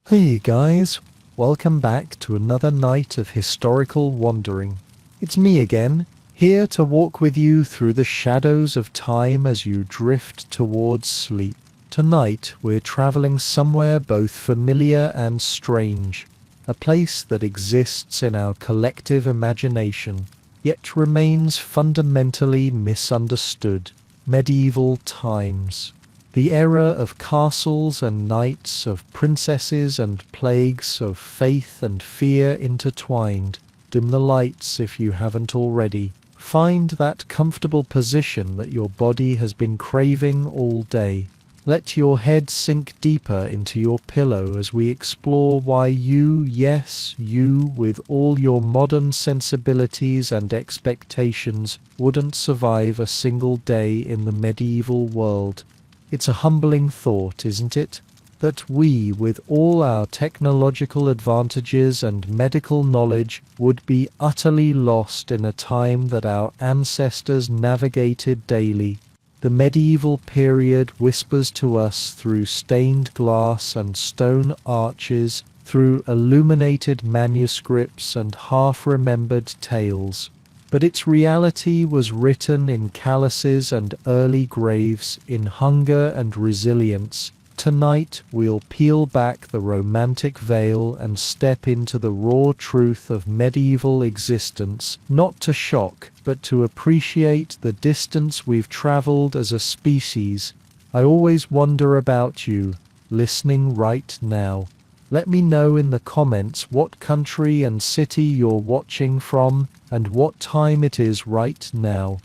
Hey guys, welcome back to another night of historical wandering. It's me again, here to walk with you through the shadows of time as you drift towards sleep. Tonight we're traveling somewhere both familiar and strange, a place that exists in our collective imagination, yet remains fundamentally misunderstood. Medieval times. The era of castles and knights, of princesses and plagues, of faith and fear intertwined. Dim the lights if you haven't already. Find that comfortable position that your body has been craving all day. Let your head sink deeper into your pillow as we explore why you, yes, you, with all your modern sensibilities and expectations, wouldn't survive a single day in the medieval world. It's a humbling thought, isn't it? That we, with all our technological advantages and medical knowledge, would be utterly lost in a time that our ancestors navigated daily. The medieval period whispers to us through stained glass and stone arches, through illuminated manuscripts and half-remembered tales. But its reality was written in calluses and early graves, in hunger and resilience. Tonight we'll peel back the romantic veil and step into the raw truth of medieval existence, not to shock, but to appreciate the distance we've traveled as a species. I always wonder about you, listening right now. Let me know in the comments what country and city you're watching from and what time it is right now.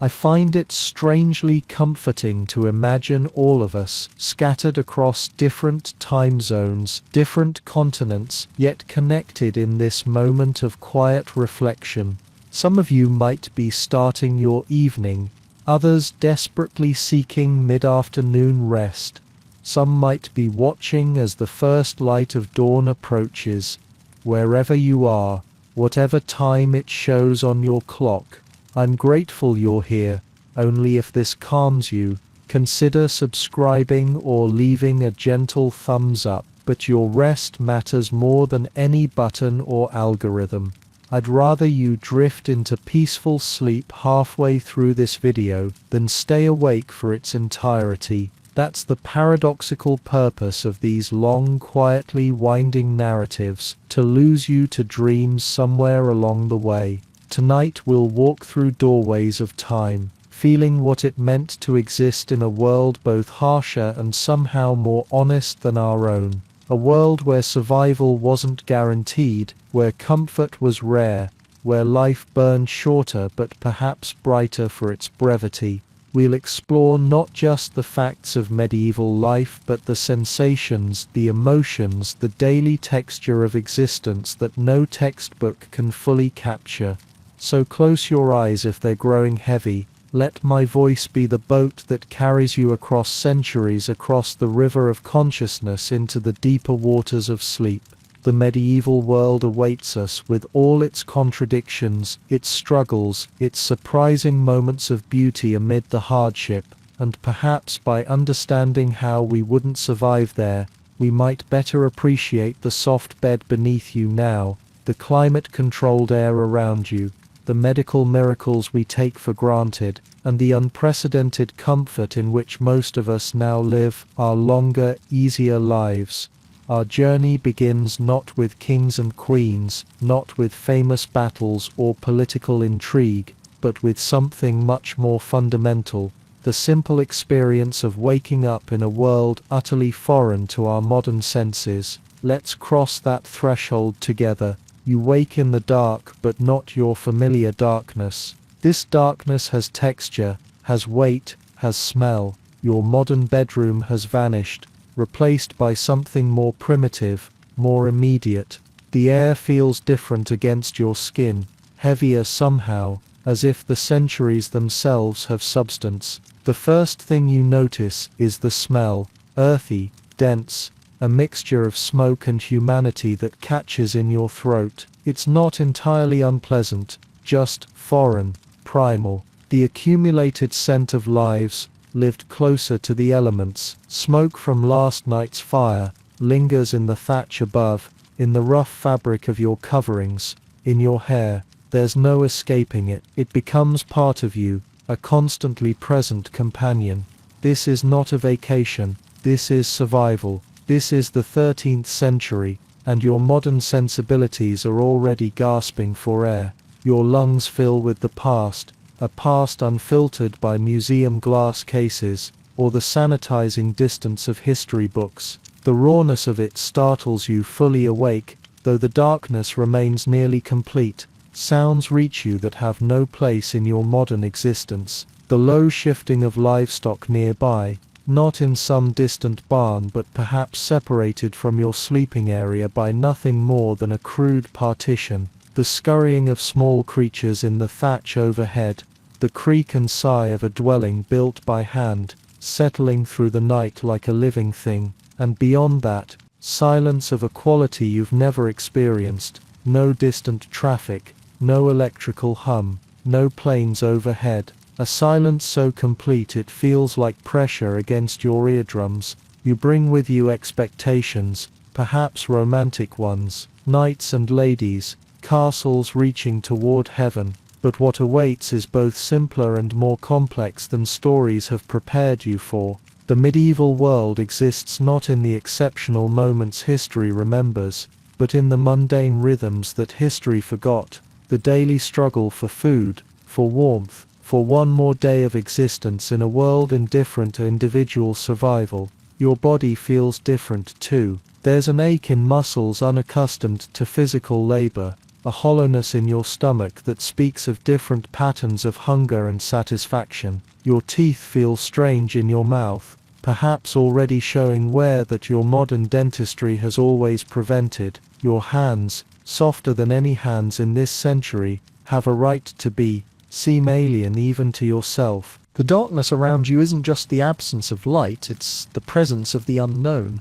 I find it strangely comforting to imagine all of us scattered across different time zones, different continents, yet connected in this moment of quiet reflection. Some of you might be starting your evening, others desperately seeking mid-afternoon rest. Some might be watching as the first light of dawn approaches. Wherever you are, whatever time it shows on your clock, I'm grateful you're here. Only if this calms you, consider subscribing or leaving a gentle thumbs up. But your rest matters more than any button or algorithm. I'd rather you drift into peaceful sleep halfway through this video than stay awake for its entirety. That's the paradoxical purpose of these long, quietly winding narratives, to lose you to dreams somewhere along the way. Tonight we'll walk through doorways of time, feeling what it meant to exist in a world both harsher and somehow more honest than our own. A world where survival wasn't guaranteed, where comfort was rare, where life burned shorter but perhaps brighter for its brevity. We'll explore not just the facts of medieval life, but the sensations, the emotions, the daily texture of existence that no textbook can fully capture. So close your eyes if they're growing heavy. Let my voice be the boat that carries you across centuries, across the river of consciousness into the deeper waters of sleep. The medieval world awaits us with all its contradictions, its struggles, its surprising moments of beauty amid the hardship, and perhaps by understanding how we wouldn't survive there, we might better appreciate the soft bed beneath you now, the climate-controlled air around you, the medical miracles we take for granted, and the unprecedented comfort in which most of us now live our longer, easier lives. Our journey begins not with kings and queens, not with famous battles or political intrigue, but with something much more fundamental, the simple experience of waking up in a world utterly foreign to our modern senses. Let's cross that threshold together. You wake in the dark, but not your familiar darkness. This darkness has texture, has weight, has smell. Your modern bedroom has vanished, replaced by something more primitive, more immediate. The air feels different against your skin, heavier somehow, as if the centuries themselves have substance. The first thing you notice is the smell, earthy, dense, a mixture of smoke and humanity that catches in your throat. It's not entirely unpleasant, just foreign, primal. The accumulated scent of lives lived closer to the elements, smoke from last night's fire, lingers in the thatch above, in the rough fabric of your coverings, in your hair. There's no escaping it. It becomes part of you, a constantly present companion. This is not a vacation. This is survival. This is the 13th century, and your modern sensibilities are already gasping for air. Your lungs fill with the past, a past unfiltered by museum glass cases, or the sanitizing distance of history books. The rawness of it startles you fully awake, though the darkness remains nearly complete. Sounds reach you that have no place in your modern existence. The low shifting of livestock nearby, not in some distant barn but perhaps separated from your sleeping area by nothing more than a crude partition. The scurrying of small creatures in the thatch overhead, the creak and sigh of a dwelling built by hand, settling through the night like a living thing, and beyond that, silence of a quality you've never experienced, no distant traffic, no electrical hum, no planes overhead, a silence so complete it feels like pressure against your eardrums. You bring with you expectations, perhaps romantic ones, knights and ladies, castles reaching toward heaven, but what awaits is both simpler and more complex than stories have prepared you for. The medieval world exists not in the exceptional moments history remembers, but in the mundane rhythms that history forgot, the daily struggle for food, for warmth, for one more day of existence in a world indifferent to individual survival. Your body feels different too. There's an ache in muscles unaccustomed to physical labor, a hollowness in your stomach that speaks of different patterns of hunger and satisfaction. Your teeth feel strange in your mouth, perhaps already showing wear that your modern dentistry has always prevented. Your hands, softer than any hands in this century, have a right to be, seem alien even to yourself. The darkness around you isn't just the absence of light, it's the presence of the unknown.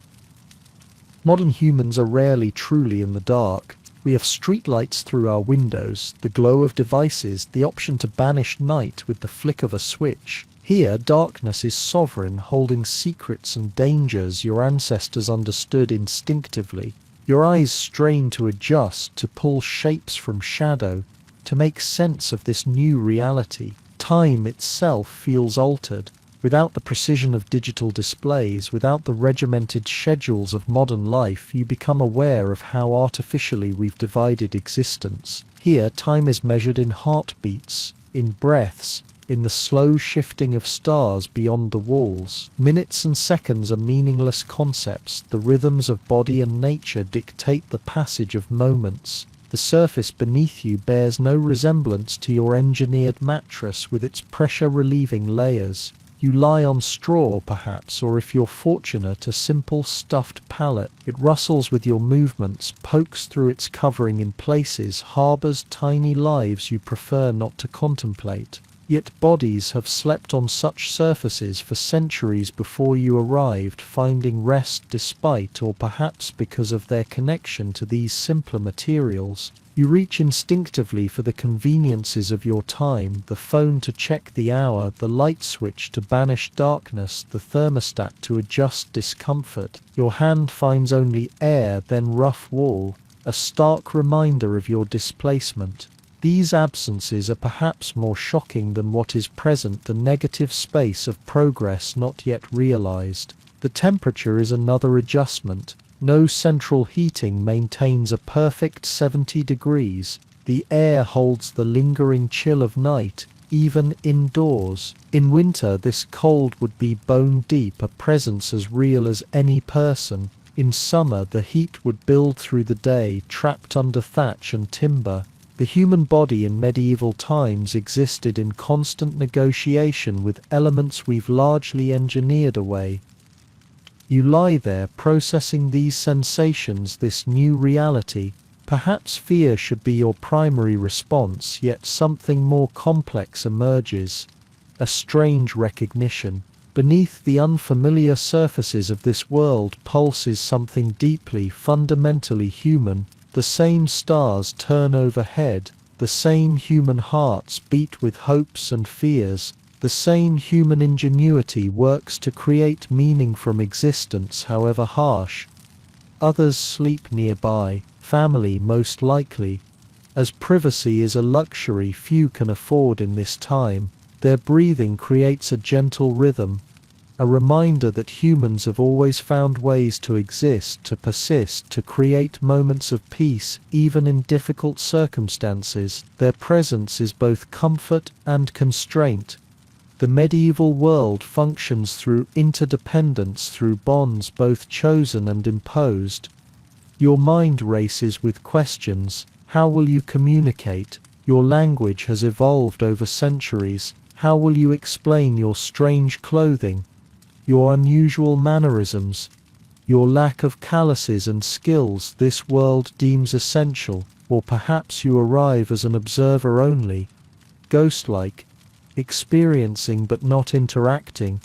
Modern humans are rarely truly in the dark. We have streetlights through our windows, the glow of devices, the option to banish night with the flick of a switch. Here, darkness is sovereign, holding secrets and dangers your ancestors understood instinctively. Your eyes strain to adjust, to pull shapes from shadow, to make sense of this new reality. Time itself feels altered. Without the precision of digital displays, without the regimented schedules of modern life, you become aware of how artificially we've divided existence. Here, time is measured in heartbeats, in breaths, in the slow shifting of stars beyond the walls. Minutes and seconds are meaningless concepts. The rhythms of body and nature dictate the passage of moments. The surface beneath you bears no resemblance to your engineered mattress with its pressure-relieving layers. You lie on straw, perhaps, or if you're fortunate, a simple stuffed pallet. It rustles with your movements, pokes through its covering in places, harbors tiny lives you prefer not to contemplate. Yet bodies have slept on such surfaces for centuries before you arrived, finding rest despite or perhaps because of their connection to these simpler materials. You reach instinctively for the conveniences of your time, the phone to check the hour, the light switch to banish darkness, the thermostat to adjust discomfort. Your hand finds only air, then rough wall, a stark reminder of your displacement. These absences are perhaps more shocking than what is present, the negative space of progress not yet realized. The temperature is another adjustment. No central heating maintains a perfect 70 degrees. The air holds the lingering chill of night, even indoors. In winter, this cold would be bone deep, a presence as real as any person. In summer, the heat would build through the day, trapped under thatch and timber. The human body in medieval times existed in constant negotiation with elements we've largely engineered away. You lie there processing these sensations, this new reality. Perhaps fear should be your primary response, yet something more complex emerges. A strange recognition. Beneath the unfamiliar surfaces of this world pulses something deeply, fundamentally human. The same stars turn overhead, the same human hearts beat with hopes and fears. The same human ingenuity works to create meaning from existence, however harsh. Others sleep nearby, family most likely. As privacy is a luxury few can afford in this time, their breathing creates a gentle rhythm, a reminder that humans have always found ways to exist, to persist, to create moments of peace, even in difficult circumstances. Their presence is both comfort and constraint. The medieval world functions through interdependence, through bonds both chosen and imposed. Your mind races with questions. How will you communicate? Your language has evolved over centuries. How will you explain your strange clothing, your unusual mannerisms, your lack of calluses and skills this world deems essential? Or perhaps you arrive as an observer only, ghost-like, experiencing but not interacting,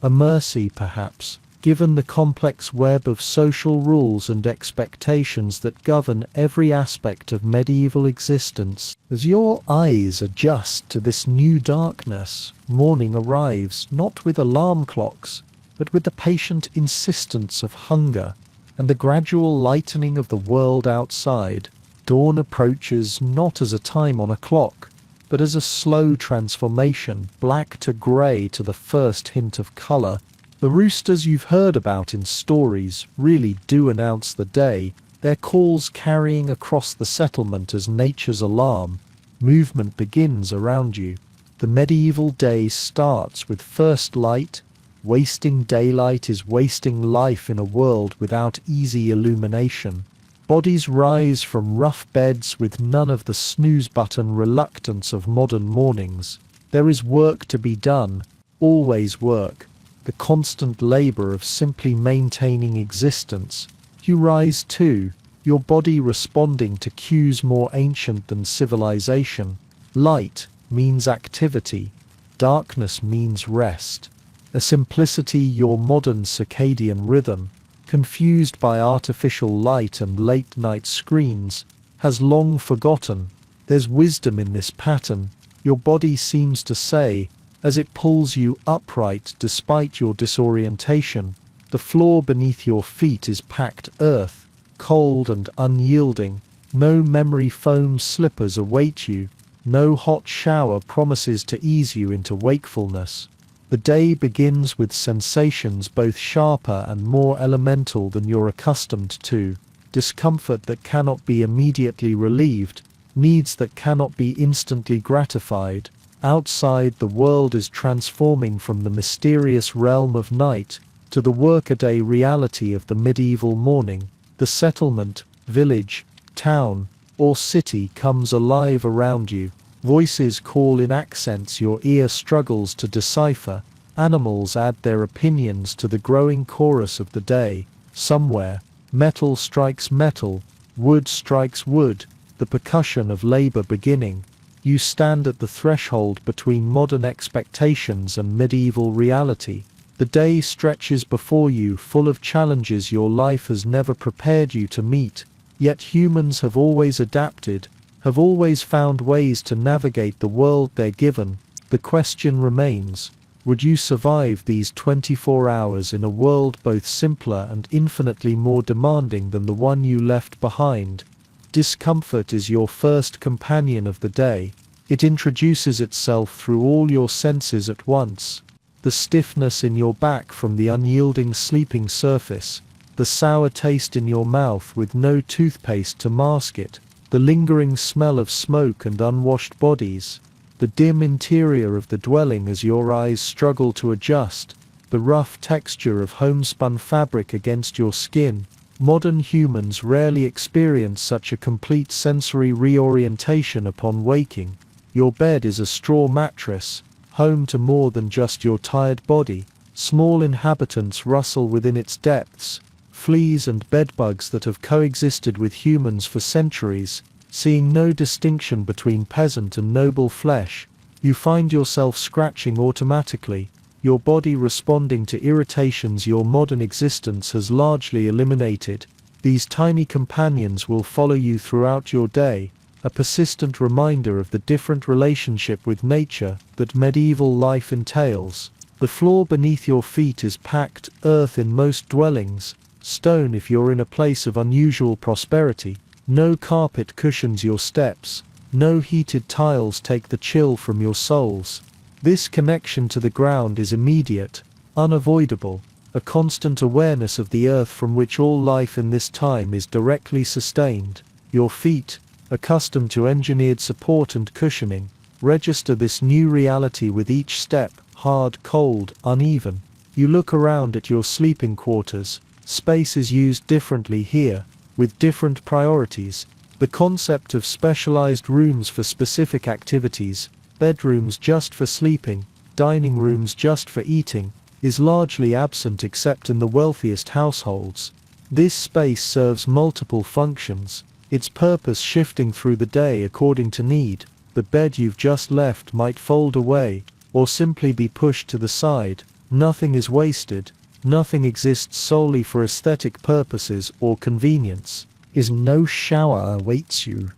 a mercy perhaps, given the complex web of social rules and expectations that govern every aspect of medieval existence. As your eyes adjust to this new darkness, morning arrives not with alarm clocks, but with the patient insistence of hunger and the gradual lightening of the world outside. Dawn approaches not as a time on a clock, but as a slow transformation, black to grey to the first hint of colour. The roosters you've heard about in stories really do announce the day, their calls carrying across the settlement as nature's alarm. Movement begins around you. The medieval day starts with first light. Wasting daylight is wasting life in a world without easy illumination. Bodies rise from rough beds with none of the snooze button reluctance of modern mornings. There is work to be done, always work, the constant labour of simply maintaining existence. You rise too, your body responding to cues more ancient than civilization. Light means activity, darkness means rest. A simplicity your modern circadian rhythm, confused by artificial light and late-night screens, has long forgotten. There's wisdom in this pattern, your body seems to say, as it pulls you upright despite your disorientation. The floor beneath your feet is packed earth, cold and unyielding. No memory foam slippers await you. No hot shower promises to ease you into wakefulness. The day begins with sensations both sharper and more elemental than you're accustomed to. Discomfort that cannot be immediately relieved, needs that cannot be instantly gratified. Outside, the world is transforming from the mysterious realm of night to the workaday reality of the medieval morning. The settlement, village, town, or city comes alive around you. Voices call in accents your ear struggles to decipher. Animals add their opinions to the growing chorus of the day. Somewhere, metal strikes metal, wood strikes wood, the percussion of labor beginning. You stand at the threshold between modern expectations and medieval reality. The day stretches before you, full of challenges your life has never prepared you to meet. Yet humans have always adapted, have always found ways to navigate the world they're given. The question remains, would you survive these 24 hours in a world both simpler and infinitely more demanding than the one you left behind? Discomfort is your first companion of the day. It introduces itself through all your senses at once. The stiffness in your back from the unyielding sleeping surface, the sour taste in your mouth with no toothpaste to mask it, the lingering smell of smoke and unwashed bodies, the dim interior of the dwelling as your eyes struggle to adjust, the rough texture of homespun fabric against your skin. Modern humans rarely experience such a complete sensory reorientation upon waking. Your bed is a straw mattress, home to more than just your tired body. Small inhabitants rustle within its depths, fleas and bedbugs that have coexisted with humans for centuries, seeing no distinction between peasant and noble flesh. You find yourself scratching automatically, your body responding to irritations your modern existence has largely eliminated. These tiny companions will follow you throughout your day, a persistent reminder of the different relationship with nature that medieval life entails. The floor beneath your feet is packed earth in most dwellings, stone if you're in a place of unusual prosperity. No carpet cushions your steps. No heated tiles take the chill from your soles. This connection to the ground is immediate, unavoidable, a constant awareness of the earth from which all life in this time is directly sustained. Your feet, accustomed to engineered support and cushioning, register this new reality with each step, hard, cold, uneven. You look around at your sleeping quarters. Space is used differently here, with different priorities. The concept of specialized rooms for specific activities, bedrooms just for sleeping, dining rooms just for eating, is largely absent except in the wealthiest households. This space serves multiple functions, its purpose shifting through the day according to need. The bed you've just left might fold away, or simply be pushed to the side. Nothing is wasted. Nothing exists solely for aesthetic purposes or convenience. Is no shower awaits you.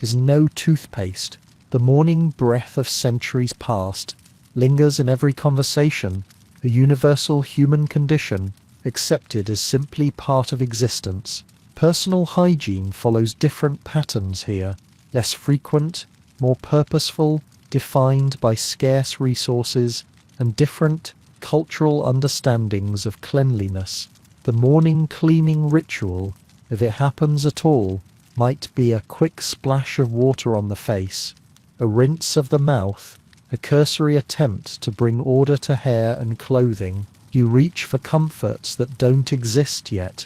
Is no toothpaste. The morning breath of centuries past lingers in every conversation, a universal human condition, accepted as simply part of existence. Personal hygiene follows different patterns here, less frequent, more purposeful, defined by scarce resources, and different cultural understandings of cleanliness. The morning cleaning ritual, if it happens at all, might be a quick splash of water on the face, a rinse of the mouth, a cursory attempt to bring order to hair and clothing. You reach for comforts that don't exist yet.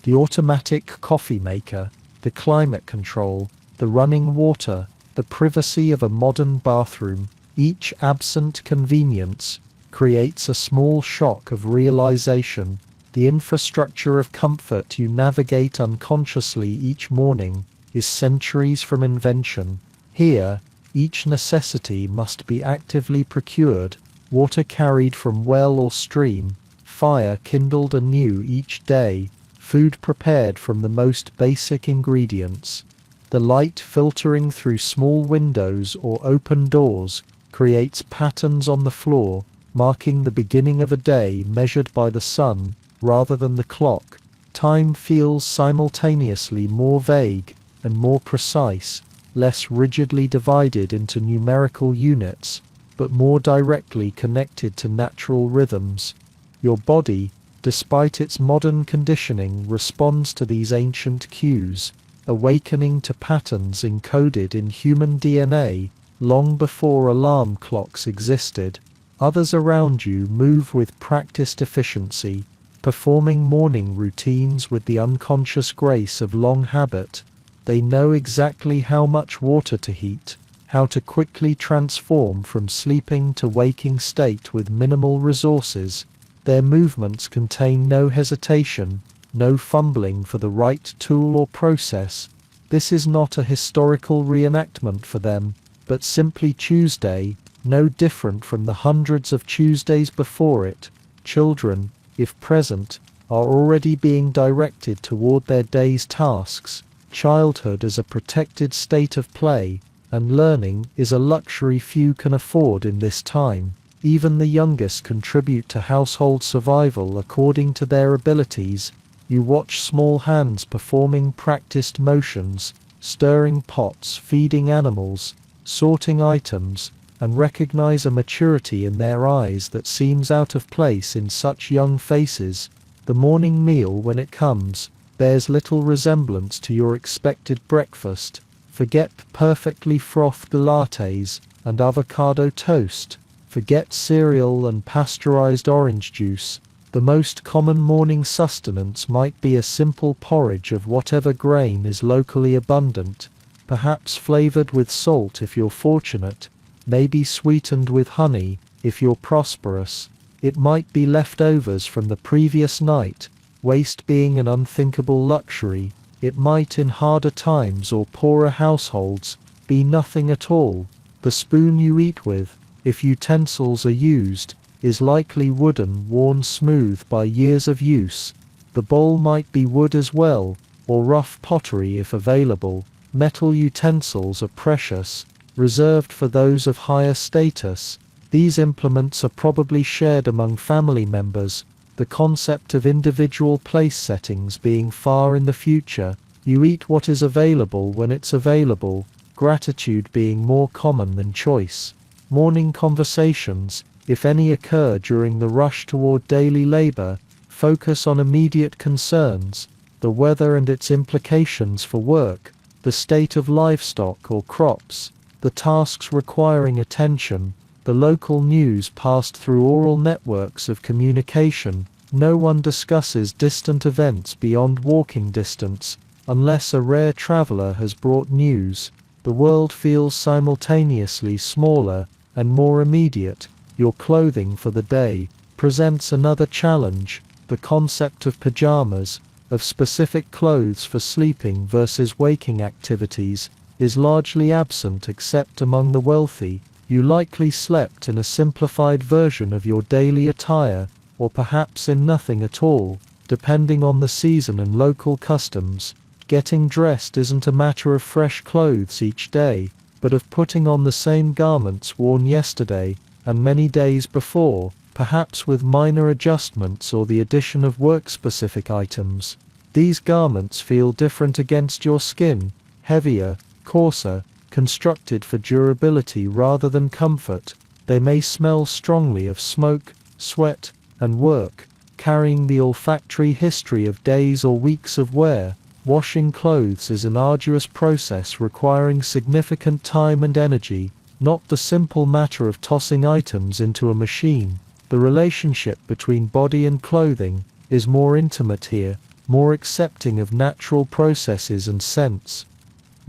The automatic coffee maker, the climate control, the running water, the privacy of a modern bathroom, each absent convenience creates a small shock of realization. The infrastructure of comfort you navigate unconsciously each morning is centuries from invention. Here, each necessity must be actively procured, water carried from well or stream, fire kindled anew each day, food prepared from the most basic ingredients. The light filtering through small windows or open doors creates patterns on the floor, marking the beginning of a day measured by the sun rather than the clock. Time feels simultaneously more vague and more precise, less rigidly divided into numerical units, but more directly connected to natural rhythms. Your body, despite its modern conditioning, responds to these ancient cues, awakening to patterns encoded in human DNA long before alarm clocks existed. Others around you move with practiced efficiency, performing morning routines with the unconscious grace of long habit. They know exactly how much water to heat, how to quickly transform from sleeping to waking state with minimal resources. Their movements contain no hesitation, no fumbling for the right tool or process. This is not a historical reenactment for them, but simply Tuesday, no different from the hundreds of Tuesdays before it. Children, if present, are already being directed toward their day's tasks. Childhood is a protected state of play, and learning is a luxury few can afford in this time. Even the youngest contribute to household survival according to their abilities. You watch small hands performing practiced motions, stirring pots, feeding animals, sorting items, and recognize a maturity in their eyes that seems out of place in such young faces. The morning meal, when it comes, bears little resemblance to your expected breakfast. Forget perfectly frothed lattes and avocado toast. Forget cereal and pasteurized orange juice. The most common morning sustenance might be a simple porridge of whatever grain is locally abundant, perhaps flavored with salt if you're fortunate, maybe sweetened with honey if you're prosperous. It might be leftovers from the previous night, waste being an unthinkable luxury. It might, in harder times or poorer households, be nothing at all. The spoon you eat with, if utensils are used, is likely wooden, worn smooth by years of use. The bowl might be wood as well, or rough pottery if available. Metal utensils are precious, reserved for those of higher status. These implements are probably shared among family members, the concept of individual place settings being far in the future, you eat what is available when it's available, gratitude being more common than choice. Morning conversations, if any occur during the rush toward daily labor, focus on immediate concerns, the weather and its implications for work, the state of livestock or crops, the tasks requiring attention, the local news passed through oral networks of communication. No one discusses distant events beyond walking distance, unless a rare traveler has brought news. The world feels simultaneously smaller and more immediate. Your clothing for the day presents another challenge. The concept of pajamas, of specific clothes for sleeping versus waking activities, is largely absent except among the wealthy. You likely slept in a simplified version of your daily attire, or perhaps in nothing at all, depending on the season and local customs. Getting dressed isn't a matter of fresh clothes each day, but of putting on the same garments worn yesterday and many days before, perhaps with minor adjustments or the addition of work-specific items. These garments feel different against your skin, heavier, coarser, constructed for durability rather than comfort. They may smell strongly of smoke, sweat, and work, carrying the olfactory history of days or weeks of wear. Washing clothes is an arduous process requiring significant time and energy, not the simple matter of tossing items into a machine. The relationship between body and clothing is more intimate here, more accepting of natural processes and scents.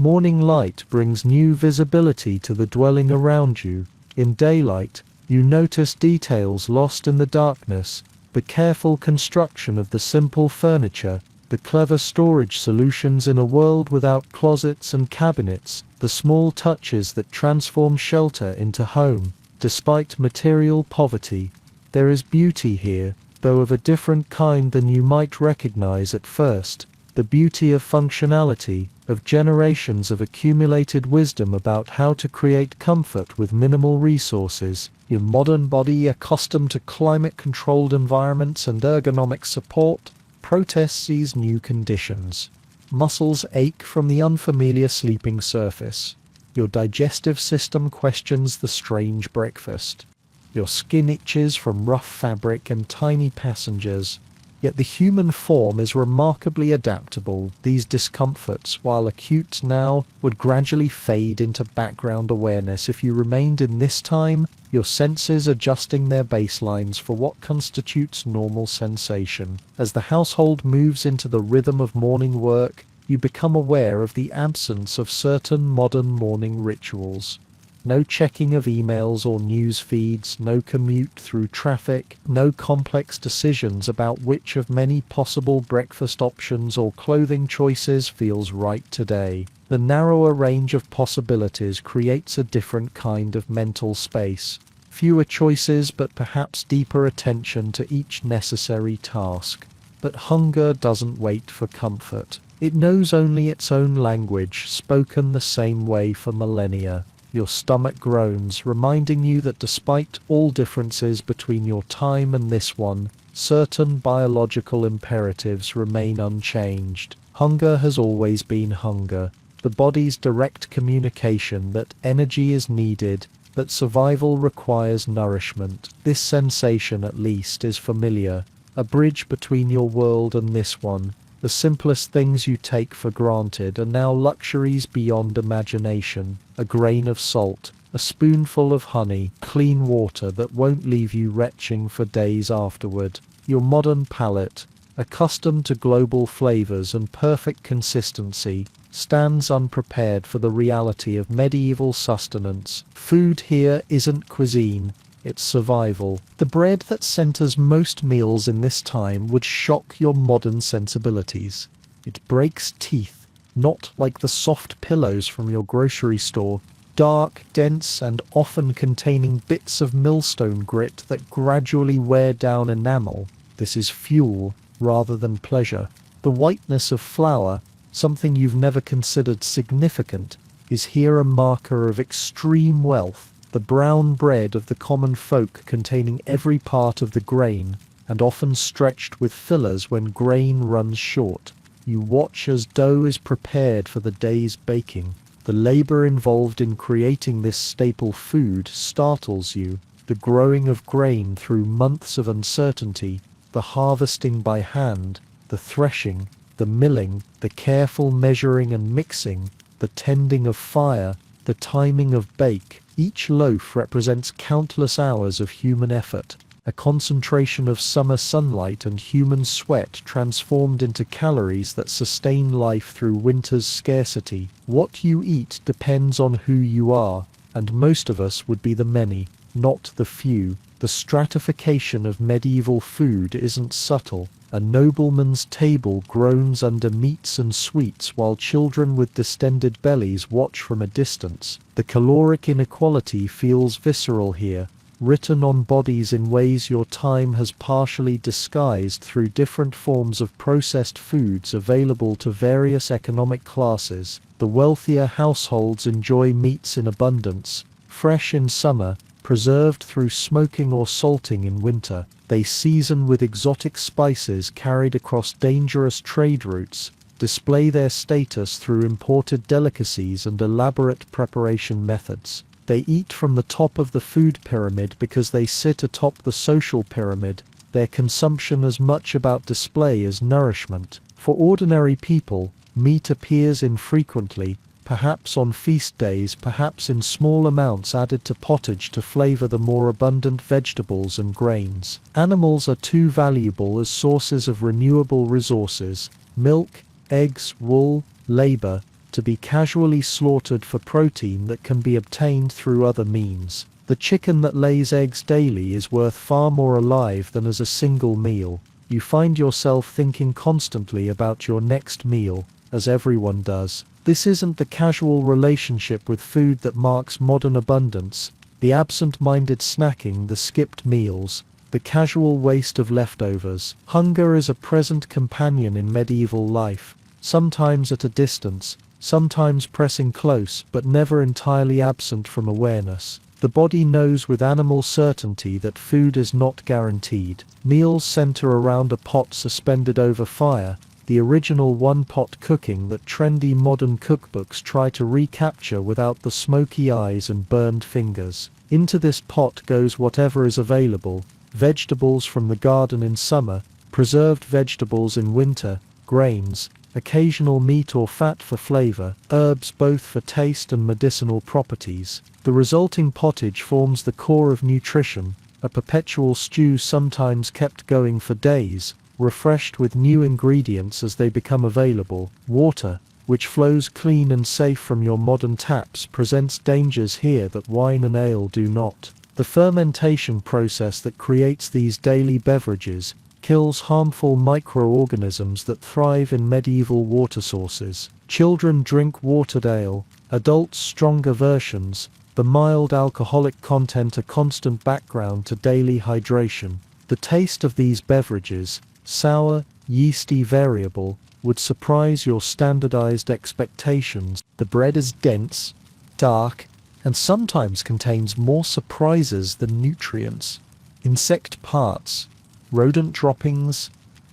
Morning light brings new visibility to the dwelling around you. In daylight, you notice details lost in the darkness, the careful construction of the simple furniture, the clever storage solutions in a world without closets and cabinets, the small touches that transform shelter into home. Despite material poverty, there is beauty here, though of a different kind than you might recognize at first. The beauty of functionality, of generations of accumulated wisdom about how to create comfort with minimal resources. Your modern body, accustomed to climate-controlled environments and ergonomic support, protests these new conditions. Muscles ache from the unfamiliar sleeping surface. Your digestive system questions the strange breakfast. Your skin itches from rough fabric and tiny passengers. Yet the human form is remarkably adaptable. These discomforts, while acute now, would gradually fade into background awareness if you remained in this time, your senses adjusting their baselines for what constitutes normal sensation. As the household moves into the rhythm of morning work, you become aware of the absence of certain modern morning rituals. No checking of emails or news feeds, no commute through traffic, no complex decisions about which of many possible breakfast options or clothing choices feels right today. The narrower range of possibilities creates a different kind of mental space. Fewer choices, but perhaps deeper attention to each necessary task. But hunger doesn't wait for comfort. It knows only its own language, spoken the same way for millennia. Your stomach groans, reminding you that despite all differences between your time and this one, certain biological imperatives remain unchanged. Hunger has always been hunger, the body's direct communication that energy is needed, that survival requires nourishment. This sensation, at least, is familiar, a bridge between your world and this one. The simplest things you take for granted are now luxuries beyond imagination. A grain of salt, a spoonful of honey, clean water that won't leave you retching for days afterward. Your modern palate, accustomed to global flavors and perfect consistency, stands unprepared for the reality of medieval sustenance. Food here isn't cuisine, it's survival. The bread that centers most meals in this time would shock your modern sensibilities. It breaks teeth, not like the soft pillows from your grocery store, dark, dense, and often containing bits of millstone grit that gradually wear down enamel. This is fuel rather than pleasure. The whiteness of flour, something you've never considered significant, is here a marker of extreme wealth. The brown bread of the common folk containing every part of the grain, and often stretched with fillers when grain runs short. You watch as dough is prepared for the day's baking. The labor involved in creating this staple food startles you. The growing of grain through months of uncertainty, the harvesting by hand, the threshing, the milling, the careful measuring and mixing, the tending of fire, the timing of bake. Each loaf represents countless hours of human effort, a concentration of summer sunlight and human sweat transformed into calories that sustain life through winter's scarcity. What you eat depends on who you are, and most of us would be the many, not the few. The stratification of medieval food isn't subtle. A nobleman's table groans under meats and sweets while children with distended bellies watch from a distance. The caloric inequality feels visceral here, written on bodies in ways your time has partially disguised through different forms of processed foods available to various economic classes. The wealthier households enjoy meats in abundance, fresh in summer, preserved through smoking or salting in winter. They season with exotic spices carried across dangerous trade routes, display their status through imported delicacies and elaborate preparation methods. They eat from the top of the food pyramid because they sit atop the social pyramid, their consumption as much about display as nourishment. For ordinary people, meat appears infrequently, perhaps on feast days, perhaps in small amounts added to pottage to flavor the more abundant vegetables and grains. Animals are too valuable as sources of renewable resources, milk, eggs, wool, labor, to be casually slaughtered for protein that can be obtained through other means. The chicken that lays eggs daily is worth far more alive than as a single meal. You find yourself thinking constantly about your next meal, as everyone does. This isn't the casual relationship with food that marks modern abundance, the absent-minded snacking, the skipped meals, the casual waste of leftovers. Hunger is a present companion in medieval life, sometimes at a distance, sometimes pressing close, but never entirely absent from awareness. The body knows with animal certainty that food is not guaranteed. Meals center around a pot suspended over fire, the original one-pot cooking that trendy modern cookbooks try to recapture without the smoky eyes and burned fingers. Into this pot goes whatever is available: vegetables from the garden in summer, preserved vegetables in winter, grains, occasional meat or fat for flavor, herbs both for taste and medicinal properties. The resulting pottage forms the core of nutrition, a perpetual stew sometimes kept going for days, refreshed with new ingredients as they become available. Water, which flows clean and safe from your modern taps, presents dangers here that wine and ale do not. The fermentation process that creates these daily beverages kills harmful microorganisms that thrive in medieval water sources. Children drink watered ale, adults stronger versions, the mild alcoholic content a constant background to daily hydration. The taste of these beverages, sour, yeasty, variable, would surprise your standardized expectations. The bread is dense, dark, and sometimes contains more surprises than nutrients. Insect parts, rodent droppings,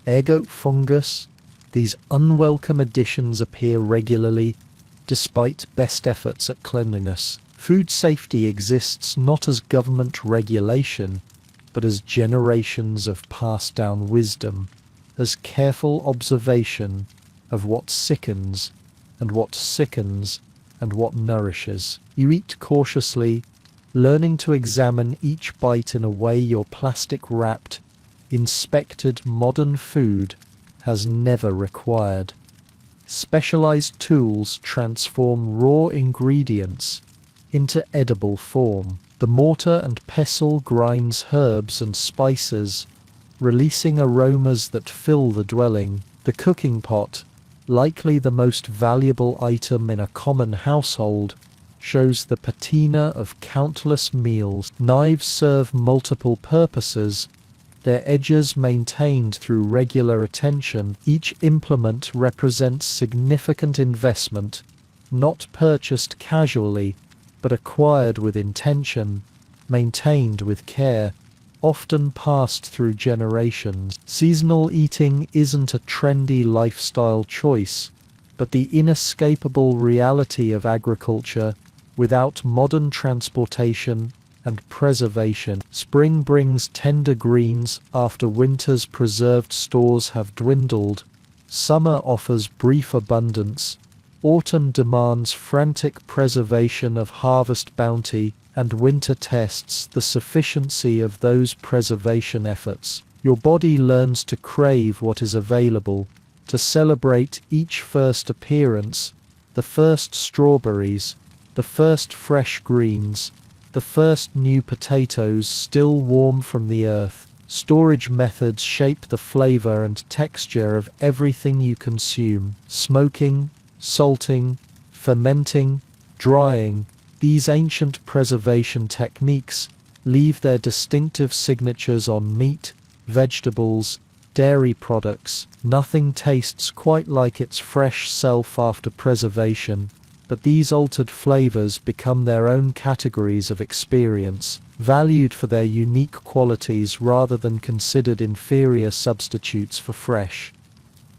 ergot fungus, these unwelcome additions appear regularly, despite best efforts at cleanliness. Food safety exists not as government regulation, but as generations of passed down wisdom, as careful observation of what sickens, and what nourishes. You eat cautiously, learning to examine each bite in a way your plastic-wrapped, inspected modern food has never required. Specialized tools transform raw ingredients into edible form. The mortar and pestle grinds herbs and spices, releasing aromas that fill the dwelling. The cooking pot, likely the most valuable item in a common household, shows the patina of countless meals. Knives serve multiple purposes, their edges maintained through regular attention. Each implement represents significant investment, not purchased casually, but acquired with intention, maintained with care. often passed through generations. Seasonal eating isn't a trendy lifestyle choice, but the inescapable reality of agriculture. Without modern transportation and preservation, spring brings tender greens after winter's preserved stores have dwindled. Summer offers brief abundance. Autumn demands frantic preservation of harvest bounty, and winter tests the sufficiency of those preservation efforts. Your body learns to crave what is available, to celebrate each first appearance, the first strawberries, the first fresh greens, the first new potatoes still warm from the earth. Storage methods shape the flavor and texture of everything you consume. Smoking, salting, fermenting, drying, these ancient preservation techniques leave their distinctive signatures on meat, vegetables, dairy products. Nothing tastes quite like its fresh self after preservation, but these altered flavors become their own categories of experience, valued for their unique qualities rather than considered inferior substitutes for fresh.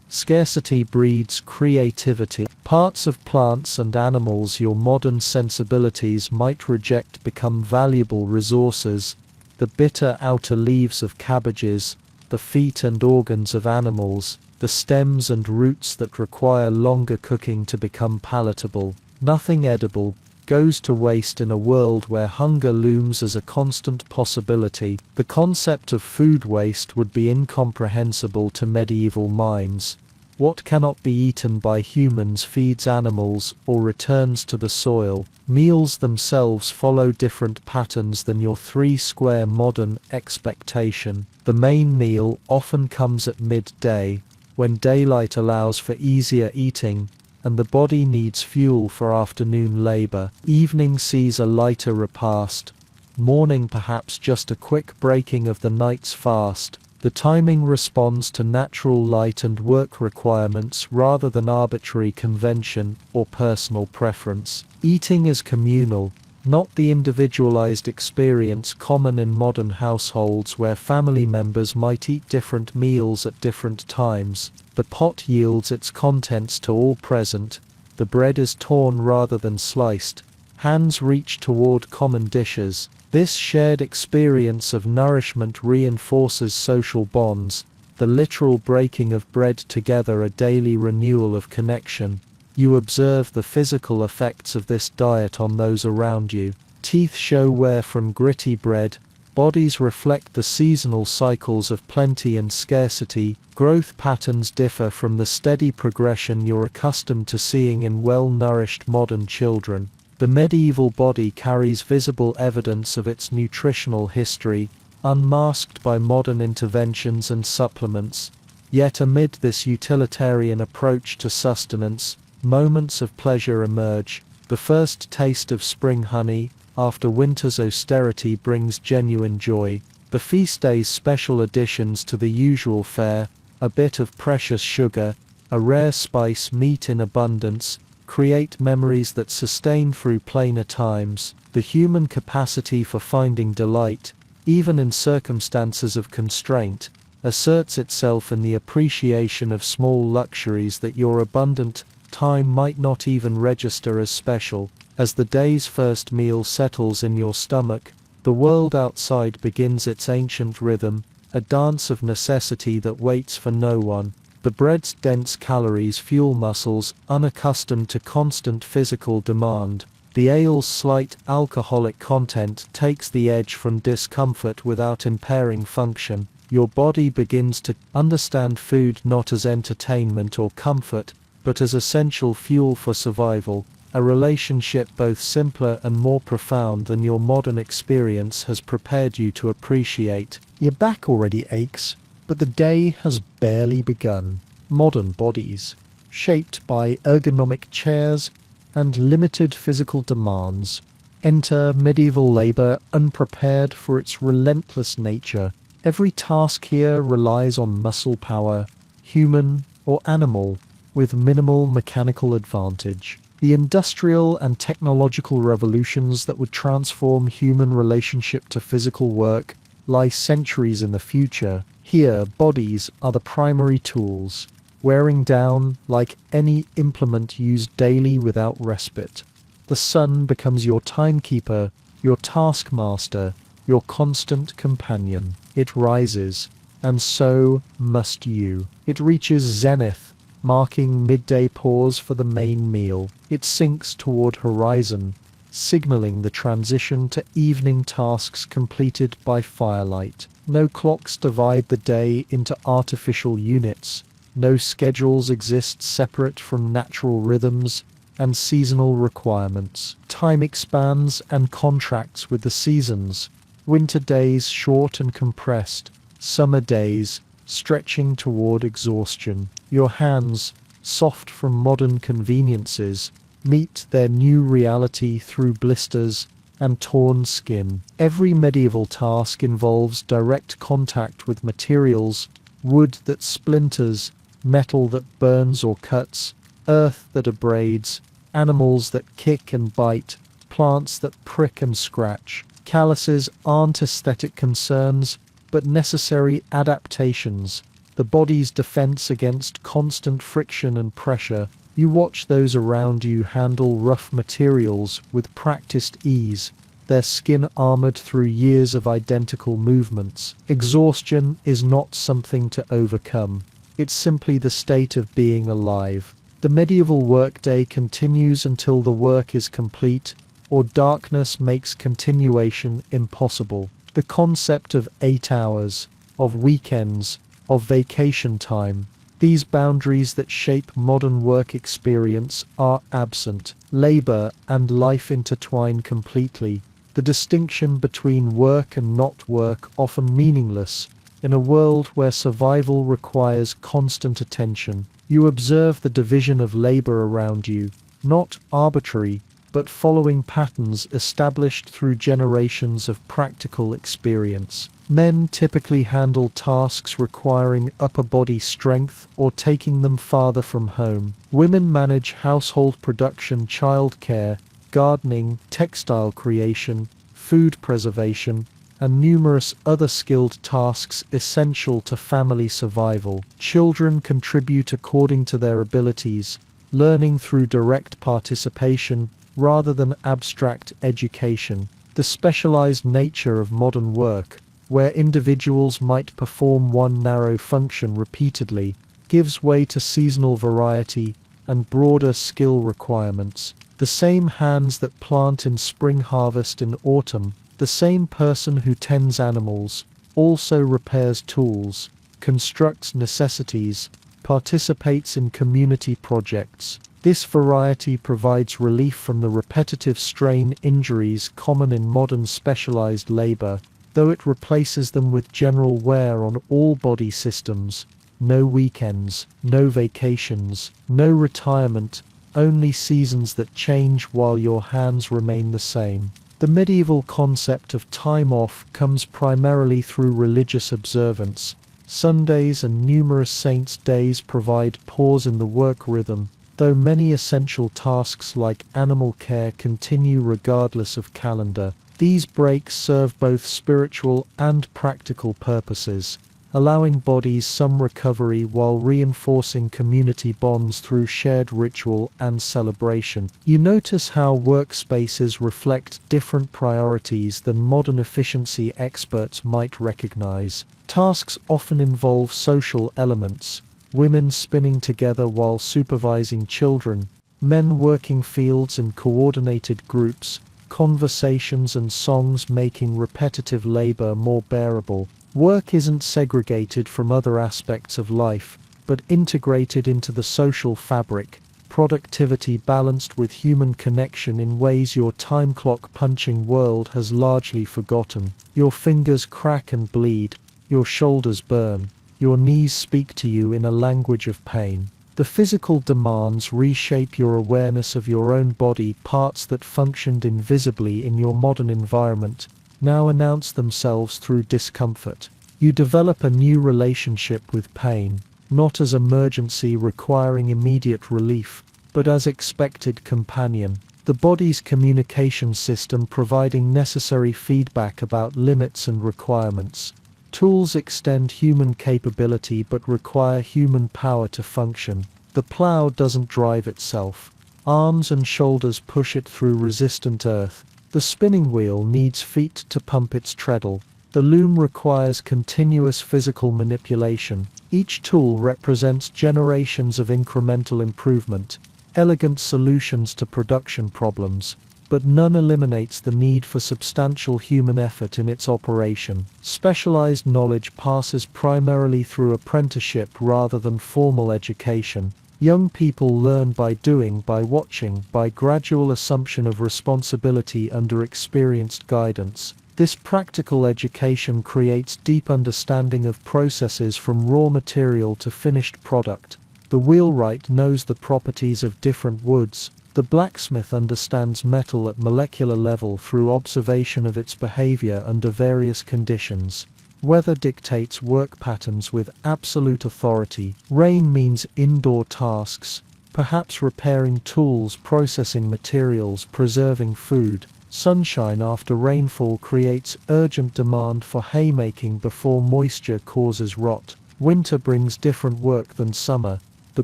Scarcity breeds creativity. Parts of plants and animals your modern sensibilities might reject become valuable resources. The bitter outer leaves of cabbages, the feet and organs of animals, the stems and roots that require longer cooking to become palatable. Nothing edible goes to waste in a world where hunger looms as a constant possibility. The concept of food waste would be incomprehensible to medieval minds. What cannot be eaten by humans feeds animals or returns to the soil. Meals themselves follow different patterns than your three-square modern expectation. The main meal often comes at midday, when daylight allows for easier eating, and the body needs fuel for afternoon labor. Evening sees a lighter repast. Morning perhaps just a quick breaking of the night's fast. The timing responds to natural light and work requirements rather than arbitrary convention or personal preference. Eating is communal, not the individualized experience common in modern households where family members might eat different meals at different times. The pot yields its contents to all present. The bread is torn rather than sliced. Hands reach toward common dishes. This shared experience of nourishment reinforces social bonds, the literal breaking of bread together a daily renewal of connection. You observe the physical effects of this diet on those around you. Teeth show wear from gritty bread. Bodies reflect the seasonal cycles of plenty and scarcity. Growth patterns differ from the steady progression you're accustomed to seeing in well-nourished modern children. The medieval body carries visible evidence of its nutritional history, unmasked by modern interventions and supplements. Yet amid this utilitarian approach to sustenance, moments of pleasure emerge. The first taste of spring honey, after winter's austerity, brings genuine joy. The feast day's special additions to the usual fare, a bit of precious sugar, a rare spice meat in abundance, create memories that sustain through plainer times. The human capacity for finding delight, even in circumstances of constraint, asserts itself in the appreciation of small luxuries that your abundant time might not even register as special. As the day's first meal settles in your stomach, the world outside begins its ancient rhythm, a dance of necessity that waits for no one. The bread's dense calories fuel muscles unaccustomed to constant physical demand. The ale's slight alcoholic content takes the edge from discomfort without impairing function. Your body begins to understand food not as entertainment or comfort, but as essential fuel for survival, a relationship both simpler and more profound than your modern experience has prepared you to appreciate. Your back already aches, but the day has barely begun. Modern bodies, shaped by ergonomic chairs and limited physical demands, enter medieval labor unprepared for its relentless nature. Every task here relies on muscle power, human or animal, with minimal mechanical advantage. The industrial and technological revolutions that would transform human relationship to physical work lie centuries in the future. Here, bodies are the primary tools, wearing down like any implement used daily without respite. The sun becomes your timekeeper, your taskmaster, your constant companion. It rises, and so must you. It reaches zenith, marking midday pause for the main meal. It sinks toward horizon, signaling the transition to evening tasks completed by firelight. No clocks divide the day into artificial units. No schedules exist separate from natural rhythms and seasonal requirements. Time expands and contracts with the seasons. Winter days short and compressed, summer days stretching toward exhaustion. Your hands, soft from modern conveniences, meet their new reality through blisters and torn skin. Every medieval task involves direct contact with materials, wood that splinters, metal that burns or cuts, earth that abrades, animals that kick and bite, plants that prick and scratch. Calluses aren't aesthetic concerns, but necessary adaptations, the body's defense against constant friction and pressure. You watch those around you handle rough materials with practiced ease, their skin armored through years of identical movements. Exhaustion is not something to overcome. It's simply the state of being alive. The medieval workday continues until the work is complete, or darkness makes continuation impossible. The concept of 8 hours, of weekends, of vacation time, these boundaries that shape modern work experience are absent. Labor and life intertwine completely. The distinction between work and not work often meaningless. In a world where survival requires constant attention, you observe the division of labor around you, not arbitrary, but following patterns established through generations of practical experience. Men typically handle tasks requiring upper body strength or taking them farther from home. Women manage household production, childcare, gardening, textile creation, food preservation, and numerous other skilled tasks essential to family survival. Children contribute according to their abilities, learning through direct participation rather than abstract education. The specialized nature of modern work, where individuals might perform one narrow function repeatedly, gives way to seasonal variety and broader skill requirements. The same hands that plant in spring harvest in autumn, the same person who tends animals, also repairs tools, constructs necessities, participates in community projects. This variety provides relief from the repetitive strain injuries common in modern specialized labor, though it replaces them with general wear on all body systems. No weekends, no vacations, no retirement, only seasons that change while your hands remain the same. The medieval concept of time off comes primarily through religious observance. Sundays and numerous saints' days provide pause in the work rhythm, though many essential tasks like animal care continue regardless of calendar. These breaks serve both spiritual and practical purposes, allowing bodies some recovery while reinforcing community bonds through shared ritual and celebration. You notice how workspaces reflect different priorities than modern efficiency experts might recognize. Tasks often involve social elements, women spinning together while supervising children, men working fields in coordinated groups, conversations and songs making repetitive labor more bearable. Work isn't segregated from other aspects of life, but integrated into the social fabric, productivity balanced with human connection in ways your time clock punching world has largely forgotten. Your fingers crack and bleed, your shoulders burn, your knees speak to you in a language of pain. The physical demands reshape your awareness of your own body. Parts that functioned invisibly in your modern environment now announce themselves through discomfort. You develop a new relationship with pain, not as emergency requiring immediate relief, but as expected companion. the body's communication system providing necessary feedback about limits and requirements. Tools extend human capability but require human power to function. The plow doesn't drive itself. Arms and shoulders push it through resistant earth. The spinning wheel needs feet to pump its treadle. The loom requires continuous physical manipulation. Each tool represents generations of incremental improvement, elegant solutions to production problems, but none eliminates the need for substantial human effort in its operation. Specialized knowledge passes primarily through apprenticeship rather than formal education. Young people learn by doing, by watching, by gradual assumption of responsibility under experienced guidance. This practical education creates deep understanding of processes from raw material to finished product. The wheelwright knows the properties of different woods. The blacksmith understands metal at molecular level through observation of its behavior under various conditions. Weather dictates work patterns with absolute authority. Rain means indoor tasks, perhaps repairing tools, processing materials, preserving food. Sunshine after rainfall creates urgent demand for haymaking before moisture causes rot. Winter brings different work than summer. The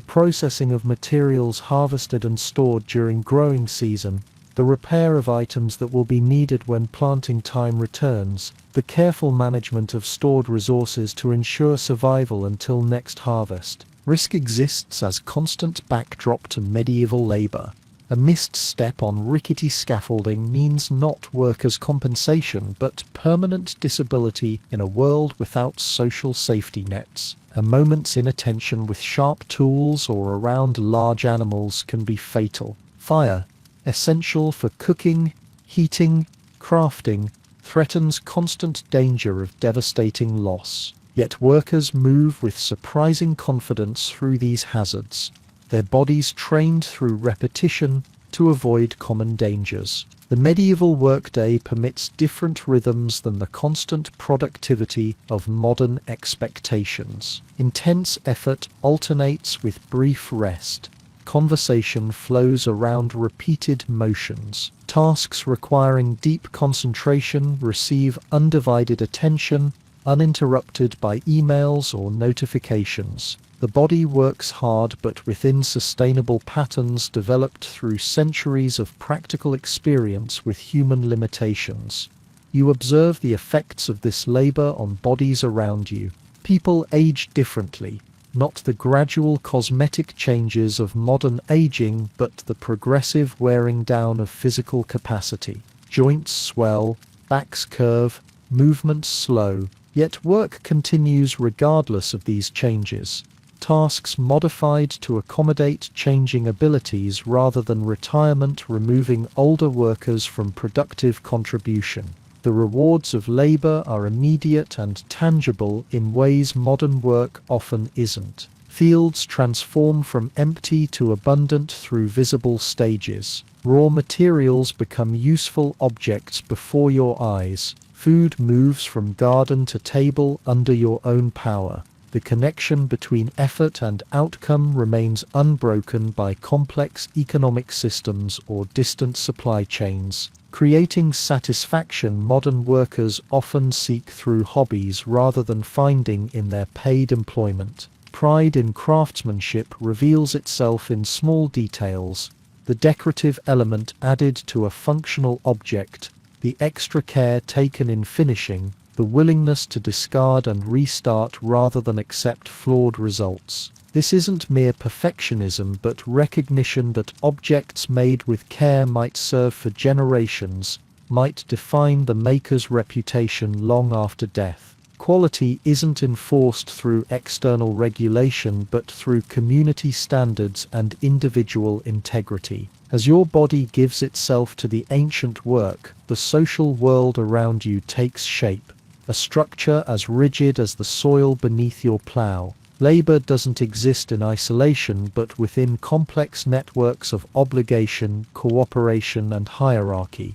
processing of materials harvested and stored during growing season, the repair of items that will be needed when planting time returns, the careful management of stored resources to ensure survival until next harvest. Risk exists as constant backdrop to medieval labor. A missed step on rickety scaffolding means not workers' compensation but permanent disability in a world without social safety nets. A moment's inattention with sharp tools or around large animals can be fatal. Fire, essential for cooking, heating, crafting, threatens constant danger of devastating loss. Yet workers move with surprising confidence through these hazards, their bodies trained through repetition to avoid common dangers. The medieval workday permits different rhythms than the constant productivity of modern expectations. Intense effort alternates with brief rest. Conversation flows around repeated motions. Tasks requiring deep concentration receive undivided attention, uninterrupted by emails or notifications. The body works hard but within sustainable patterns developed through centuries of practical experience with human limitations. You observe the effects of this labor on bodies around you. People age differently, not the gradual cosmetic changes of modern aging but the progressive wearing down of physical capacity. Joints swell, backs curve, movements slow, yet work continues regardless of these changes. Tasks modified to accommodate changing abilities rather than retirement, removing older workers from productive contribution. The rewards of labor are immediate and tangible in ways modern work often isn't. Fields transform from empty to abundant through visible stages. Raw materials become useful objects before your eyes. Food moves from garden to table under your own power. The connection between effort and outcome remains unbroken by complex economic systems or distant supply chains. Creating satisfaction modern workers often seek through hobbies rather than finding in their paid employment. Pride in craftsmanship reveals itself in small details, the decorative element added to a functional object, the extra care taken in finishing, the willingness to discard and restart rather than accept flawed results. This isn't mere perfectionism but recognition that objects made with care might serve for generations, might define the maker's reputation long after death. Quality isn't enforced through external regulation but through community standards and individual integrity. As your body gives itself to the ancient work, the social world around you takes shape. A structure as rigid as the soil beneath your plow. Labor doesn't exist in isolation but within complex networks of obligation, cooperation, and hierarchy.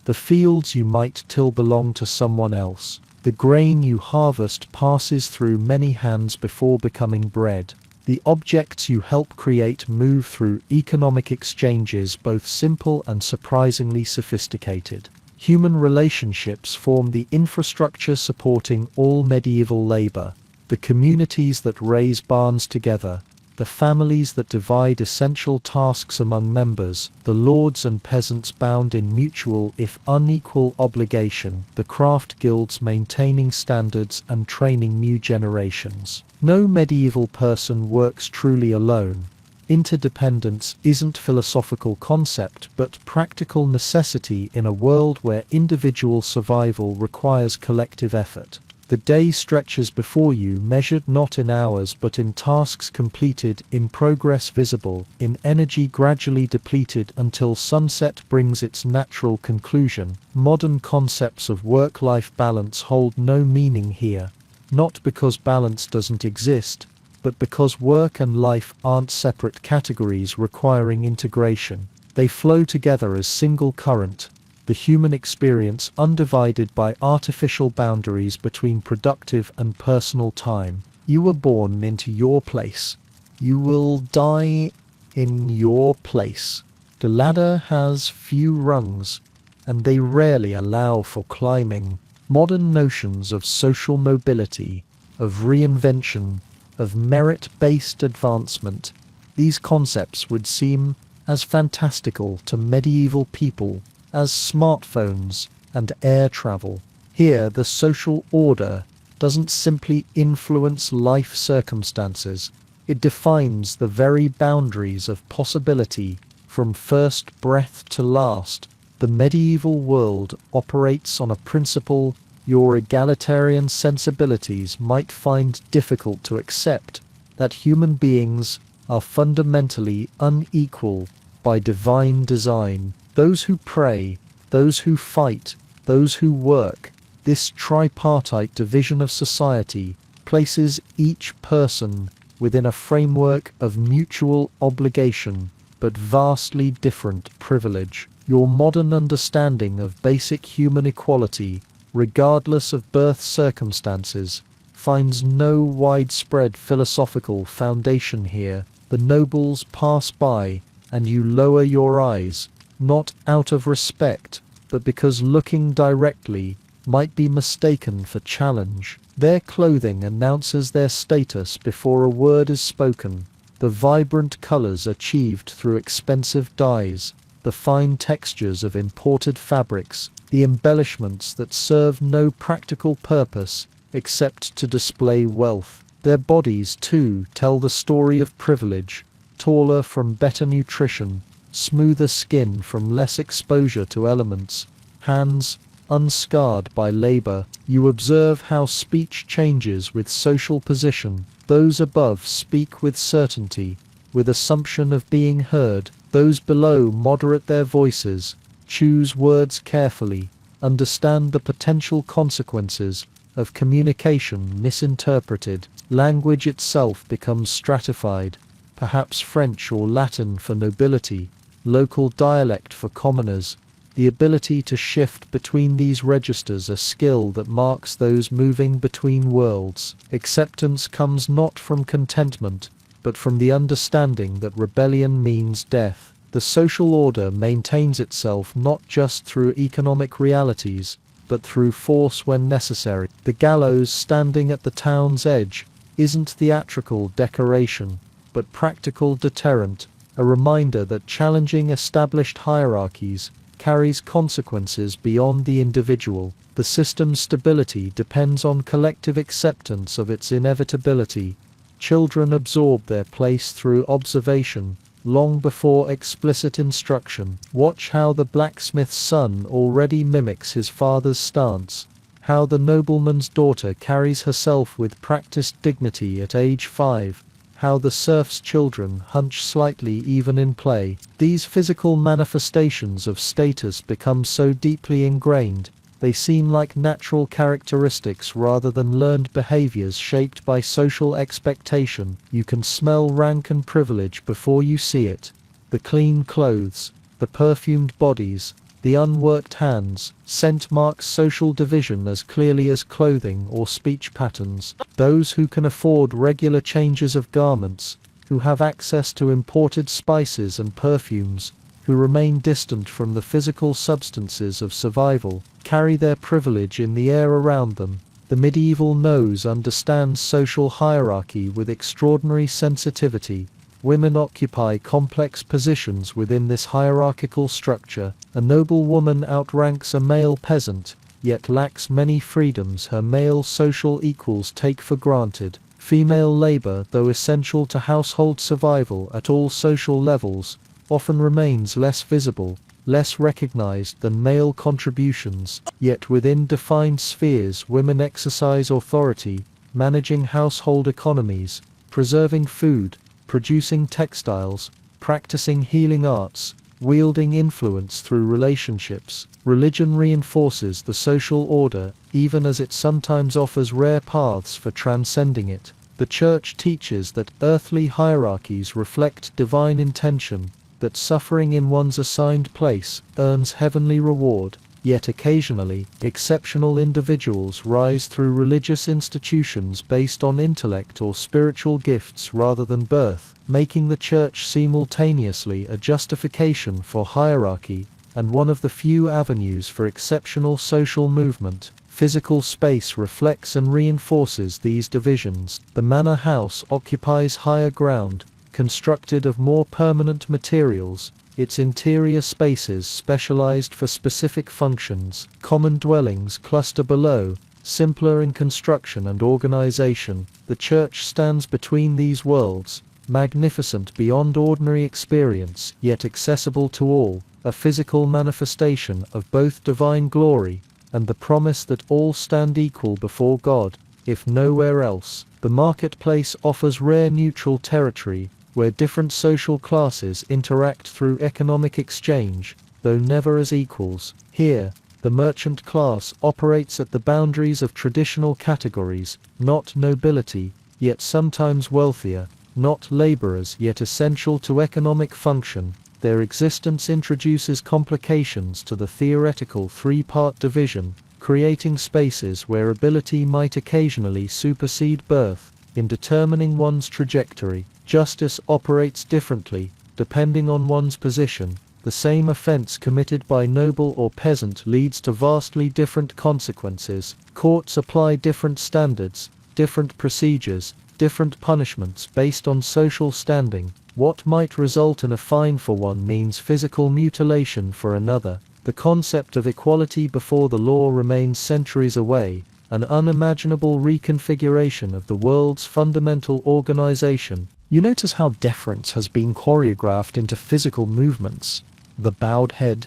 The fields you might till belong to someone else. The grain you harvest passes through many hands before becoming bread. The objects you help create move through economic exchanges, both simple and surprisingly sophisticated. Human relationships form the infrastructure supporting all medieval labor. The communities that raise barns together, the families that divide essential tasks among members, the lords and peasants bound in mutual if unequal obligation, the craft guilds maintaining standards and training new generations. No medieval person works truly alone. Interdependence isn't philosophical concept but practical necessity in a world where individual survival requires collective effort. The day stretches before you, measured not in hours but in tasks completed, in progress visible, in energy gradually depleted until sunset brings its natural conclusion. Modern concepts of work-life balance hold no meaning here, not because balance doesn't exist, but because work and life aren't separate categories requiring integration. They flow together as single current, the human experience undivided by artificial boundaries between productive and personal time. You were born into your place. You will die in your place. The ladder has few rungs, and they rarely allow for climbing. Modern notions of social mobility, of reinvention, of merit-based advancement, these concepts would seem as fantastical to medieval people as smartphones and air travel. Here, the social order doesn't simply influence life circumstances, it defines the very boundaries of possibility from first breath to last. The medieval world operates on a principle your egalitarian sensibilities might find difficult to accept, that human beings are fundamentally unequal by divine design. Those who pray, those who fight, those who work, this tripartite division of society places each person within a framework of mutual obligation but vastly different privilege. Your modern understanding of basic human equality, regardless of birth circumstances, finds no widespread philosophical foundation here. The nobles pass by, and you lower your eyes, not out of respect, but because looking directly might be mistaken for challenge. Their clothing announces their status before a word is spoken. The vibrant colors achieved through expensive dyes, the fine textures of imported fabrics, the embellishments that serve no practical purpose except to display wealth. Their bodies, too, tell the story of privilege, taller from better nutrition, smoother skin from less exposure to elements, hands unscarred by labor. You observe how speech changes with social position. Those above speak with certainty, with assumption of being heard. Those below moderate their voices, choose words carefully, understand the potential consequences of communication misinterpreted. Language itself becomes stratified, perhaps French or Latin for nobility, local dialect for commoners. The ability to shift between these registers a skill that marks those moving between worlds. Acceptance comes not from contentment, but from the understanding that rebellion means death. The social order maintains itself not just through economic realities, but through force when necessary. The gallows standing at the town's edge isn't theatrical decoration, but practical deterrent, a reminder that challenging established hierarchies carries consequences beyond the individual. The system's stability depends on collective acceptance of its inevitability. Children absorb their place through observation, long before explicit instruction. Watch how the blacksmith's son already mimics his father's stance, how the nobleman's daughter carries herself with practiced dignity at age 5, how the serf's children hunch slightly even in play. These physical manifestations of status become so deeply ingrained, they seem like natural characteristics rather than learned behaviors shaped by social expectation. You can smell rank and privilege before you see it. The clean clothes, the perfumed bodies, the unworked hands. Scent marks social division as clearly as clothing or speech patterns. Those who can afford regular changes of garments, who have access to imported spices and perfumes, who remain distant from the physical substances of survival, carry their privilege in the air around them. The medieval nose understands social hierarchy with extraordinary sensitivity. Women occupy complex positions within this hierarchical structure. A noble woman outranks a male peasant, yet lacks many freedoms her male social equals take for granted. Female labor, though essential to household survival at all social levels, often remains less visible, less recognized than male contributions. Yet within defined spheres women exercise authority, managing household economies, preserving food, producing textiles, practicing healing arts, wielding influence through relationships. Religion reinforces the social order, even as it sometimes offers rare paths for transcending it. The Church teaches that earthly hierarchies reflect divine intention, that suffering in one's assigned place earns heavenly reward. Yet occasionally, exceptional individuals rise through religious institutions based on intellect or spiritual gifts rather than birth, making the Church simultaneously a justification for hierarchy and one of the few avenues for exceptional social movement. Physical space reflects and reinforces these divisions. The manor house occupies higher ground, constructed of more permanent materials, its interior spaces specialized for specific functions. Common dwellings cluster below, simpler in construction and organization. The Church stands between these worlds, magnificent beyond ordinary experience, yet accessible to all, a physical manifestation of both divine glory and the promise that all stand equal before God, if nowhere else. The marketplace offers rare neutral territory, where different social classes interact through economic exchange, though never as equals. Here, the merchant class operates at the boundaries of traditional categories, not nobility, yet sometimes wealthier, not laborers yet essential to economic function. Their existence introduces complications to the theoretical three-part division, creating spaces where ability might occasionally supersede birth. In determining one's trajectory, justice operates differently, depending on one's position. The same offense committed by noble or peasant leads to vastly different consequences. Courts apply different standards, different procedures, different punishments based on social standing. What might result in a fine for one means physical mutilation for another. The concept of equality before the law remains centuries away, an unimaginable reconfiguration of the world's fundamental organization. You notice how deference has been choreographed into physical movements. The bowed head,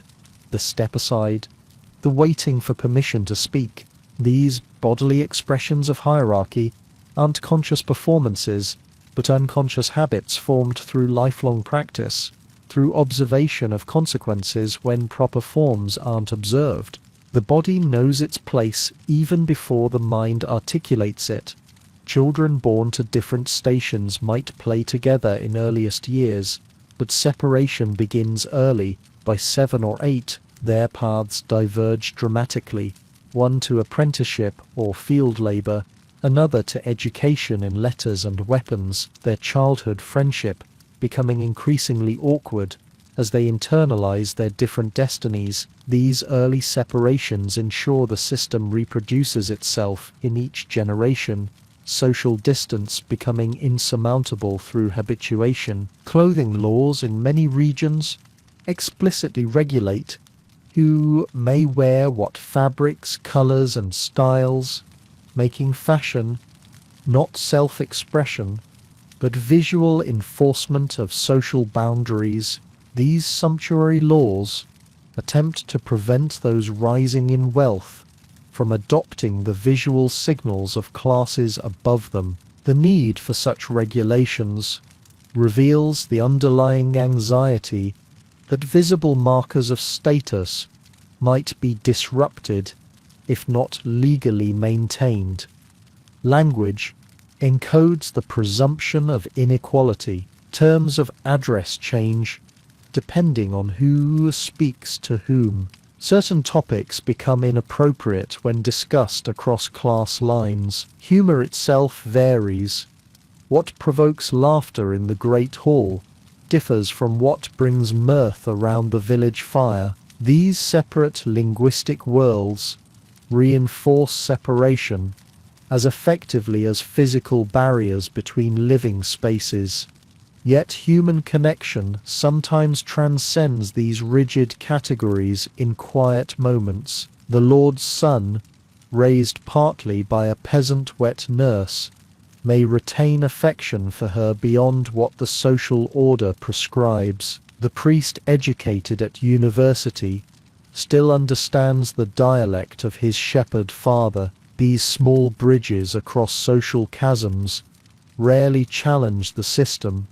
the step aside, the waiting for permission to speak. These bodily expressions of hierarchy aren't conscious performances, but unconscious habits formed through lifelong practice, through observation of consequences when proper forms aren't observed. The body knows its place even before the mind articulates it. Children born to different stations might play together in earliest years, but separation begins early. By 7 or 8, their paths diverge dramatically, one to apprenticeship or field labor, another to education in letters and weapons. Their childhood friendship becoming increasingly awkward as they internalize their different destinies. These early separations ensure the system reproduces itself in each generation, social distance becoming insurmountable through habituation. Clothing laws in many regions explicitly regulate who may wear what fabrics, colors, and styles, making fashion not self-expression, but visual enforcement of social boundaries. These sumptuary laws attempt to prevent those rising in wealth from adopting the visual signals of classes above them. The need for such regulations reveals the underlying anxiety that visible markers of status might be disrupted if not legally maintained. Language encodes the presumption of inequality. Terms of address change depending on who speaks to whom. Certain topics become inappropriate when discussed across class lines. Humor itself varies. What provokes laughter in the Great Hall differs from what brings mirth around the village fire. These separate linguistic worlds reinforce separation as effectively as physical barriers between living spaces. Yet human connection sometimes transcends these rigid categories in quiet moments. The Lord's son, raised partly by a peasant wet nurse, may retain affection for her beyond what the social order prescribes. The priest educated at university still understands the dialect of his shepherd father. These small bridges across social chasms rarely challenge the system,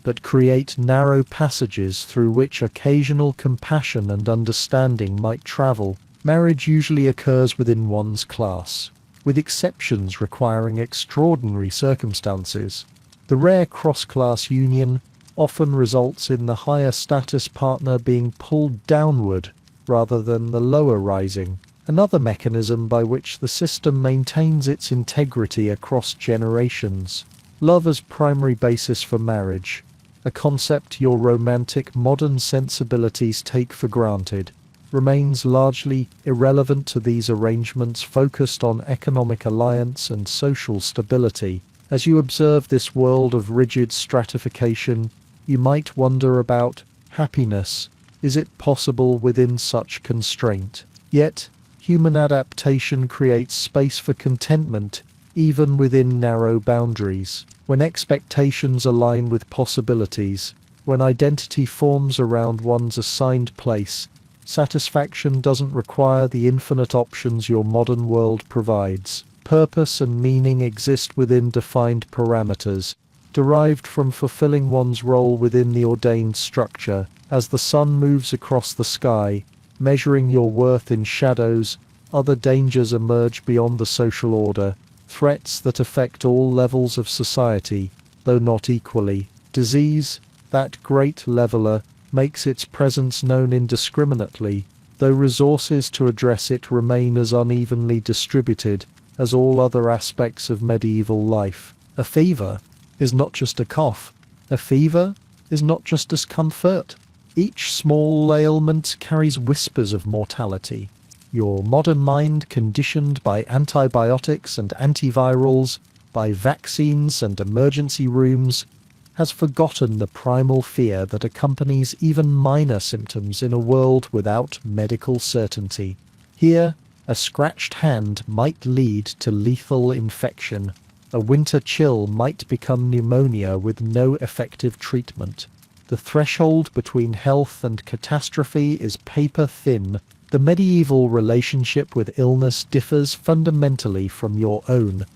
but create narrow passages through which occasional compassion and understanding might travel. Marriage usually occurs within one's class, with exceptions requiring extraordinary circumstances. The rare cross-class union often results in the higher status partner being pulled downward rather than the lower rising, another mechanism by which the system maintains its integrity across generations. Love as primary basis for marriage, a concept your romantic modern sensibilities take for granted, remains largely irrelevant to these arrangements focused on economic alliance and social stability. As you observe this world of rigid stratification, you might wonder about happiness. Is it possible within such constraint? Yet, human adaptation creates space for contentment even within narrow boundaries. When expectations align with possibilities, when identity forms around one's assigned place, satisfaction doesn't require the infinite options your modern world provides. Purpose and meaning exist within defined parameters, derived from fulfilling one's role within the ordained structure. As the sun moves across the sky, measuring your worth in shadows, other dangers emerge beyond the social order, threats that affect all levels of society, though not equally. Disease, that great leveler, makes its presence known indiscriminately, though resources to address it remain as unevenly distributed as all other aspects of medieval life. A fever is not just a cough. A fever is not just discomfort. Each small ailment carries whispers of mortality. Your modern mind, conditioned by antibiotics and antivirals, by vaccines and emergency rooms, has forgotten the primal fear that accompanies even minor symptoms in a world without medical certainty. Here, a scratched hand might lead to lethal infection. A winter chill might become pneumonia with no effective treatment. The threshold between health and catastrophe is paper thin. The medieval relationship with illness differs fundamentally from your own.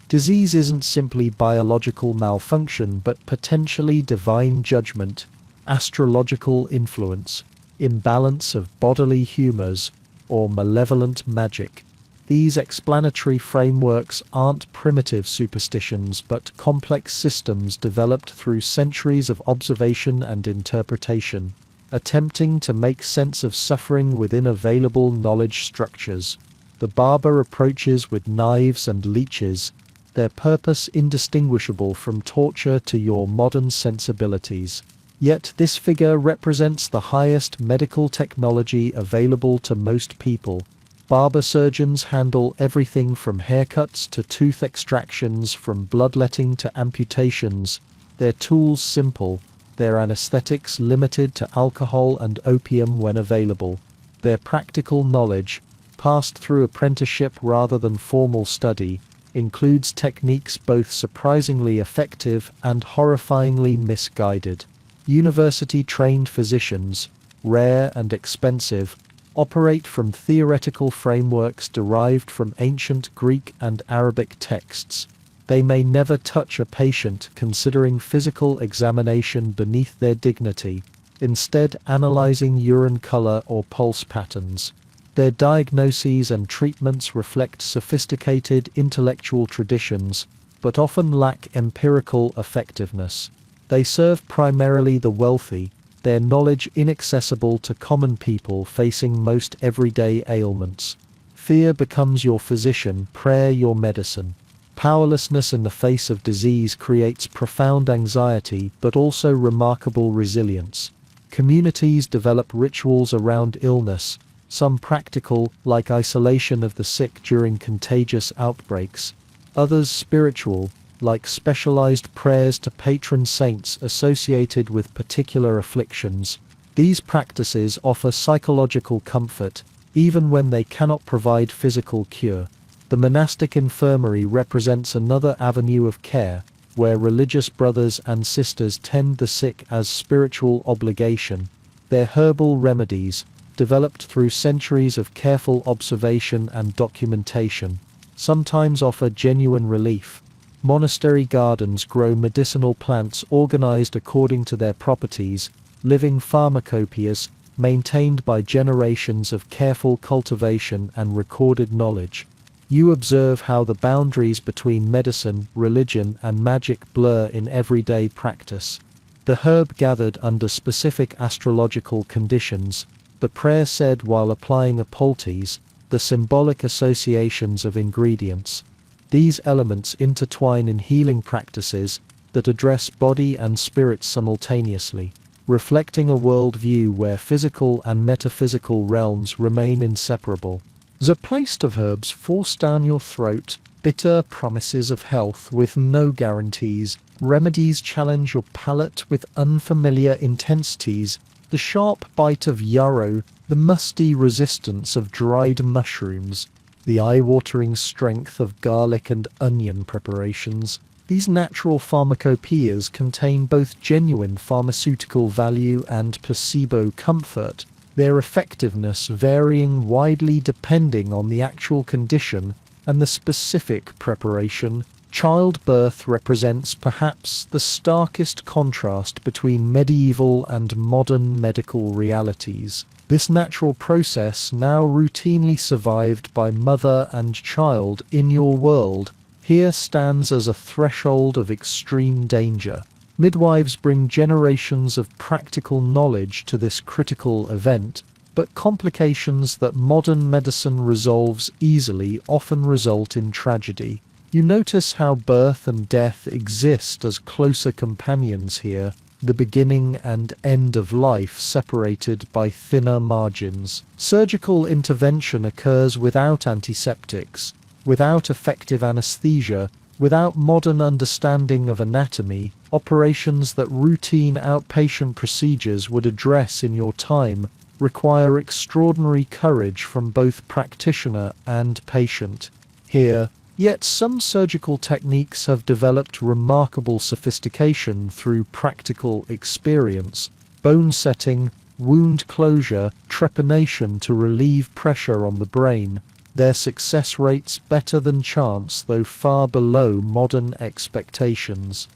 Disease isn't simply biological malfunction, but potentially divine judgment, astrological influence, imbalance of bodily humors, or malevolent magic. These explanatory frameworks aren't primitive superstitions, but complex systems developed through centuries of observation and interpretation, attempting to make sense of suffering within available knowledge structures. The barber approaches with knives and leeches, their purpose indistinguishable from torture to your modern sensibilities. Yet this figure represents the highest medical technology available to most people. Barber surgeons handle everything from haircuts to tooth extractions, from bloodletting to amputations. Their tools simple, their anesthetics limited to alcohol and opium when available. Their practical knowledge, passed through apprenticeship rather than formal study, includes techniques both surprisingly effective and horrifyingly misguided. University-trained physicians, rare and expensive, operate from theoretical frameworks derived from ancient Greek and Arabic texts. They may never touch a patient, considering physical examination beneath their dignity, instead analyzing urine color or pulse patterns. Their diagnoses and treatments reflect sophisticated intellectual traditions, but often lack empirical effectiveness. They serve primarily the wealthy, their knowledge inaccessible to common people facing most everyday ailments. Fear becomes your physician, prayer your medicine. Powerlessness in the face of disease creates profound anxiety but also remarkable resilience. Communities develop rituals around illness, some practical, like isolation of the sick during contagious outbreaks, others spiritual, like specialized prayers to patron saints associated with particular afflictions. These practices offer psychological comfort, even when they cannot provide physical cure. The monastic infirmary represents another avenue of care, where religious brothers and sisters tend the sick as spiritual obligation. Their herbal remedies, developed through centuries of careful observation and documentation, sometimes offer genuine relief. Monastery gardens grow medicinal plants organized according to their properties, living pharmacopoeias, maintained by generations of careful cultivation and recorded knowledge. You observe how the boundaries between medicine, religion, and magic blur in everyday practice. The herb gathered under specific astrological conditions, the prayer said while applying a poultice, the symbolic associations of ingredients. These elements intertwine in healing practices that address body and spirit simultaneously, reflecting a worldview where physical and metaphysical realms remain inseparable. The taste of herbs force down your throat, bitter promises of health with no guarantees. Remedies challenge your palate with unfamiliar intensities. The sharp bite of yarrow, the musty resistance of dried mushrooms, the eye-watering strength of garlic and onion preparations. These natural pharmacopoeias contain both genuine pharmaceutical value and placebo comfort, their effectiveness varying widely depending on the actual condition and the specific preparation. Childbirth represents perhaps the starkest contrast between medieval and modern medical realities. This natural process, now routinely survived by mother and child in your world, here stands as a threshold of extreme danger. Midwives bring generations of practical knowledge to this critical event, but complications that modern medicine resolves easily often result in tragedy. You notice how birth and death exist as closer companions here, the beginning and end of life separated by thinner margins. Surgical intervention occurs without antiseptics, without effective anesthesia, without modern understanding of anatomy. Operations that routine outpatient procedures would address in your time require extraordinary courage from both practitioner and patient. Here, yet some surgical techniques have developed remarkable sophistication through practical experience. Bone setting, wound closure, trepanation to relieve pressure on the brain. Their success rates better than chance, though far below modern expectations.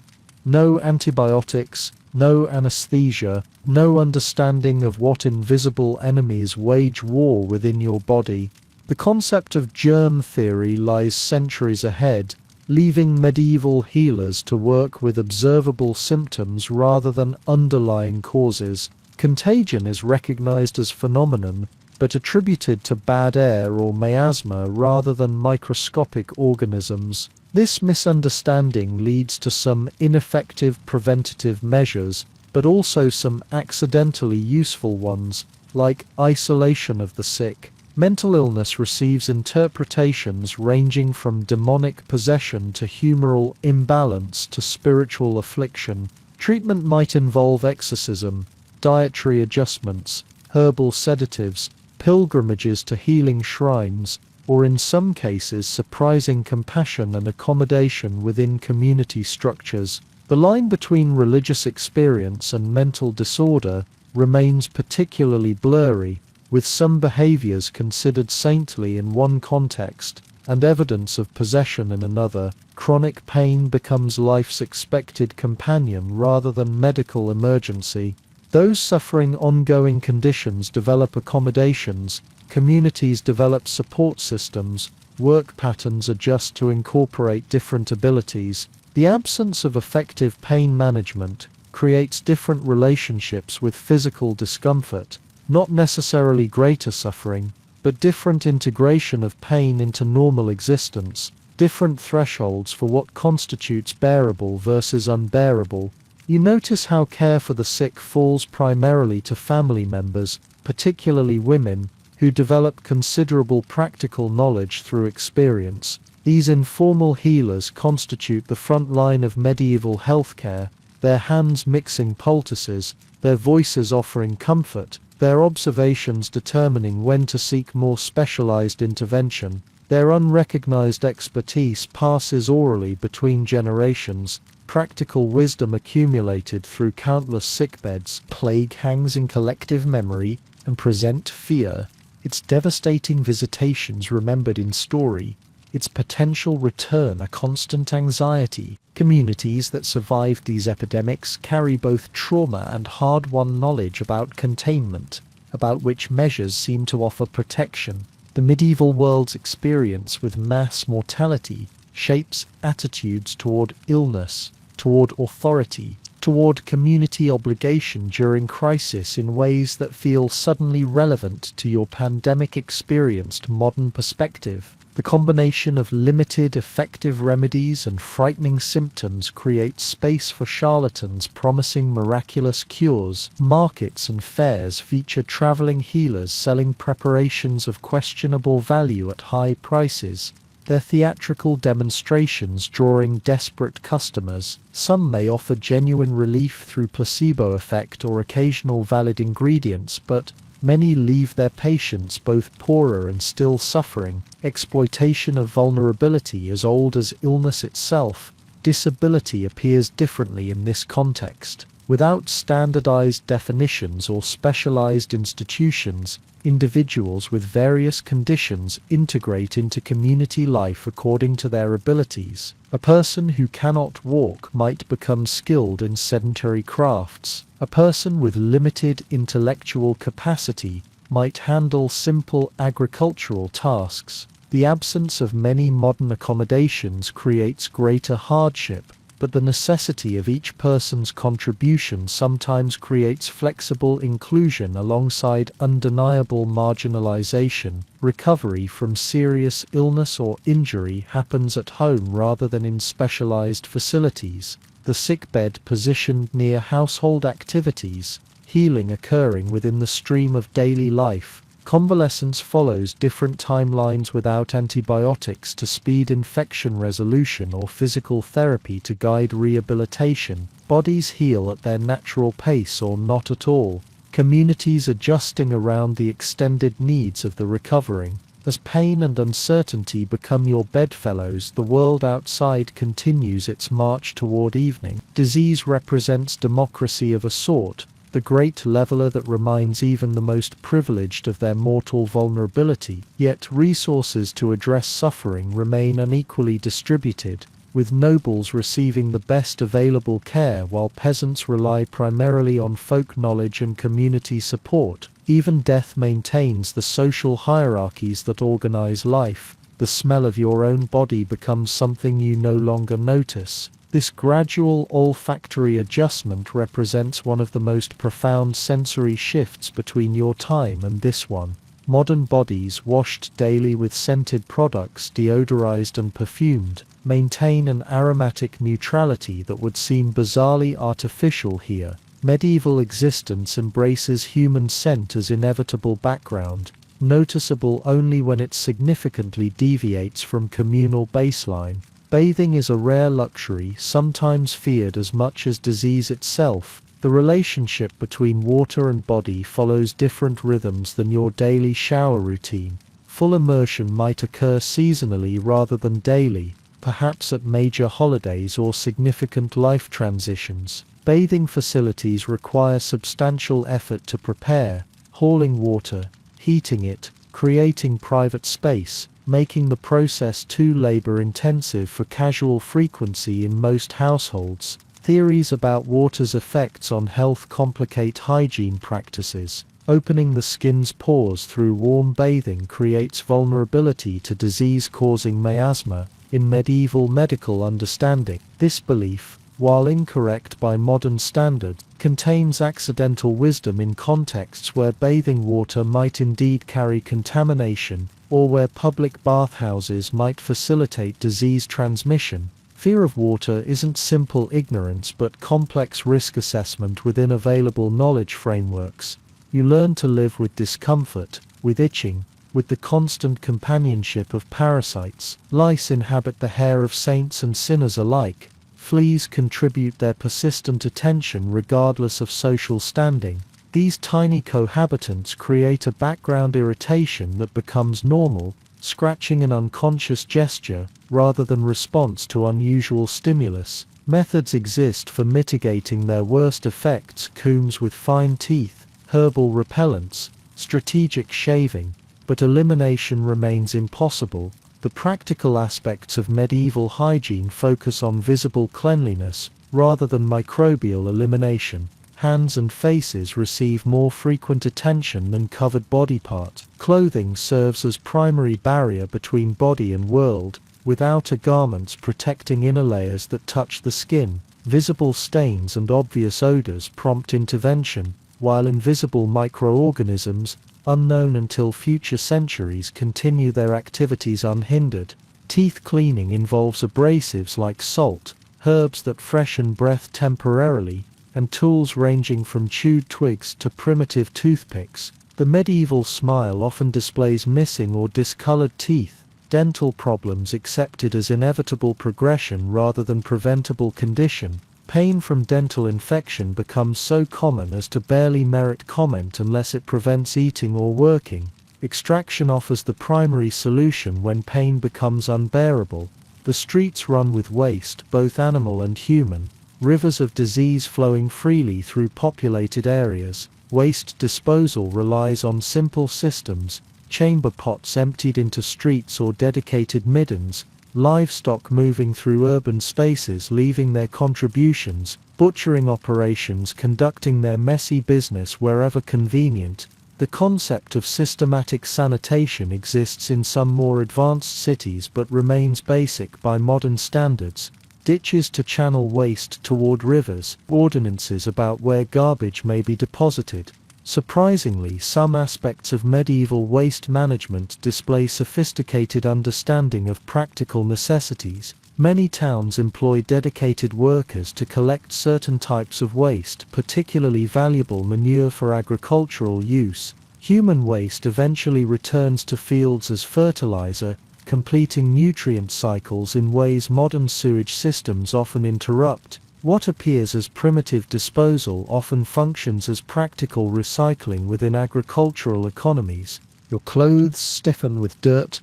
No antibiotics, no anesthesia, no understanding of what invisible enemies wage war within your body. The concept of germ theory lies centuries ahead, leaving medieval healers to work with observable symptoms rather than underlying causes. Contagion is recognized as phenomenon, but attributed to bad air or miasma rather than microscopic organisms. This misunderstanding leads to some ineffective preventative measures, but also some accidentally useful ones, like isolation of the sick. Mental illness receives interpretations ranging from demonic possession to humoral imbalance to spiritual affliction. Treatment might involve exorcism, dietary adjustments, herbal sedatives, pilgrimages to healing shrines, or in some cases surprising compassion and accommodation within community structures. The line between religious experience and mental disorder remains particularly blurry, with some behaviors considered saintly in one context and evidence of possession in another. Chronic pain becomes life's expected companion rather than medical emergency. Those suffering ongoing conditions develop accommodations, communities develop support systems, work patterns adjust to incorporate different abilities. The absence of effective pain management, creates different relationships with physical discomfort, not necessarily greater suffering, but different integration of pain into normal existence, different thresholds for what constitutes bearable versus unbearable. You notice how care for the sick falls primarily to family members, particularly women, who develop considerable practical knowledge through experience. These informal healers constitute the front line of medieval healthcare, their hands mixing poultices, their voices offering comfort, their observations determining when to seek more specialized intervention. Their unrecognized expertise passes orally between generations, practical wisdom accumulated through countless sickbeds. Plague hangs in collective memory and present fear, its devastating visitations remembered in story, its potential return a constant anxiety. Communities that survived these epidemics carry both trauma and hard-won knowledge about containment, about which measures seem to offer protection. The medieval world's experience with mass mortality shapes attitudes toward illness, toward authority, toward community obligation during crisis in ways that feel suddenly relevant to your pandemic-experienced modern perspective. The combination of limited effective remedies and frightening symptoms creates space for charlatans promising miraculous cures. Markets and fairs feature traveling healers selling preparations of questionable value at high prices, their theatrical demonstrations drawing desperate customers. Some may offer genuine relief through placebo effect or occasional valid ingredients, but many leave their patients both poorer and still suffering. Exploitation of vulnerability as old as illness itself. Disability appears differently in this context. Without standardized definitions or specialized institutions, individuals with various conditions integrate into community life according to their abilities. A person who cannot walk might become skilled in sedentary crafts. A person with limited intellectual capacity might handle simple agricultural tasks. The absence of many modern accommodations creates greater hardship, but the necessity of each person's contribution sometimes creates flexible inclusion alongside undeniable marginalization. Recovery from serious illness or injury happens at home rather than in specialized facilities. The sickbed positioned near household activities, healing occurring within the stream of daily life. Convalescence follows different timelines without antibiotics to speed infection resolution or physical therapy to guide rehabilitation. Bodies heal at their natural pace or not at all, communities adjusting around the extended needs of the recovering. As pain and uncertainty become your bedfellows, the world outside continues its march toward evening. Disease represents democracy of a sort, the great leveler that reminds even the most privileged of their mortal vulnerability. Yet resources to address suffering remain unequally distributed, with nobles receiving the best available care while peasants rely primarily on folk knowledge and community support. Even death maintains the social hierarchies that organize life. The smell of your own body becomes something you no longer notice. This gradual olfactory adjustment represents one of the most profound sensory shifts between your time and this one. Modern bodies, washed daily with scented products, deodorized and perfumed, maintain an aromatic neutrality that would seem bizarrely artificial here. Medieval existence embraces human scent as inevitable background, noticeable only when it significantly deviates from communal baseline. Bathing is a rare luxury, sometimes feared as much as disease itself. The relationship between water and body follows different rhythms than your daily shower routine. Full immersion might occur seasonally rather than daily, perhaps at major holidays or significant life transitions. Bathing facilities require substantial effort to prepare, hauling water, heating it, creating private space, making the process too labor-intensive for casual frequency in most households. Theories about water's effects on health complicate hygiene practices. Opening the skin's pores through warm bathing creates vulnerability to disease-causing miasma. In medieval medical understanding, this belief, while incorrect by modern standards, contains accidental wisdom in contexts where bathing water might indeed carry contamination, or where public bathhouses might facilitate disease transmission. Fear of water isn't simple ignorance but complex risk assessment within available knowledge frameworks. You learn to live with discomfort, with itching, with the constant companionship of parasites. Lice inhabit the hair of saints and sinners alike. Fleas contribute their persistent attention regardless of social standing. These tiny cohabitants create a background irritation that becomes normal, scratching an unconscious gesture, rather than response to unusual stimulus. Methods exist for mitigating their worst effects: combs with fine teeth, herbal repellents, strategic shaving, but elimination remains impossible. The practical aspects of medieval hygiene focus on visible cleanliness, rather than microbial elimination. Hands and faces receive more frequent attention than covered body parts. Clothing serves as primary barrier between body and world, with outer garments protecting inner layers that touch the skin. Visible stains and obvious odors prompt intervention, while invisible microorganisms, unknown until future centuries, continue their activities unhindered. Teeth cleaning involves abrasives like salt, herbs that freshen breath temporarily, and tools ranging from chewed twigs to primitive toothpicks. The medieval smile often displays missing or discolored teeth, dental problems accepted as inevitable progression rather than preventable condition. Pain from dental infection becomes so common as to barely merit comment unless it prevents eating or working. Extraction offers the primary solution when pain becomes unbearable. The streets run with waste, both animal and human, rivers of disease flowing freely through populated areas. Waste disposal relies on simple systems: chamber pots emptied into streets or dedicated middens, livestock moving through urban spaces leaving their contributions, butchering operations conducting their messy business wherever convenient. The concept of systematic sanitation exists in some more advanced cities but remains basic by modern standards. Ditches to channel waste toward rivers, ordinances about where garbage may be deposited. Surprisingly, some aspects of medieval waste management display sophisticated understanding of practical necessities. Many towns employ dedicated workers to collect certain types of waste, particularly valuable manure for agricultural use. Human waste eventually returns to fields as fertilizer, completing nutrient cycles in ways modern sewage systems often interrupt. What appears as primitive disposal often functions as practical recycling within agricultural economies. Your clothes stiffen with dirt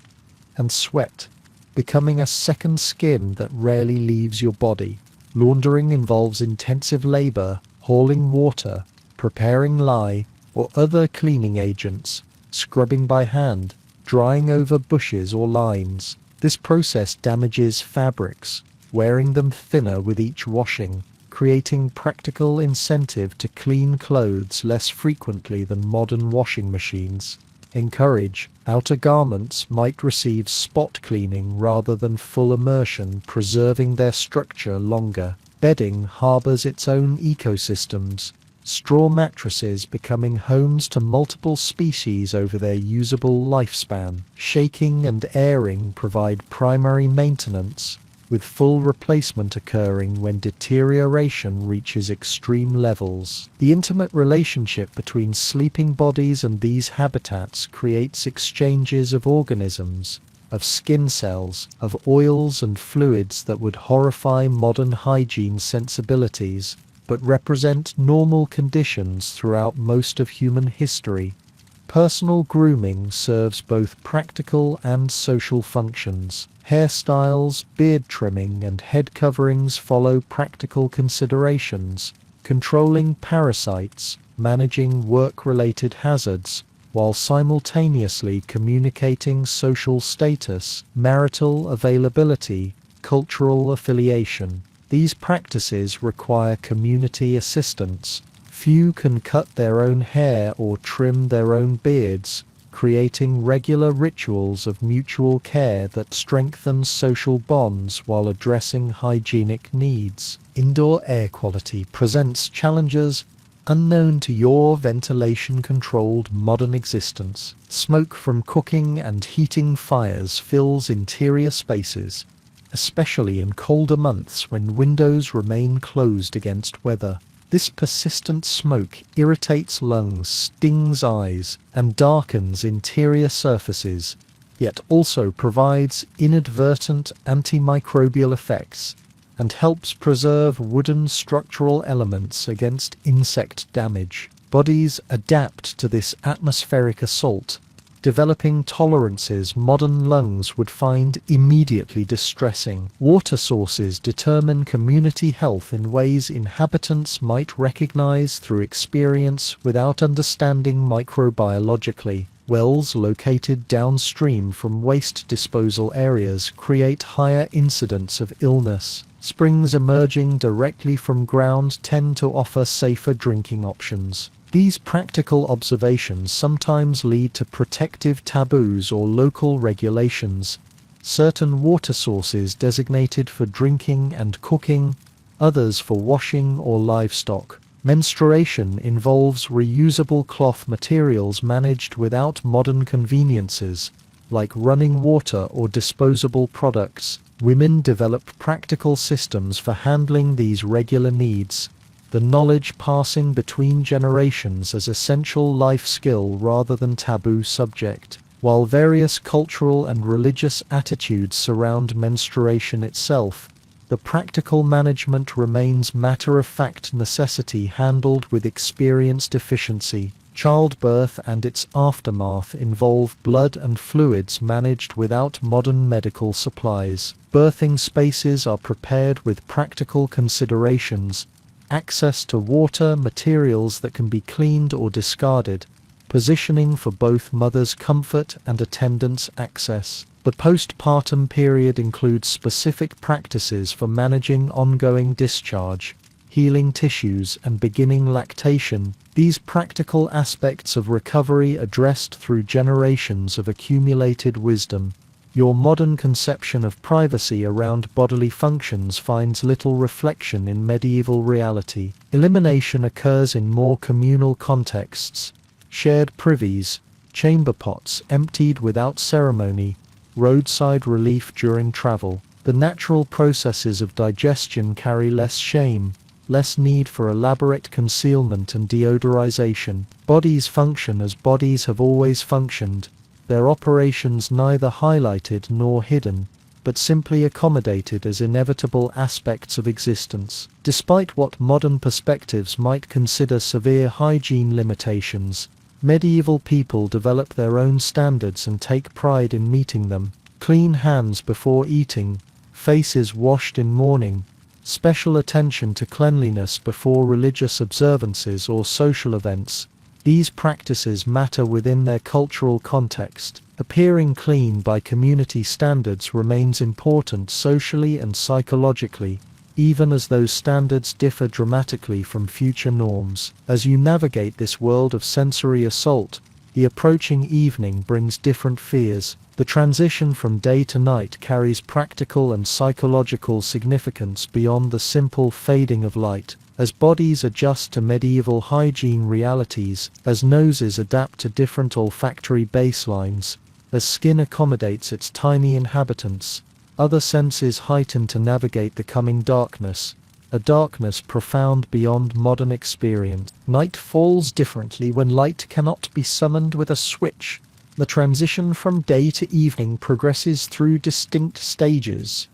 and sweat, becoming a second skin that rarely leaves your body. Laundering involves intensive labor, hauling water, preparing lye or other cleaning agents, scrubbing by hand, drying over bushes or lines. This process damages fabrics, wearing them thinner with each washing, creating practical incentive to clean clothes less frequently than modern washing machines. Encourage. Outer garments might receive spot cleaning rather than full immersion, preserving their structure longer. Bedding harbors its own ecosystems, straw mattresses becoming homes to multiple species over their usable lifespan. Shaking and airing provide primary maintenance, with full replacement occurring when deterioration reaches extreme levels. The intimate relationship between sleeping bodies and these habitats creates exchanges of organisms, of skin cells, of oils and fluids that would horrify modern hygiene sensibilities, but represent normal conditions throughout most of human history. Personal grooming serves both practical and social functions. Hairstyles, beard trimming, and head coverings follow practical considerations, controlling parasites, managing work-related hazards, while simultaneously communicating social status, marital availability, cultural affiliation. These practices require community assistance. Few can cut their own hair or trim their own beards, creating regular rituals of mutual care that strengthen social bonds while addressing hygienic needs. Indoor air quality presents challenges unknown to your ventilation-controlled modern existence. Smoke from cooking and heating fires fills interior spaces, especially in colder months when windows remain closed against weather. This persistent smoke irritates lungs, stings eyes, and darkens interior surfaces, yet also provides inadvertent antimicrobial effects and helps preserve wooden structural elements against insect damage. Bodies adapt to this atmospheric assault, developing tolerances modern lungs would find immediately distressing. Water sources determine community health in ways inhabitants might recognize through experience without understanding microbiologically. Wells located downstream from waste disposal areas create higher incidence of illness. Springs emerging directly from ground tend to offer safer drinking options. These practical observations sometimes lead to protective taboos or local regulations. Certain water sources designated for drinking and cooking, others for washing or livestock. Menstruation involves reusable cloth materials managed without modern conveniences, like running water or disposable products. Women develop practical systems for handling these regular needs, the knowledge passing between generations as essential life skill rather than taboo subject. While various cultural and religious attitudes surround menstruation itself, the practical management remains matter-of-fact necessity handled with experienced efficiency. Childbirth and its aftermath involve blood and fluids managed without modern medical supplies. Birthing spaces are prepared with practical considerations, access to water, materials that can be cleaned or discarded, positioning for both mother's comfort and attendant's access. The postpartum period includes specific practices for managing ongoing discharge, healing tissues, and beginning lactation. These practical aspects of recovery addressed through generations of accumulated wisdom. Your modern conception of privacy around bodily functions finds little reflection in medieval reality. Elimination occurs in more communal contexts. Shared privies, chamber pots emptied without ceremony, roadside relief during travel. The natural processes of digestion carry less shame, less need for elaborate concealment and deodorization. Bodies function as bodies have always functioned, their operations neither highlighted nor hidden, but simply accommodated as inevitable aspects of existence. Despite what modern perspectives might consider severe hygiene limitations, medieval people develop their own standards and take pride in meeting them. Clean hands before eating, faces washed in mourning, special attention to cleanliness before religious observances or social events. These practices matter within their cultural context. Appearing clean by community standards remains important socially and psychologically, even as those standards differ dramatically from future norms. As you navigate this world of sensory assault, the approaching evening brings different fears. The transition from day to night carries practical and psychological significance beyond the simple fading of light. As bodies adjust to medieval hygiene realities, as noses adapt to different olfactory baselines, as skin accommodates its tiny inhabitants, other senses heighten to navigate the coming darkness, a darkness profound beyond modern experience. Night falls differently when light cannot be summoned with a switch. The transition from day to evening progresses through distinct stages,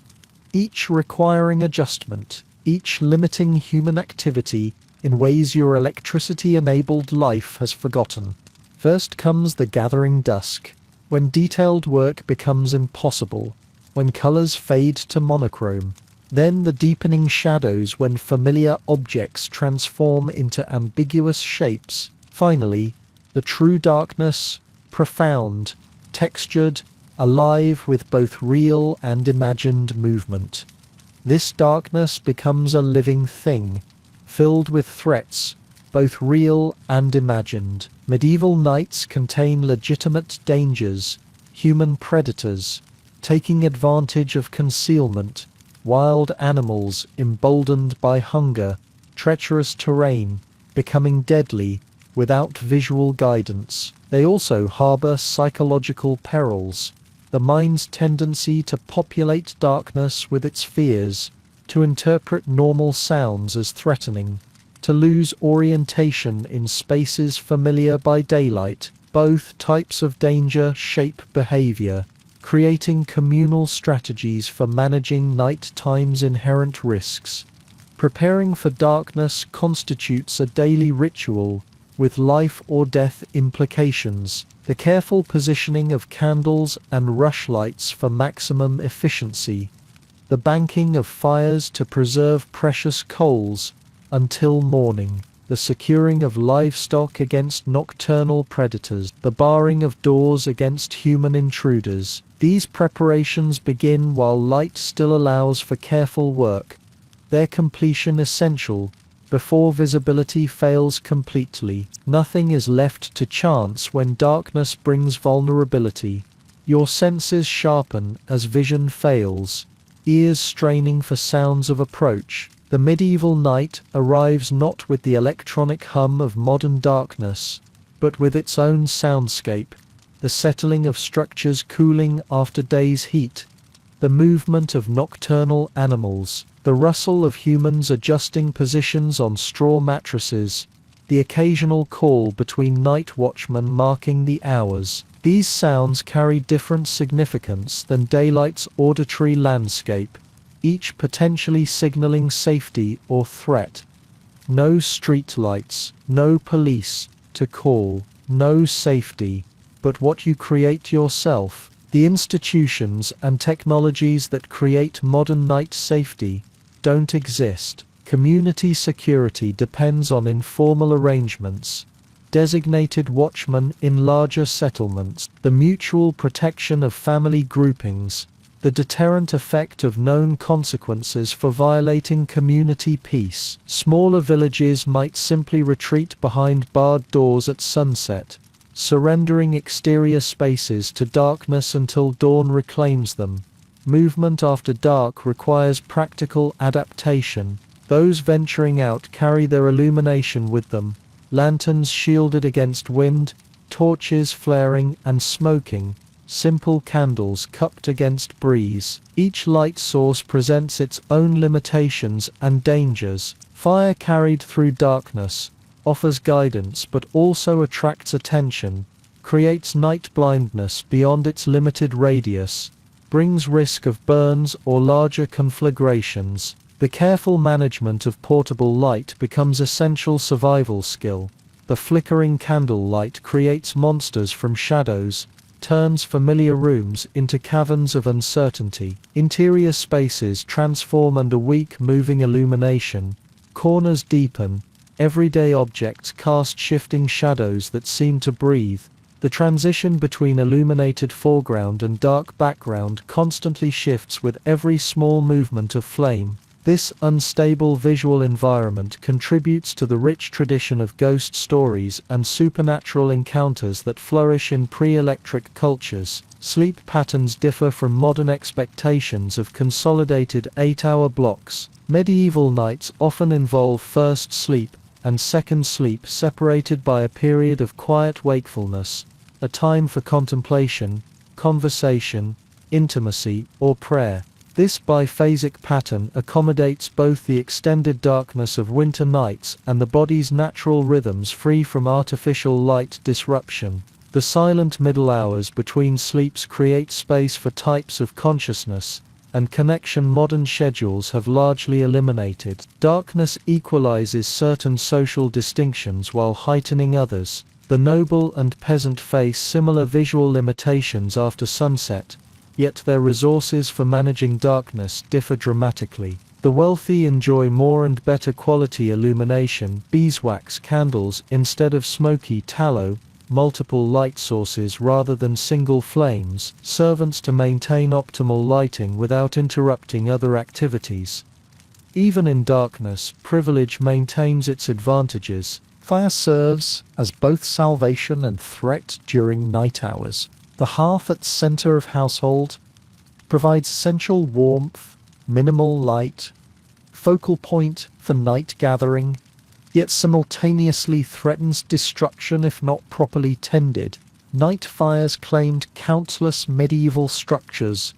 each requiring adjustment, each limiting human activity in ways your electricity-enabled life has forgotten. First comes the gathering dusk, when detailed work becomes impossible, when colors fade to monochrome. Then the deepening shadows when familiar objects transform into ambiguous shapes. Finally, the true darkness, profound, textured, alive with both real and imagined movement. This darkness becomes a living thing, filled with threats, both real and imagined. Medieval nights contain legitimate dangers, human predators, taking advantage of concealment, wild animals emboldened by hunger, treacherous terrain, becoming deadly without visual guidance. They also harbor psychological perils, the mind's tendency to populate darkness with its fears, to interpret normal sounds as threatening, to lose orientation in spaces familiar by daylight. Both types of danger shape behavior, creating communal strategies for managing nighttime's inherent risks. Preparing for darkness constitutes a daily ritual, with life or death implications. The careful positioning of candles and rushlights for maximum efficiency. The banking of fires to preserve precious coals until morning. The securing of livestock against nocturnal predators. The barring of doors against human intruders. These preparations begin while light still allows for careful work, their completion essential, before visibility fails completely. Nothing is left to chance when darkness brings vulnerability. Your senses sharpen as vision fails, ears straining for sounds of approach. The medieval night arrives not with the electronic hum of modern darkness, but with its own soundscape, the settling of structures cooling after day's heat, the movement of nocturnal animals, the rustle of humans adjusting positions on straw mattresses, the occasional call between night watchmen marking the hours. These sounds carry different significance than daylight's auditory landscape, each potentially signaling safety or threat. No street lights, no police to call, no safety, but what you create yourself. The institutions and technologies that create modern night safety don't exist. Community security depends on informal arrangements, designated watchmen in larger settlements, the mutual protection of family groupings, the deterrent effect of known consequences for violating community peace. Smaller villages might simply retreat behind barred doors at sunset, surrendering exterior spaces to darkness until dawn reclaims them. Movement after dark requires practical adaptation. Those venturing out carry their illumination with them, lanterns shielded against wind, torches flaring and smoking, simple candles cupped against breeze. Each light source presents its own limitations and dangers. Fire carried through darkness offers guidance but also attracts attention, creates night blindness beyond its limited radius, brings risk of burns or larger conflagrations. The careful management of portable light becomes essential survival skill. The flickering candle light creates monsters from shadows, turns familiar rooms into caverns of uncertainty. Interior spaces transform under weak moving illumination, corners deepen, everyday objects cast shifting shadows that seem to breathe. The transition between illuminated foreground and dark background constantly shifts with every small movement of flame. This unstable visual environment contributes to the rich tradition of ghost stories and supernatural encounters that flourish in pre-electric cultures. Sleep patterns differ from modern expectations of consolidated 8-hour blocks. Medieval nights often involve first sleep and second sleep separated by a period of quiet wakefulness, a time for contemplation, conversation, intimacy, or prayer. This biphasic pattern accommodates both the extended darkness of winter nights and the body's natural rhythms free from artificial light disruption. The silent middle hours between sleeps create space for types of consciousness and connection modern schedules have largely eliminated. Darkness equalizes certain social distinctions while heightening others. The noble and peasant face similar visual limitations after sunset, yet their resources for managing darkness differ dramatically. The wealthy enjoy more and better quality illumination, beeswax candles instead of smoky tallow, multiple light sources rather than single flames, servants to maintain optimal lighting without interrupting other activities. Even in darkness, privilege maintains its advantages. Fire serves as both salvation and threat during night hours. The hearth at center of household provides essential warmth, minimal light, focal point for night gathering, yet simultaneously threatens destruction if not properly tended. Night fires claimed countless medieval structures,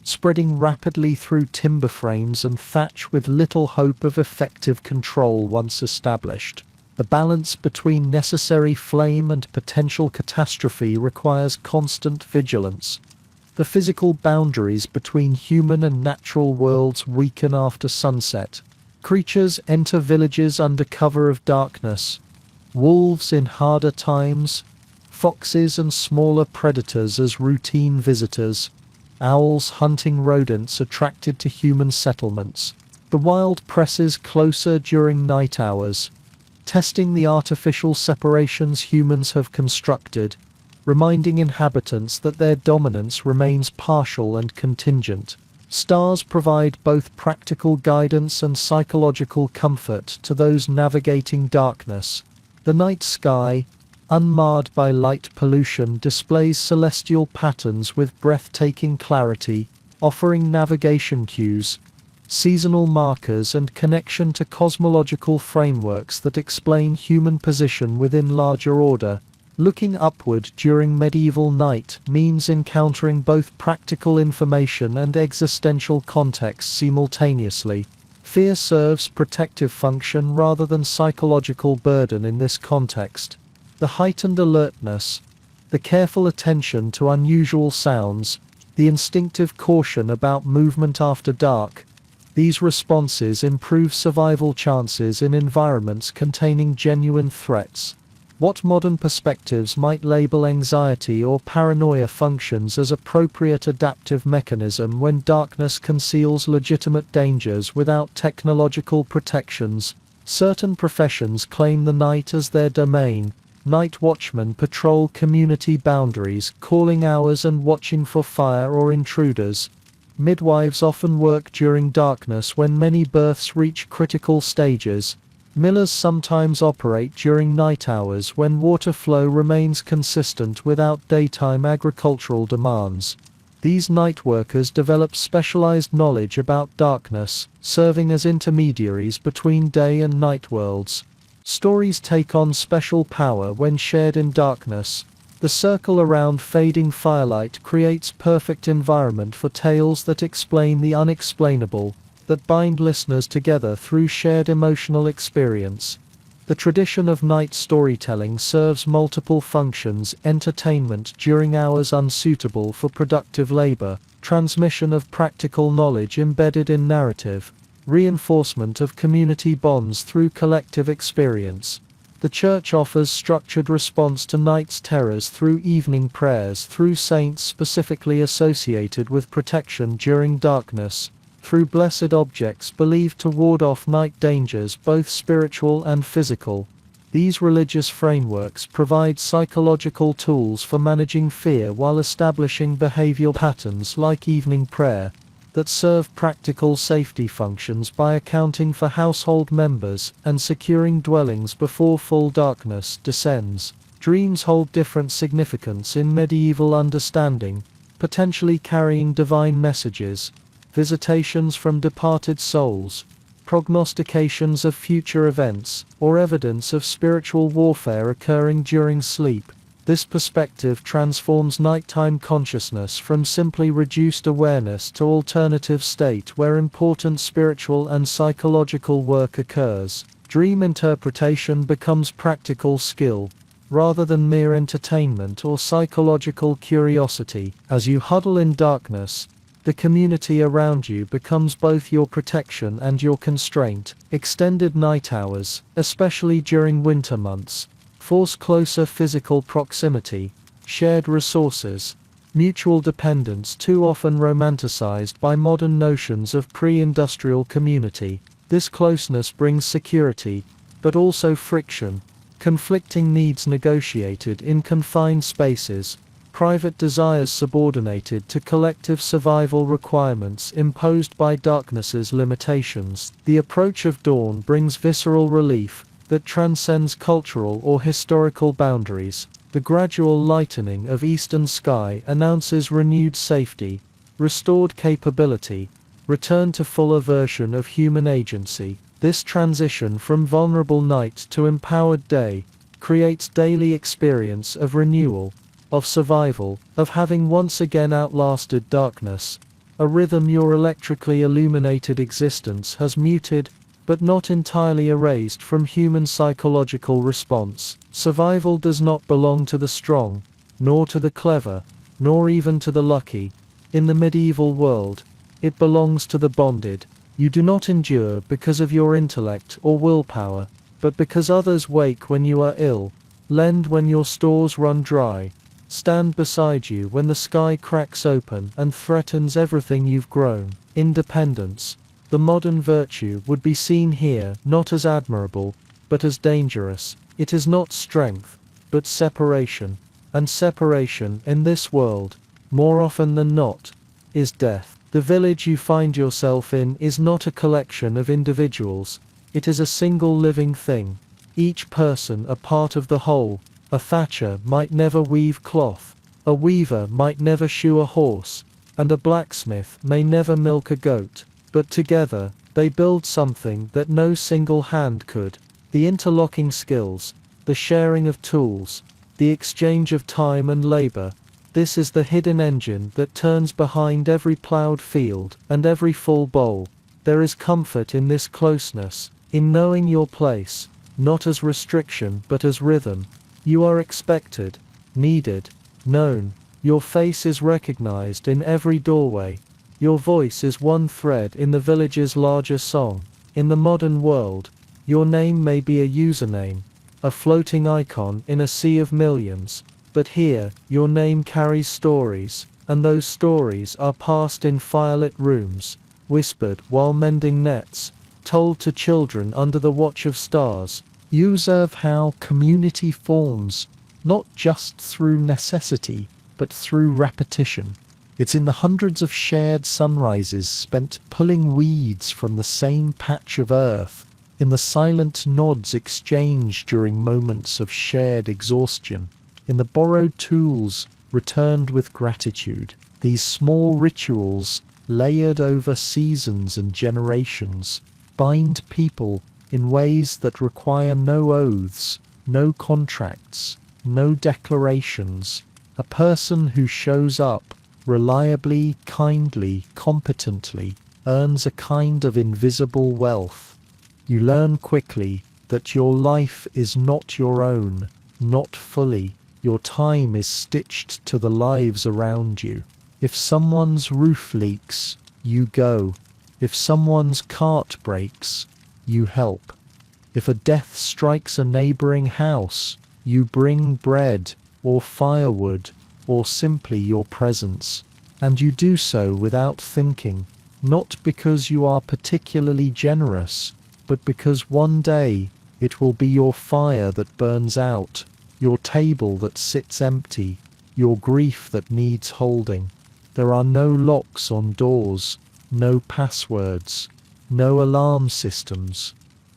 spreading rapidly through timber frames and thatch with little hope of effective control once established. The balance between necessary flame and potential catastrophe requires constant vigilance. The physical boundaries between human and natural worlds weaken after sunset. Creatures enter villages under cover of darkness. Wolves in harder times, foxes and smaller predators as routine visitors, owls hunting rodents attracted to human settlements. The wild presses closer during night hours, testing the artificial separations humans have constructed, reminding inhabitants that their dominance remains partial and contingent. Stars provide both practical guidance and psychological comfort to those navigating darkness. The night sky, unmarred by light pollution, displays celestial patterns with breathtaking clarity, offering navigation cues, seasonal markers and connection to cosmological frameworks that explain human position within larger order. Looking upward during medieval night means encountering both practical information and existential context simultaneously. Fear serves protective function rather than psychological burden in this context. The heightened alertness, the careful attention to unusual sounds, the instinctive caution about movement after dark, these responses improve survival chances in environments containing genuine threats. What modern perspectives might label anxiety or paranoia functions as appropriate adaptive mechanism when darkness conceals legitimate dangers without technological protections. Certain professions claim the night as their domain. Night watchmen patrol community boundaries, calling hours and watching for fire or intruders. Midwives often work during darkness when many births reach critical stages. Millers sometimes operate during night hours when water flow remains consistent without daytime agricultural demands. These night workers develop specialized knowledge about darkness, serving as intermediaries between day and night worlds. Stories take on special power when shared in darkness. The circle around fading firelight creates perfect environment for tales that explain the unexplainable, that bind listeners together through shared emotional experience. The tradition of night storytelling serves multiple functions: entertainment during hours unsuitable for productive labor, transmission of practical knowledge embedded in narrative, reinforcement of community bonds through collective experience. The Church offers structured response to night's terrors through evening prayers, through saints specifically associated with protection during darkness, through blessed objects believed to ward off night dangers, both spiritual and physical. These religious frameworks provide psychological tools for managing fear while establishing behavioral patterns like evening prayer that serve practical safety functions by accounting for household members and securing dwellings before full darkness descends. Dreams hold different significance in medieval understanding, potentially carrying divine messages, visitations from departed souls, prognostications of future events, or evidence of spiritual warfare occurring during sleep. This perspective transforms nighttime consciousness from simply reduced awareness to alternative state where important spiritual and psychological work occurs. Dream interpretation becomes practical skill, rather than mere entertainment or psychological curiosity. As you huddle in darkness, the community around you becomes both your protection and your constraint. Extended night hours, especially during winter months, force closer physical proximity, shared resources, mutual dependence, too often romanticized by modern notions of pre-industrial community. This closeness brings security, but also friction, conflicting needs negotiated in confined spaces, private desires subordinated to collective survival requirements imposed by darkness's limitations. The approach of dawn brings visceral relief, that transcends cultural or historical boundaries. The gradual lightening of eastern sky announces renewed safety, restored capability, return to fuller version of human agency. This transition from vulnerable night to empowered day creates daily experience of renewal, of survival, of having once again outlasted darkness, a rhythm your electrically illuminated existence has muted, but not entirely erased from human psychological response. Survival does not belong to the strong, nor to the clever, nor even to the lucky. In the medieval world, it belongs to the bonded. You do not endure because of your intellect or willpower, but because others wake when you are ill, lend when your stores run dry, stand beside you when the sky cracks open and threatens everything you've grown. Independence, the modern virtue, would be seen here not as admirable, but as dangerous. It is not strength, but separation, and separation in this world, more often than not, is death. The village you find yourself in is not a collection of individuals, it is a single living thing, each person a part of the whole. A thatcher might never weave cloth, a weaver might never shoe a horse, and a blacksmith may never milk a goat, but together they build something that no single hand could. The interlocking skills, the sharing of tools, the exchange of time and labor, this is the hidden engine that turns behind every plowed field and every full bowl. There is comfort in this closeness, in knowing your place, not as restriction but as rhythm. You are expected, needed, known. Your face is recognized in every doorway. Your voice is one thread in the village's larger song. In the modern world, your name may be a username, a floating icon in a sea of millions, but here, your name carries stories, and those stories are passed in firelit rooms, whispered while mending nets, told to children under the watch of stars. You observe how community forms, not just through necessity, but through repetition. It's in the hundreds of shared sunrises spent pulling weeds from the same patch of earth, in the silent nods exchanged during moments of shared exhaustion, in the borrowed tools returned with gratitude. These small rituals, layered over seasons and generations, bind people in ways that require no oaths, no contracts, no declarations. A person who shows up, reliably, kindly, competently, earns a kind of invisible wealth. You learn quickly that your life is not your own, not fully. Your time is stitched to the lives around you. If someone's roof leaks, you go. If someone's cart breaks, you help. If a death strikes a neighboring house, you bring bread, or firewood, or simply your presence. And you do so without thinking, not because you are particularly generous, but because one day it will be your fire that burns out, your table that sits empty, your grief that needs holding. There are no locks on doors, no passwords, no alarm systems.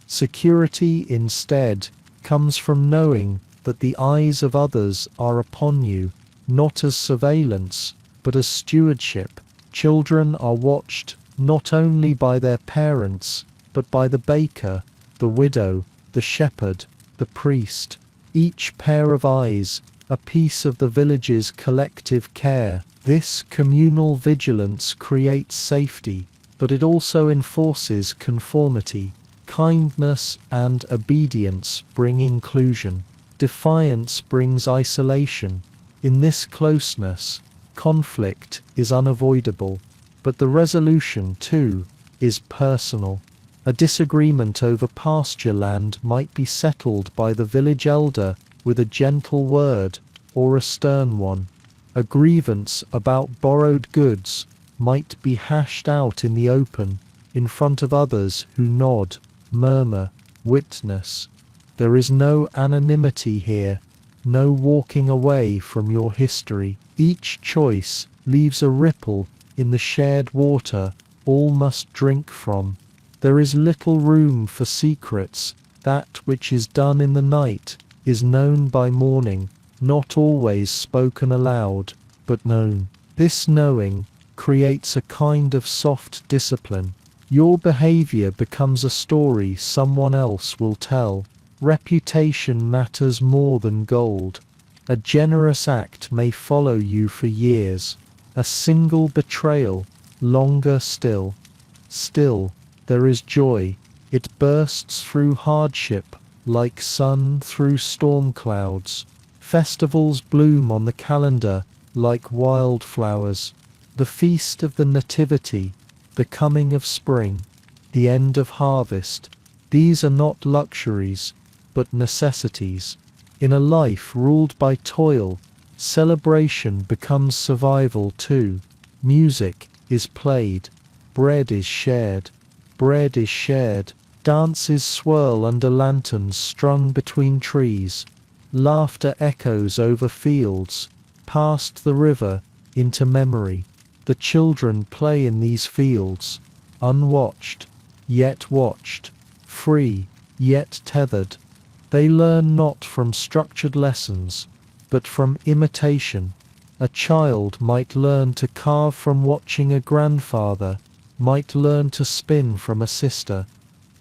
Security, instead, comes from knowing that the eyes of others are upon you, not as surveillance, but as stewardship. Children are watched not only by their parents, but by the baker, the widow, the shepherd, the priest. Each pair of eyes, a piece of the village's collective care. This communal vigilance creates safety, but it also enforces conformity. Kindness and obedience bring inclusion. Defiance brings isolation. In this closeness, conflict is unavoidable, but the resolution, too, is personal. A disagreement over pasture land might be settled by the village elder with a gentle word or a stern one. A grievance about borrowed goods might be hashed out in the open, in front of others who nod, murmur, witness. There is no anonymity here, no walking away from your history. Each choice leaves a ripple in the shared water all must drink from. There is little room for secrets, That which is done in the night is known by morning, not always spoken aloud, but known. This knowing creates a kind of soft discipline. Your behavior becomes a story someone else will tell. Reputation matters more than gold. A generous act may follow you for years. A single betrayal, longer still. Still, there is joy. It bursts through hardship, like sun through storm clouds. Festivals bloom on the calendar, like wildflowers. The feast of the Nativity, the coming of spring, the end of harvest. These are not luxuries, but necessities. In a life ruled by toil, celebration becomes survival too. Music is played, bread is shared, bread is shared. Dances swirl under lanterns strung between trees. Laughter echoes over fields, past the river, into memory. The children play in these fields, unwatched, yet watched, free, yet tethered. They learn not from structured lessons, but from imitation. A child might learn to carve from watching a grandfather, might learn to spin from a sister,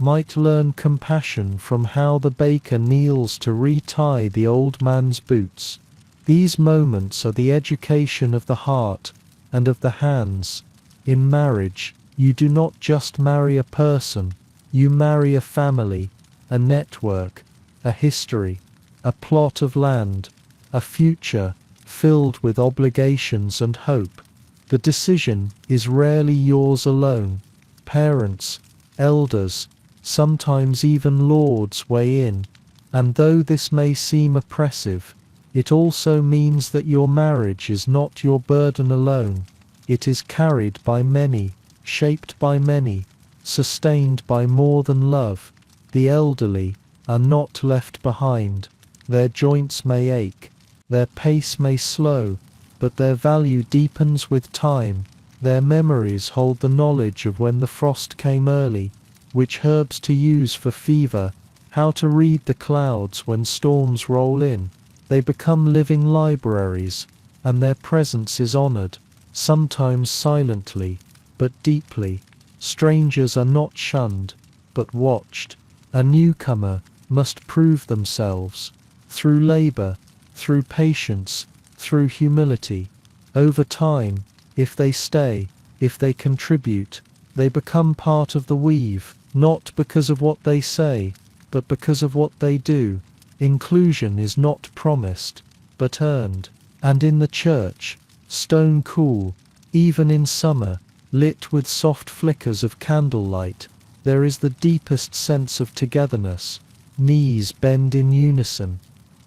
might learn compassion from how the baker kneels to retie the old man's boots. These moments are the education of the heart and of the hands. In marriage, you do not just marry a person, you marry a family, a network, a history, a plot of land, a future filled with obligations and hope. The decision is rarely yours alone. Parents, elders, sometimes even lords weigh in, and though this may seem oppressive, it also means that your marriage is not your burden alone. It is carried by many, shaped by many, sustained by more than love. The elderly are not left behind. Their joints may ache, their pace may slow, but their value deepens with time. Their memories hold the knowledge of when the frost came early, which herbs to use for fever, how to read the clouds when storms roll in. They become living libraries, and their presence is honored, sometimes silently, but deeply. Strangers are not shunned, but watched. A newcomer must prove themselves, through labor, through patience, through humility. Over time, if they stay, if they contribute, they become part of the weave, not because of what they say, but because of what they do. Inclusion is not promised, but earned. And in the church, stone cool, even in summer, lit with soft flickers of candlelight, there is the deepest sense of togetherness. Knees bend in unison,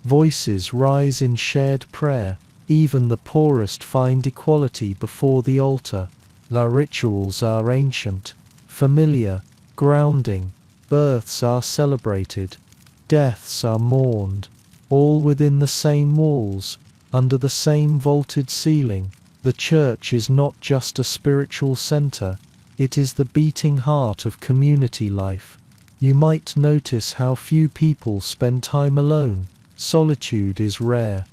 voices rise in shared prayer. Even the poorest find equality before the altar. The rituals are ancient, familiar, grounding. Births are celebrated, deaths are mourned, all within the same walls, under the same vaulted ceiling. The church is not just a spiritual center, it is the beating heart of community life. You might notice how few people spend time alone. Solitude is rare,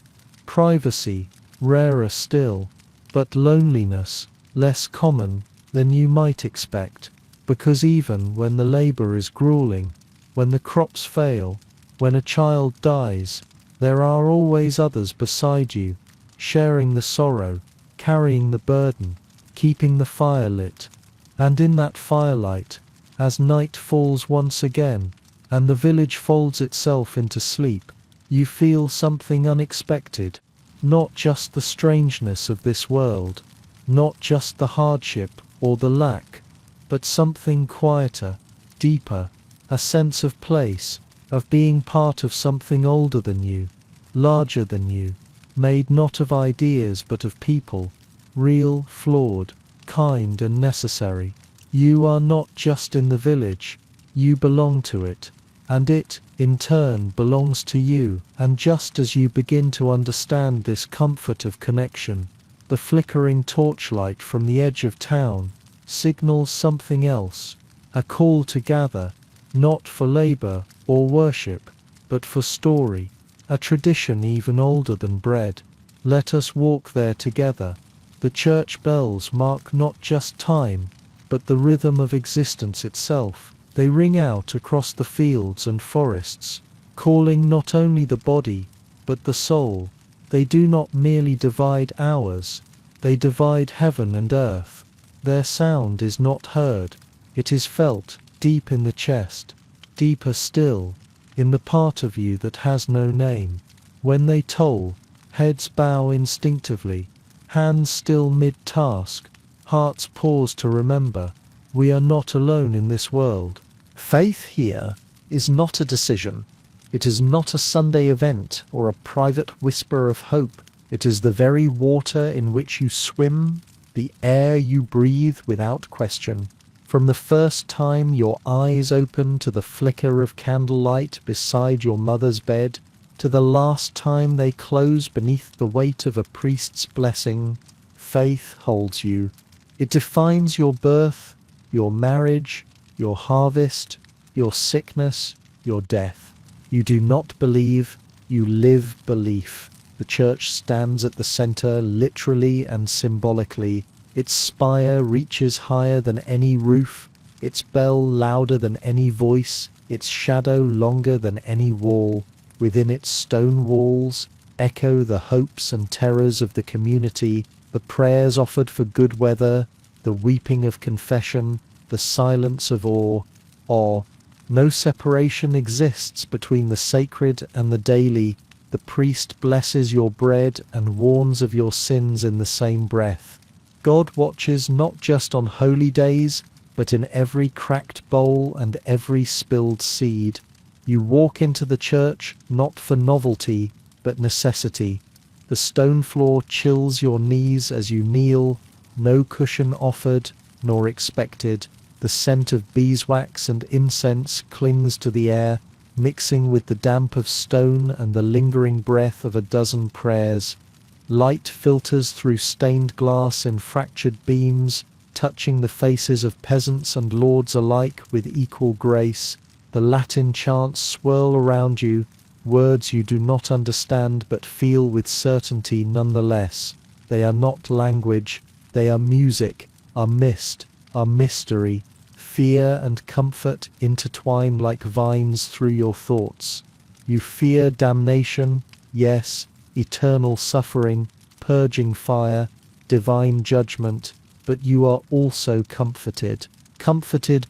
privacy rarer still, but loneliness less common than you might expect, because even when the labor is grueling, when the crops fail, when a child dies, there are always others beside you, sharing the sorrow, carrying the burden, keeping the fire lit. And in that firelight, as night falls once again, and the village folds itself into sleep, you feel something unexpected. Not just the strangeness of this world, not just the hardship or the lack, but something quieter, deeper, a sense of place, of being part of something older than you, larger than you, made not of ideas but of people, real, flawed, kind and necessary. You are not just in the village, you belong to it, and it, in turn, belongs to you. And just as you begin to understand this comfort of connection, the flickering torchlight from the edge of town signals something else, a call to gather, not for labor or worship, but for story, a tradition even older than bread. Let us walk there together. The church bells mark not just time, but the rhythm of existence itself. They ring out across the fields and forests, calling not only the body, but the soul. They do not merely divide hours, they divide heaven and earth. Their sound is not heard, it is felt deep in the chest, deeper still, in the part of you that has no name. When they toll, heads bow instinctively, hands still mid-task, hearts pause to remember, we are not alone in this world. Faith here is not a decision. It is not a Sunday event or a private whisper of hope. It is the very water in which you swim, the air you breathe without question. From the first time your eyes open to the flicker of candlelight beside your mother's bed, to the last time they close beneath the weight of a priest's blessing, faith holds you. It defines your birth, your marriage, your harvest, your sickness, your death. You do not believe, you live belief. The church stands at the center literally and symbolically. Its spire reaches higher than any roof, its bell louder than any voice, its shadow longer than any wall. Within its stone walls echo the hopes and terrors of the community, the prayers offered for good weather, the weeping of confession, the silence of awe. No separation exists between the sacred and the daily. The priest blesses your bread and warns of your sins in the same breath. God watches not just on holy days, but in every cracked bowl and every spilled seed. You walk into the church not for novelty, but necessity. The stone floor chills your knees as you kneel, no cushion offered nor expected. The scent of beeswax and incense clings to the air, mixing with the damp of stone and the lingering breath of a dozen prayers. Light filters through stained glass in fractured beams, touching the faces of peasants and lords alike with equal grace. The Latin chants swirl around you, words you do not understand but feel with certainty nonetheless. They are not language, they are music, are mist, are mystery. Fear and comfort intertwine like vines through your thoughts. You fear damnation, yes, eternal suffering, purging fire, divine judgment, but you are also comforted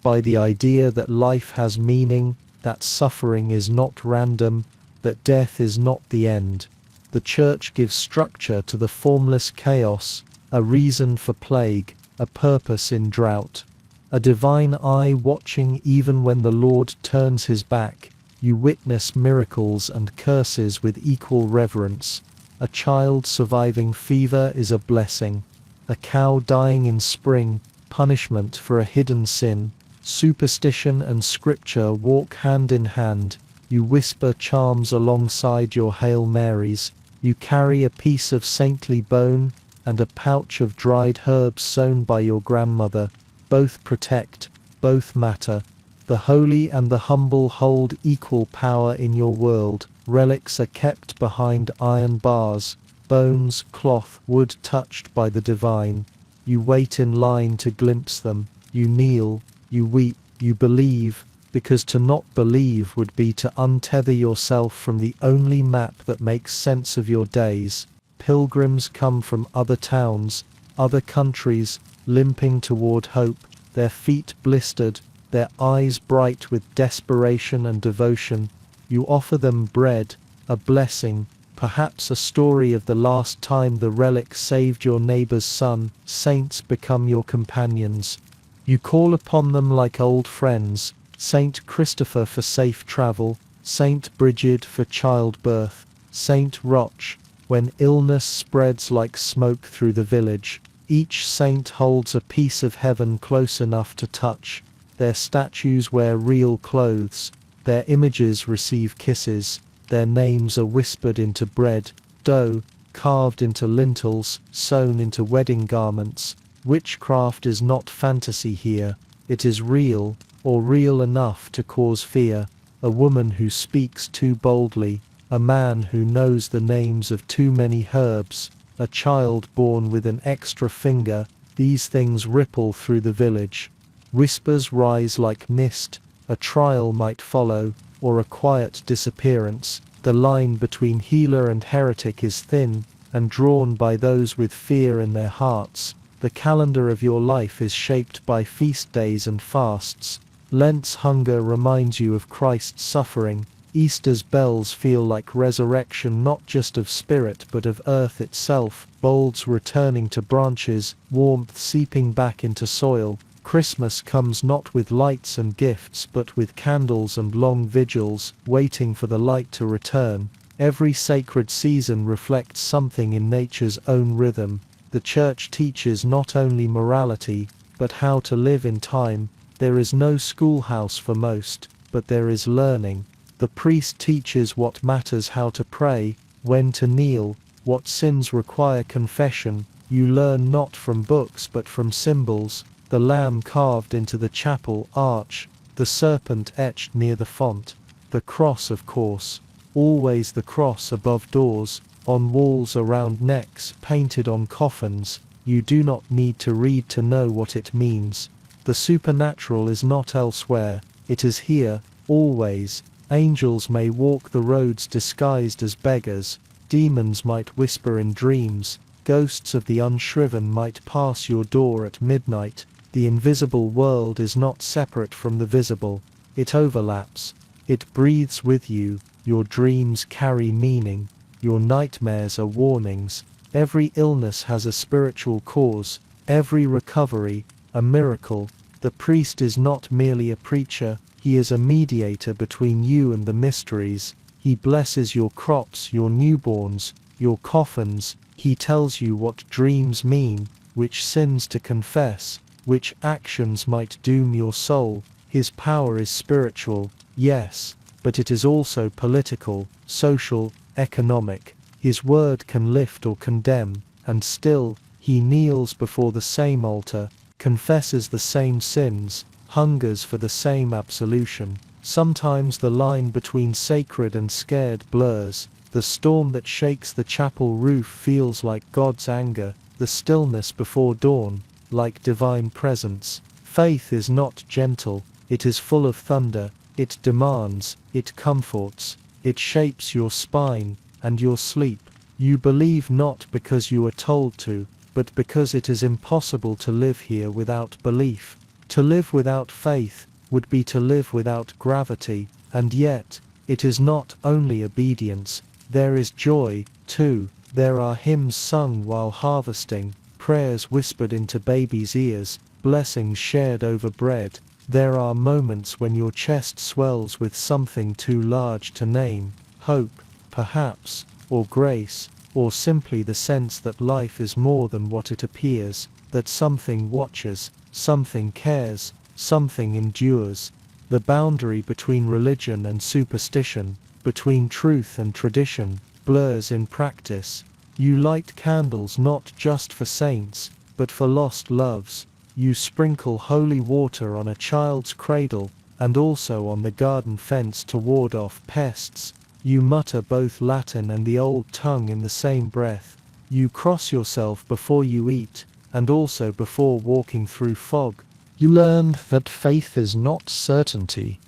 by the idea that life has meaning, that suffering is not random, that death is not the end. The church gives structure to the formless chaos, a reason for plague, a purpose in drought. A divine eye watching even when the Lord turns his back. You witness miracles and curses with equal reverence. A child surviving fever is a blessing. A cow dying in spring, punishment for a hidden sin. Superstition and scripture walk hand in hand. You whisper charms alongside your Hail Marys. You carry a piece of saintly bone and a pouch of dried herbs sown by your grandmother. Both protect, both matter. The holy and the humble hold equal power in your world. Relics are kept behind iron bars, bones, cloth, wood touched by the divine. You wait in line to glimpse them. You kneel, you weep, you believe, because to not believe would be to untether yourself from the only map that makes sense of your days. Pilgrims come from other towns, other countries, limping toward hope, their feet blistered, their eyes bright with desperation and devotion. You offer them bread, a blessing, perhaps a story of the last time the relic saved your neighbor's son. Saints become your companions. You call upon them like old friends, Saint Christopher for safe travel, Saint Brigid for childbirth, Saint Roch when illness spreads like smoke through the village. Each saint holds a piece of heaven close enough to touch. Their statues wear real clothes. Their images receive kisses. Their names are whispered into bread, dough, carved into lintels, sewn into wedding garments. Witchcraft is not fantasy here. It is real, or real enough to cause fear, a woman who speaks too boldly, a man who knows the names of too many herbs, a child born with an extra finger. These things ripple through the village. Whispers rise like mist. A trial might follow, or a quiet disappearance. The line between healer and heretic is thin, and drawn by those with fear in their hearts. The calendar of your life is shaped by feast days and fasts. Lent's hunger reminds you of Christ's suffering. Easter's bells feel like resurrection, not just of spirit but of earth itself, bulbs returning to branches, warmth seeping back into soil. Christmas comes not with lights and gifts but with candles and long vigils, waiting for the light to return. Every sacred season reflects something in nature's own rhythm. The church teaches not only morality, but how to live in time. There is no schoolhouse for most, but there is learning. The priest teaches what matters, how to pray, when to kneel, what sins require confession. You learn not from books but from symbols. The lamb carved into the chapel arch, the serpent etched near the font, the cross, of course, always the cross above doors, on walls around necks, painted on coffins. You do not need to read to know what it means. The supernatural is not elsewhere, it is here, always. Angels may walk the roads disguised as beggars, demons might whisper in dreams, ghosts of the unshriven might pass your door at midnight. The invisible world is not separate from the visible, it overlaps, it breathes with you. Your dreams carry meaning, your nightmares are warnings. Every illness has a spiritual cause, every recovery a miracle. The priest is not merely a preacher, he is a mediator between you and the mysteries. He blesses your crops, your newborns, your coffins. He tells you what dreams mean, which sins to confess, which actions might doom your soul. His power is spiritual, yes, but it is also political, social, economic. His word can lift or condemn, and still, he kneels before the same altar, confesses the same sins, hungers for the same absolution. Sometimes the line between sacred and scared blurs. The storm that shakes the chapel roof feels like God's anger, the stillness before dawn, like divine presence. Faith is not gentle, it is full of thunder, it demands, it comforts, it shapes your spine and your sleep. You believe not because you are told to, but because it is impossible to live here without belief. To live without faith would be to live without gravity, and yet, it is not only obedience, there is joy, too. There are hymns sung while harvesting, prayers whispered into babies' ears, blessings shared over bread. There are moments when your chest swells with something too large to name, hope, perhaps, or grace, or simply the sense that life is more than what it appears, that something watches, something cares, something endures. The boundary between religion and superstition, between truth and tradition, blurs in practice. You light candles not just for saints, but for lost loves. You sprinkle holy water on a child's cradle, and also on the garden fence to ward off pests. You mutter both Latin and the old tongue in the same breath. You cross yourself before you eat, and also before walking through fog. You learn that faith is not certainty,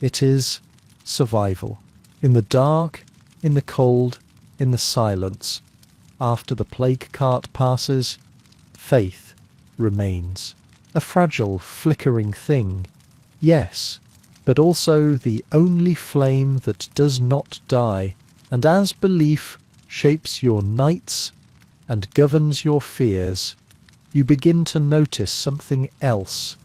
it is survival. In the dark, in the cold, in the silence. After the plague cart passes, faith remains. A fragile, flickering thing, yes, but also the only flame that does not die, and as belief shapes your nights and governs your fears, you begin to notice something else,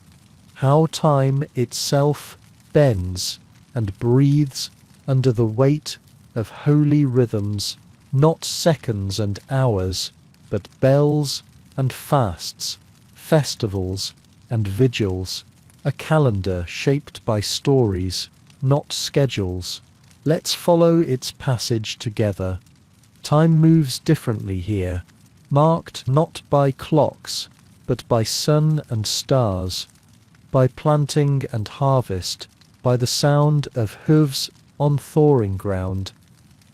how time itself bends and breathes under the weight of holy rhythms, not seconds and hours, but bells and fasts, festivals and vigils, a calendar shaped by stories, not schedules. Let's follow its passage together. Time moves differently here, marked not by clocks, but by sun and stars. by planting and harvest, by the sound of hooves on thawing ground,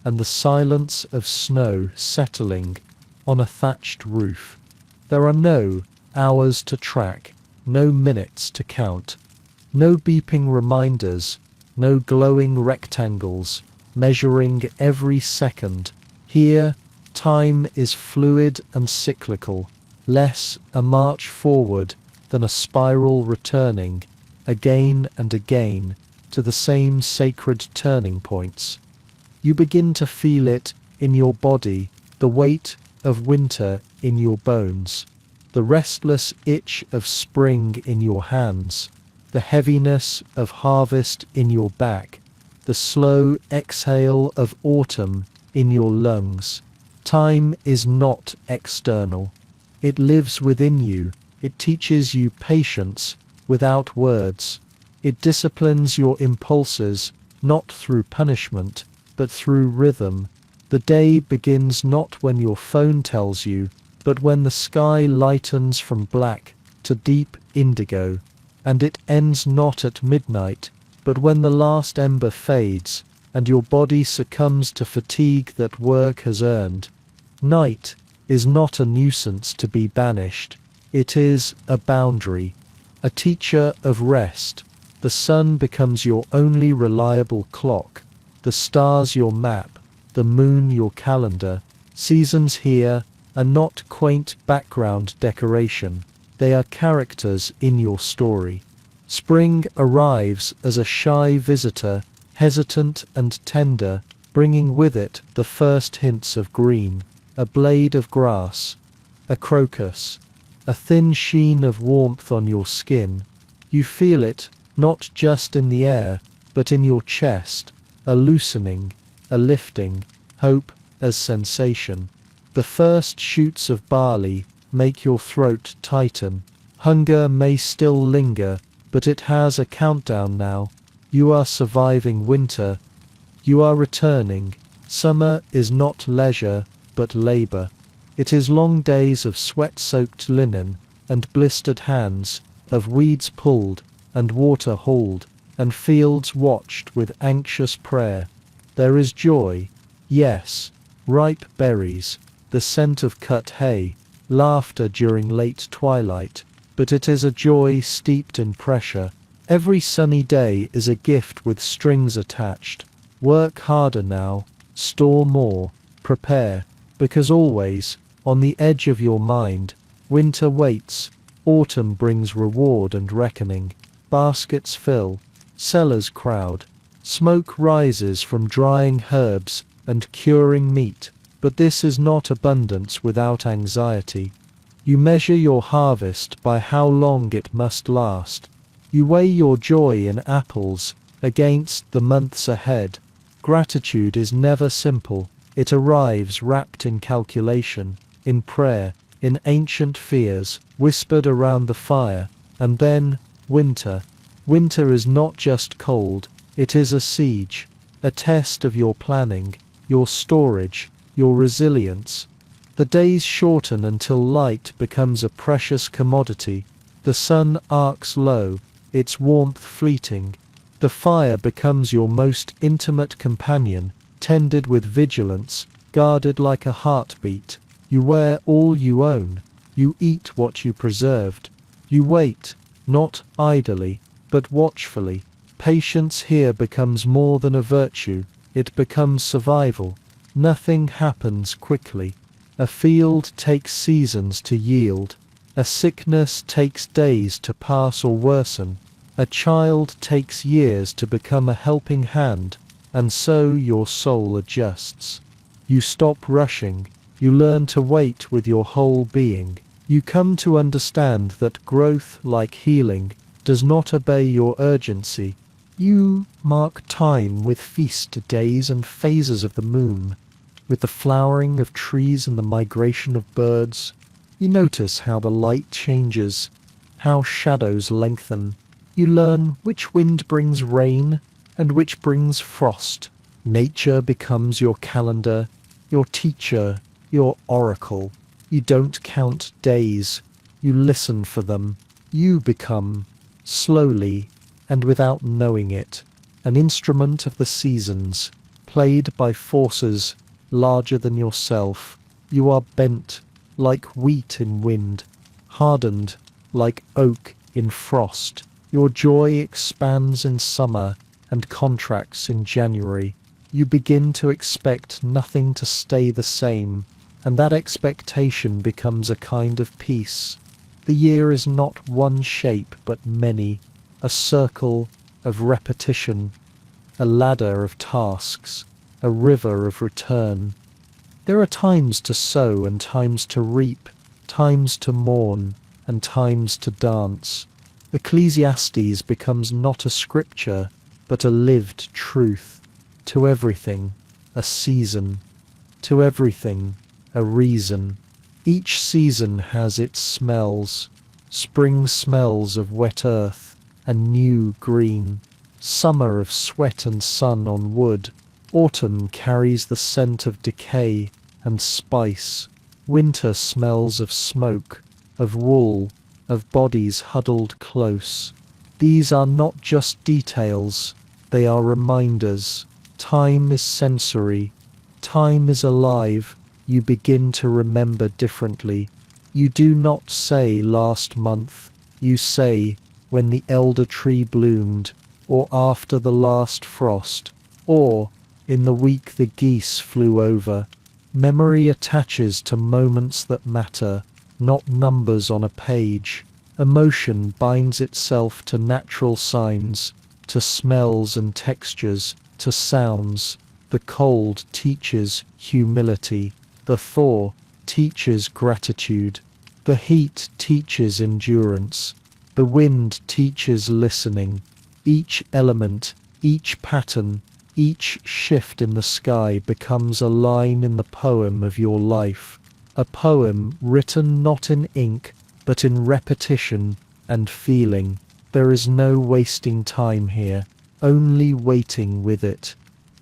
and the silence of snow settling on a thatched roof. There are no hours to track, no minutes to count, no beeping reminders, no glowing rectangles measuring every second. Here, time is fluid and cyclical, less a march forward than a spiral returning, again and again, to the same sacred turning points. You begin to feel it in your body, the weight of winter in your bones, the restless itch of spring in your hands, the heaviness of harvest in your back, the slow exhale of autumn in your lungs. Time is not external. It lives within you. It teaches you patience without words. It disciplines your impulses, not through punishment, but through rhythm. The day begins not when your phone tells you, but when the sky lightens from black to deep indigo, and it ends not at midnight, but when the last ember fades, and your body succumbs to fatigue that work has earned. Night is not a nuisance to be banished. It is a boundary, a teacher of rest. The sun becomes your only reliable clock, the stars your map, the moon your calendar. Seasons here are not quaint background decoration. They are characters in your story. Spring arrives as a shy visitor, hesitant and tender, bringing with it the first hints of green, a blade of grass, a crocus, a thin sheen of warmth on your skin. You feel it, not just in the air, but in your chest, a loosening, a lifting, hope as sensation. The first shoots of barley make your throat tighten. Hunger may still linger, but it has a countdown now. You are surviving winter. You are returning. Summer is not leisure, but labor. It is long days of sweat-soaked linen and blistered hands, of weeds pulled and water hauled, and fields watched with anxious prayer. There is joy, yes, ripe berries, the scent of cut hay, laughter during late twilight, but it is a joy steeped in pressure. Every sunny day is a gift with strings attached. Work harder now, store more, prepare, because always, on the edge of your mind, winter waits, autumn brings reward and reckoning. Baskets fill, cellars crowd, smoke rises from drying herbs and curing meat, but this is not abundance without anxiety. You measure your harvest by how long it must last. You weigh your joy in apples against the months ahead. Gratitude is never simple. It arrives wrapped in calculation, in prayer, in ancient fears, whispered around the fire. And then, winter. Winter is not just cold, it is a siege, a test of your planning, your storage, your resilience. The days shorten until light becomes a precious commodity. The sun arcs low, its warmth fleeting. The fire becomes your most intimate companion, tended with vigilance, guarded like a heartbeat. You wear all you own. You eat what you preserved. You wait, not idly, but watchfully. Patience here becomes more than a virtue. It becomes survival. Nothing happens quickly. A field takes seasons to yield. A sickness takes days to pass or worsen. A child takes years to become a helping hand, and so your soul adjusts. You stop rushing. You learn to wait with your whole being. You come to understand that growth, like healing, does not obey your urgency. You mark time with feast days and phases of the moon, with the flowering of trees and the migration of birds. You notice how the light changes, how shadows lengthen. You learn which wind brings rain and which brings frost. Nature becomes your calendar, your teacher, your oracle. You don't count days. You listen for them. You become slowly, and without knowing it, an instrument of the seasons, played by forces larger than yourself. You are bent like wheat in wind, hardened like oak in frost. Your joy expands in summer and contracts in January. You begin to expect nothing to stay the same, and that expectation becomes a kind of peace. The year is not one shape but many, a circle of repetition, a ladder of tasks, a river of return. There are times to sow and times to reap, times to mourn and times to dance. Ecclesiastes becomes not a scripture, but a lived truth. To everything, a season. To everything, a reason. Each season has its smells. Spring smells of wet earth and new green. Summer of sweat and sun on wood. Autumn carries the scent of decay and spice. Winter smells of smoke, of wool, of bodies huddled close. These are not just details, they are reminders. Time is sensory. Time is alive. You begin to remember differently. You do not say last month. You say when the elder tree bloomed, or after the last frost, or in the week the geese flew over. Memory attaches to moments that matter, not numbers on a page. Emotion binds itself to natural signs, to smells and textures, to sounds. The cold teaches humility. The thaw teaches gratitude. The heat teaches endurance. The wind teaches listening. Each element, each pattern, each shift in the sky becomes a line in the poem of your life. A poem written not in ink, but in repetition and feeling. There is no wasting time here, only waiting with it,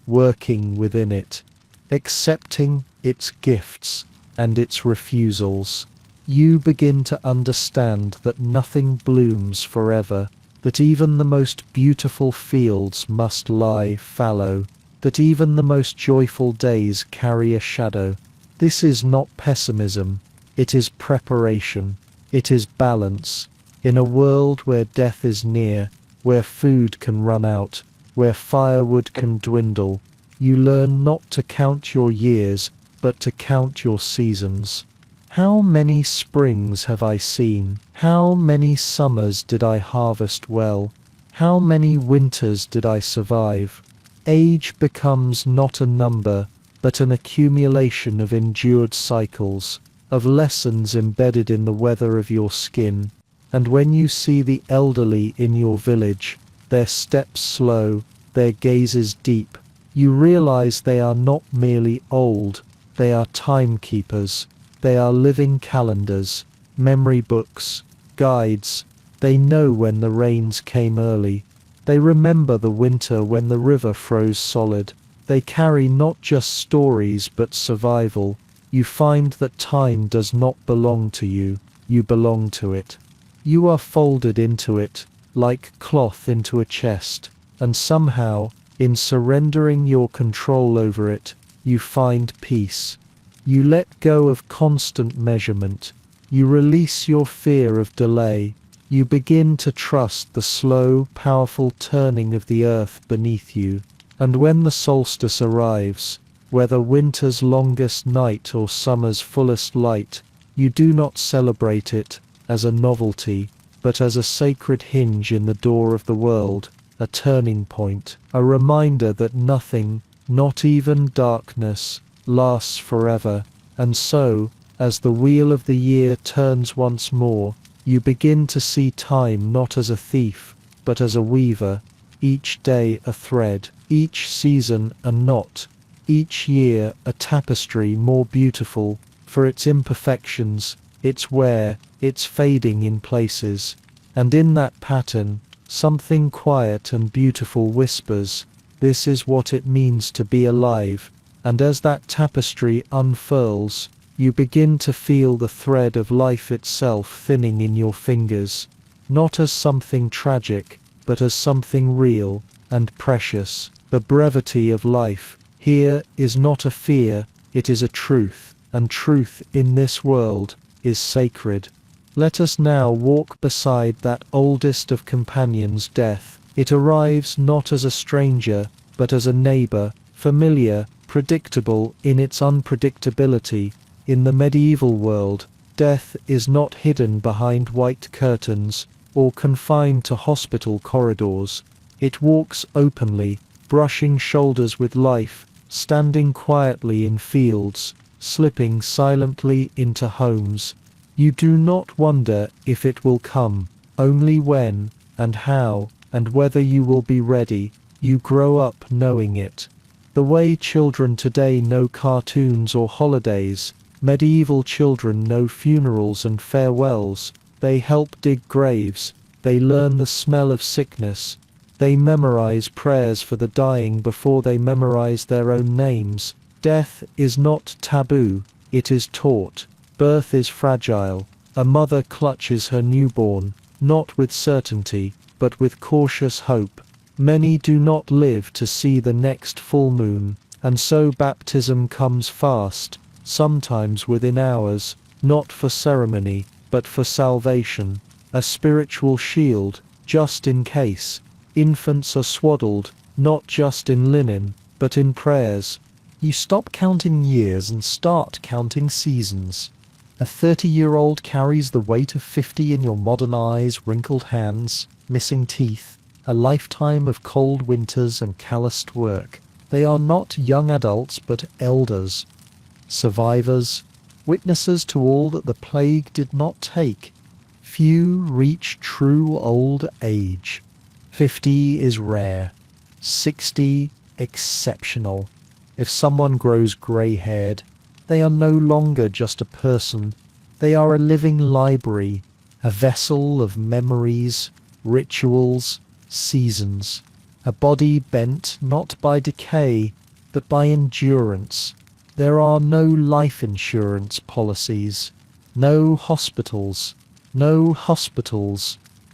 working within it, accepting its gifts and its refusals. You begin to understand that nothing blooms forever, that even the most beautiful fields must lie fallow, that even the most joyful days carry a shadow. This is not pessimism, it is preparation, it is balance. In a world where death is near, where food can run out, where firewood can dwindle, you learn not to count your years, but to count your seasons. How many springs have I seen? How many summers did I harvest well? How many winters did I survive? Age becomes not a number, but an accumulation of endured cycles, of lessons embedded in the weather of your skin. And when you see the elderly in your village, their steps slow, their gazes deep, you realize they are not merely old, they are timekeepers. They are living calendars, memory books, guides. They know when the rains came early. They remember the winter when the river froze solid. They carry not just stories but survival. You find that time does not belong to you, you belong to it. You are folded into it, like cloth into a chest, and somehow, in surrendering your control over it, you find peace. You let go of constant measurement. You release your fear of delay. You begin to trust the slow, powerful turning of the earth beneath you. And when the solstice arrives, whether winter's longest night or summer's fullest light, you do not celebrate it as a novelty, but as a sacred hinge in the door of the world, a turning point, a reminder that nothing, not even darkness, lasts forever. And so, as the wheel of the year turns once more, you begin to see time not as a thief, but as a weaver, each day a thread, each season a knot, each year a tapestry more beautiful for its imperfections, its wear, its fading in places. And in that pattern, something quiet and beautiful whispers, "This is what it means to be alive." And as that tapestry unfurls, you begin to feel the thread of life itself thinning in your fingers. not as something tragic, but as something real and precious. The brevity of life here is not a fear, it is a truth, and truth in this world is sacred. Let us now walk beside that oldest of companions, death. It arrives not as a stranger, but as a neighbor, familiar, predictable in its unpredictability. In the medieval world, death is not hidden behind white curtains or confined to hospital corridors. It walks openly, brushing shoulders with life, standing quietly in fields, slipping silently into homes. You do not wonder if it will come, only when, and how, and whether you will be ready. You grow up knowing it. The way children today know cartoons or holidays, medieval children know funerals and farewells. They help dig graves, they learn the smell of sickness, they memorize prayers for the dying before they memorize their own names. Death is not taboo, it is taught. Birth is fragile. A mother clutches her newborn, not with certainty, but with cautious hope. Many do not live to see the next full moon, and so baptism comes fast, sometimes within hours, not for ceremony, but for salvation, a spiritual shield, just in case. Infants are swaddled, not just in linen, but in prayers. You stop counting years and start counting seasons. A 30-year-old carries the weight of 50 in your modern eyes, wrinkled hands, missing teeth, a lifetime of cold winters and calloused work. They are not young adults, but elders, survivors, witnesses to all that the plague did not take. Few reach true old age. 50 is rare, 60 exceptional. If someone grows grey-haired, they are no longer just a person. They are a living library, a vessel of memories, rituals, seasons. A body bent not by decay, but by endurance. There are no life insurance policies, no hospitals,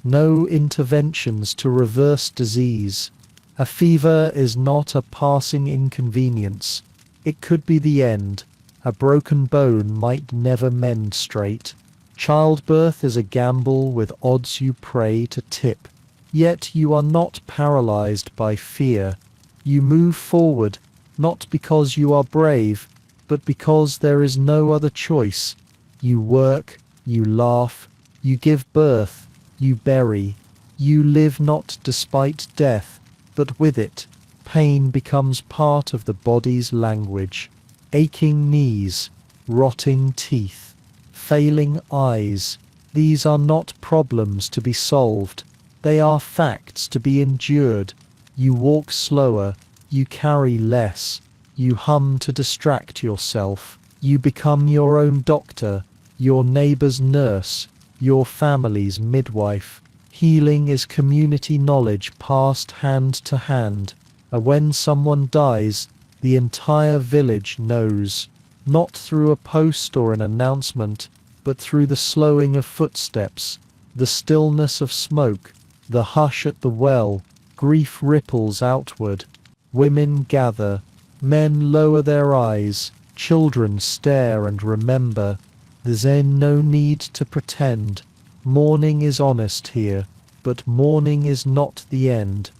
no interventions to reverse disease. A fever is not a passing inconvenience. It could be the end. A broken bone might never mend straight. Childbirth is a gamble with odds you pray to tip. Yet you are not paralyzed by fear. You move forward, not because you are brave, but because there is no other choice. You work, you laugh, you give birth, you bury. You live not despite death, but with it. Pain becomes part of the body's language. Aching knees, rotting teeth, failing eyes. These are not problems to be solved. They are facts to be endured. You walk slower, you carry less, you hum to distract yourself. You become your own doctor, your neighbor's nurse, your family's midwife. Healing is community knowledge passed hand to hand. And when someone dies, the entire village knows, not through a post or an announcement, but through the slowing of footsteps, the stillness of smoke, the hush at the well. Grief ripples outward. Women gather, men lower their eyes, children stare and remember. There's no need to pretend. Mourning is honest here, but mourning is not the end.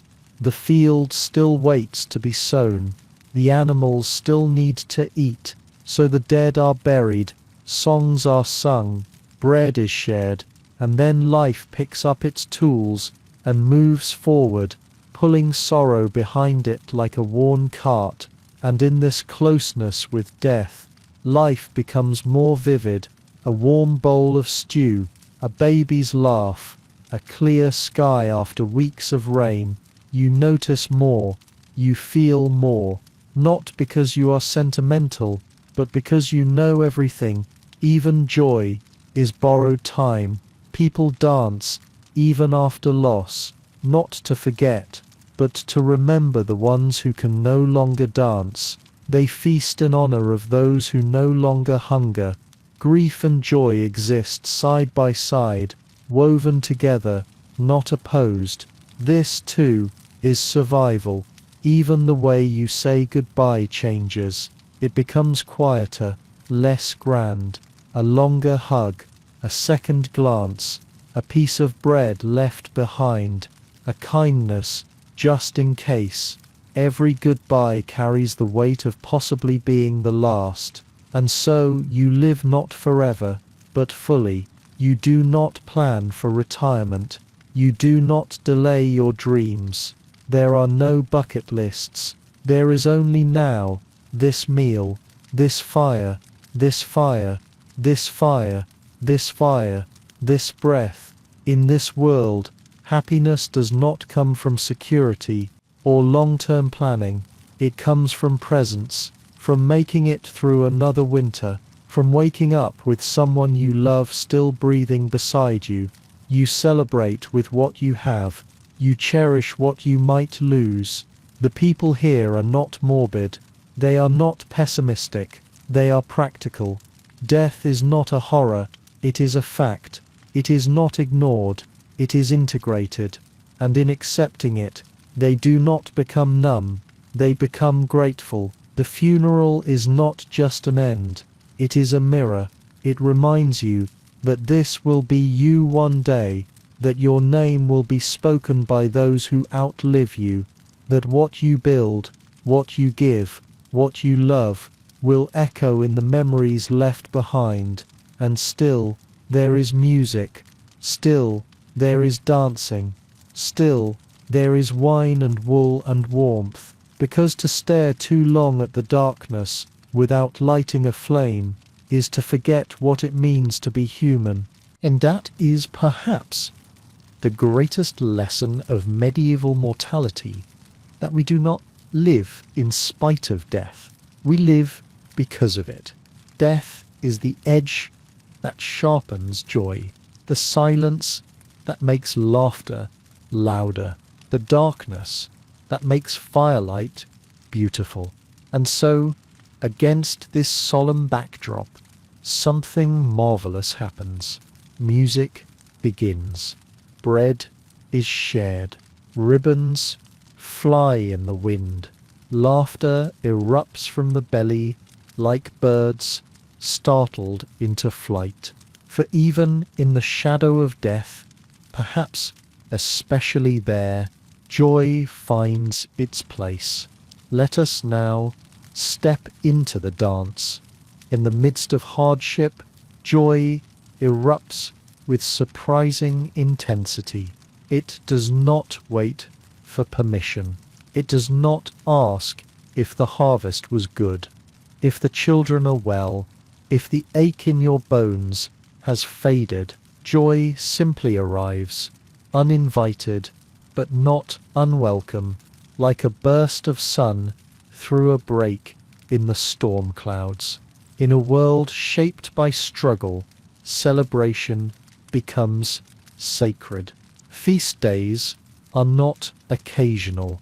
The field still waits to be sown. The animals still need to eat, so the dead are buried, songs are sung, bread is shared, and then life picks up its tools and moves forward, pulling sorrow behind it like a worn cart. And in this closeness with death, life becomes more vivid, a warm bowl of stew, a baby's laugh, a clear sky after weeks of rain. You notice more, you feel more. Not because you are sentimental, but because you know everything, even joy, is borrowed time. People dance, even after loss, not to forget, but to remember the ones who can no longer dance. They feast in honor of those who no longer hunger. Grief and joy exist side by side. woven together, not opposed. This, too, is survival. Even the way you say goodbye changes. It becomes quieter, less grand. A longer hug, a second glance, a piece of bread left behind, a kindness, just in case. Every goodbye carries the weight of possibly being the last. And so you live not forever, but fully. You do not plan for retirement. You do not delay your dreams. There are no bucket lists. There is only now, this meal, this fire, this fire, this fire, this fire, this breath. In this world, happiness does not come from security or long-term planning. It comes from presence, from making it through another winter, from waking up with someone you love still breathing beside you. You celebrate with what you have. You cherish what you might lose. The people here are not morbid. They are not pessimistic. They are practical. Death is not a horror. It is a fact. It is not ignored. It is integrated. And in accepting it, they do not become numb. They become grateful. The funeral is not just an end. It is a mirror. It reminds you that this will be you one day, that your name will be spoken by those who outlive you, that what you build, what you give, what you love, will echo in the memories left behind. And still, there is music. Still, there is dancing. Still, there is wine and wool and warmth. Because to stare too long at the darkness, without lighting a flame, is to forget what it means to be human. And that is perhaps the greatest lesson of medieval mortality, that we do not live in spite of death. We live because of it. Death is the edge that sharpens joy, the silence that makes laughter louder, the darkness that makes firelight beautiful. And so, against this solemn backdrop, something marvelous happens. Music begins. Bread is shared. Ribbons fly in the wind. Laughter erupts from the belly like birds startled into flight. For even in the shadow of death, perhaps especially there, joy finds its place. Let us now step into the dance. In the midst of hardship, joy erupts with surprising intensity. It does not wait for permission. It does not ask if the harvest was good, if the children are well, if the ache in your bones has faded. Joy simply arrives, uninvited, but not unwelcome, like a burst of sun through a break in the storm clouds. In a world shaped by struggle, celebration becomes sacred. Feast days are not occasional.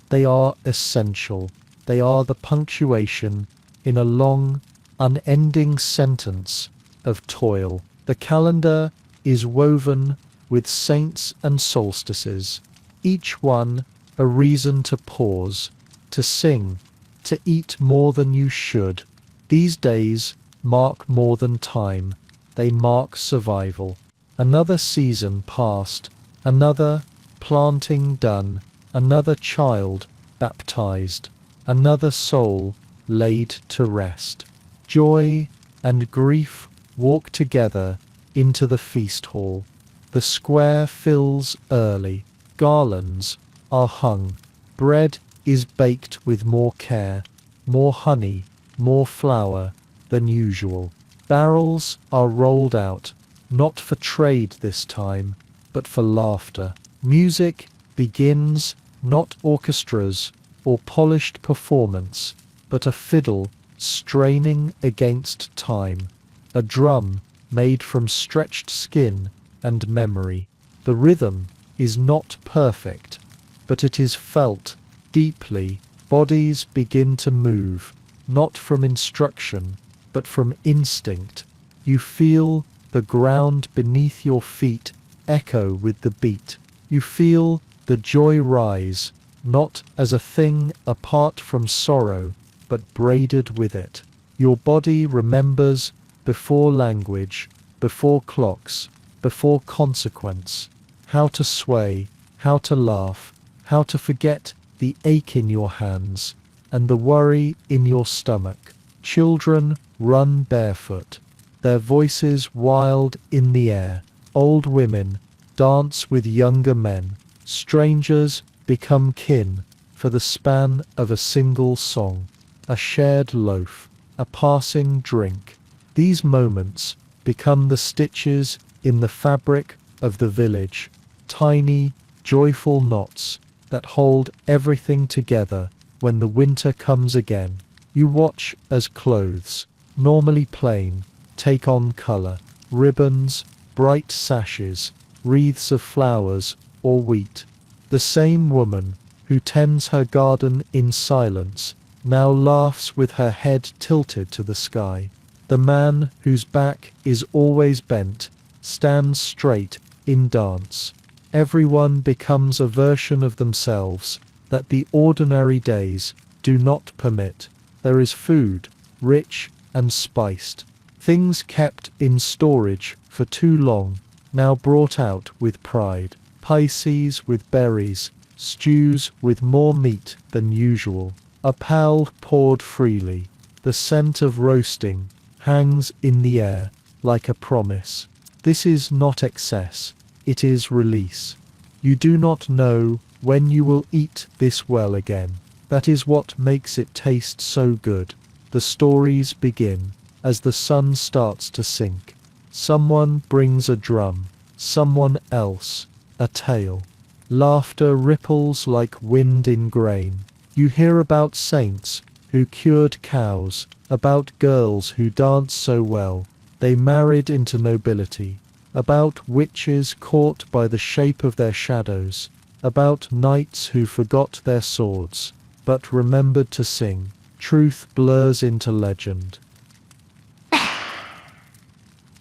They are essential. They are the punctuation in a long, unending sentence of toil. The calendar is woven with saints and solstices, each one a reason to pause, to sing, to eat more than you should. These days mark more than time. They mark survival. Another season passed, another planting done, another child baptized, another soul laid to rest. Joy and grief walk together into the feast hall. The square fills early. Garlands are hung. Bread is baked with more care, more honey, more flour than usual. Barrels are rolled out, not for trade this time, but for laughter. Music begins, not orchestras or polished performance, but a fiddle straining against time, a drum made from stretched skin and memory. The rhythm is not perfect, but it is felt deeply. Bodies begin to move, not from instruction, but from instinct. You feel the ground beneath your feet echo with the beat. You feel the joy rise, not as a thing apart from sorrow, but braided with it. Your body remembers before language, before clocks, before consequence, how to sway, how to laugh, how to forget the ache in your hands and the worry in your stomach. Children run barefoot, their voices wild in the air. Old women dance with younger men. Strangers become kin for the span of a single song, a shared loaf, a passing drink. These moments become the stitches in the fabric of the village, tiny, joyful knots that hold everything together when the winter comes again. You watch as clothes, normally plain, take on color, ribbons, bright sashes, wreaths of flowers or wheat. The same woman who tends her garden in silence now laughs with her head tilted to the sky. The man whose back is always bent stands straight in dance. Everyone becomes a version of themselves that the ordinary days do not permit. There is food, rich and spiced. Things kept in storage for too long, now brought out with pride. Pisces with berries, stews with more meat than usual. A pal poured freely. The scent of roasting hangs in the air like a promise. This is not excess, it is release. You do not know when you will eat this well again. That is what makes it taste so good. The stories begin as the sun starts to sink. Someone brings a drum, someone else a tale. Laughter ripples like wind in grain. You hear about saints who cured cows, about girls who danced so well they married into nobility, about witches caught by the shape of their shadows, about knights who forgot their swords but remembered to sing. Truth blurs into legend.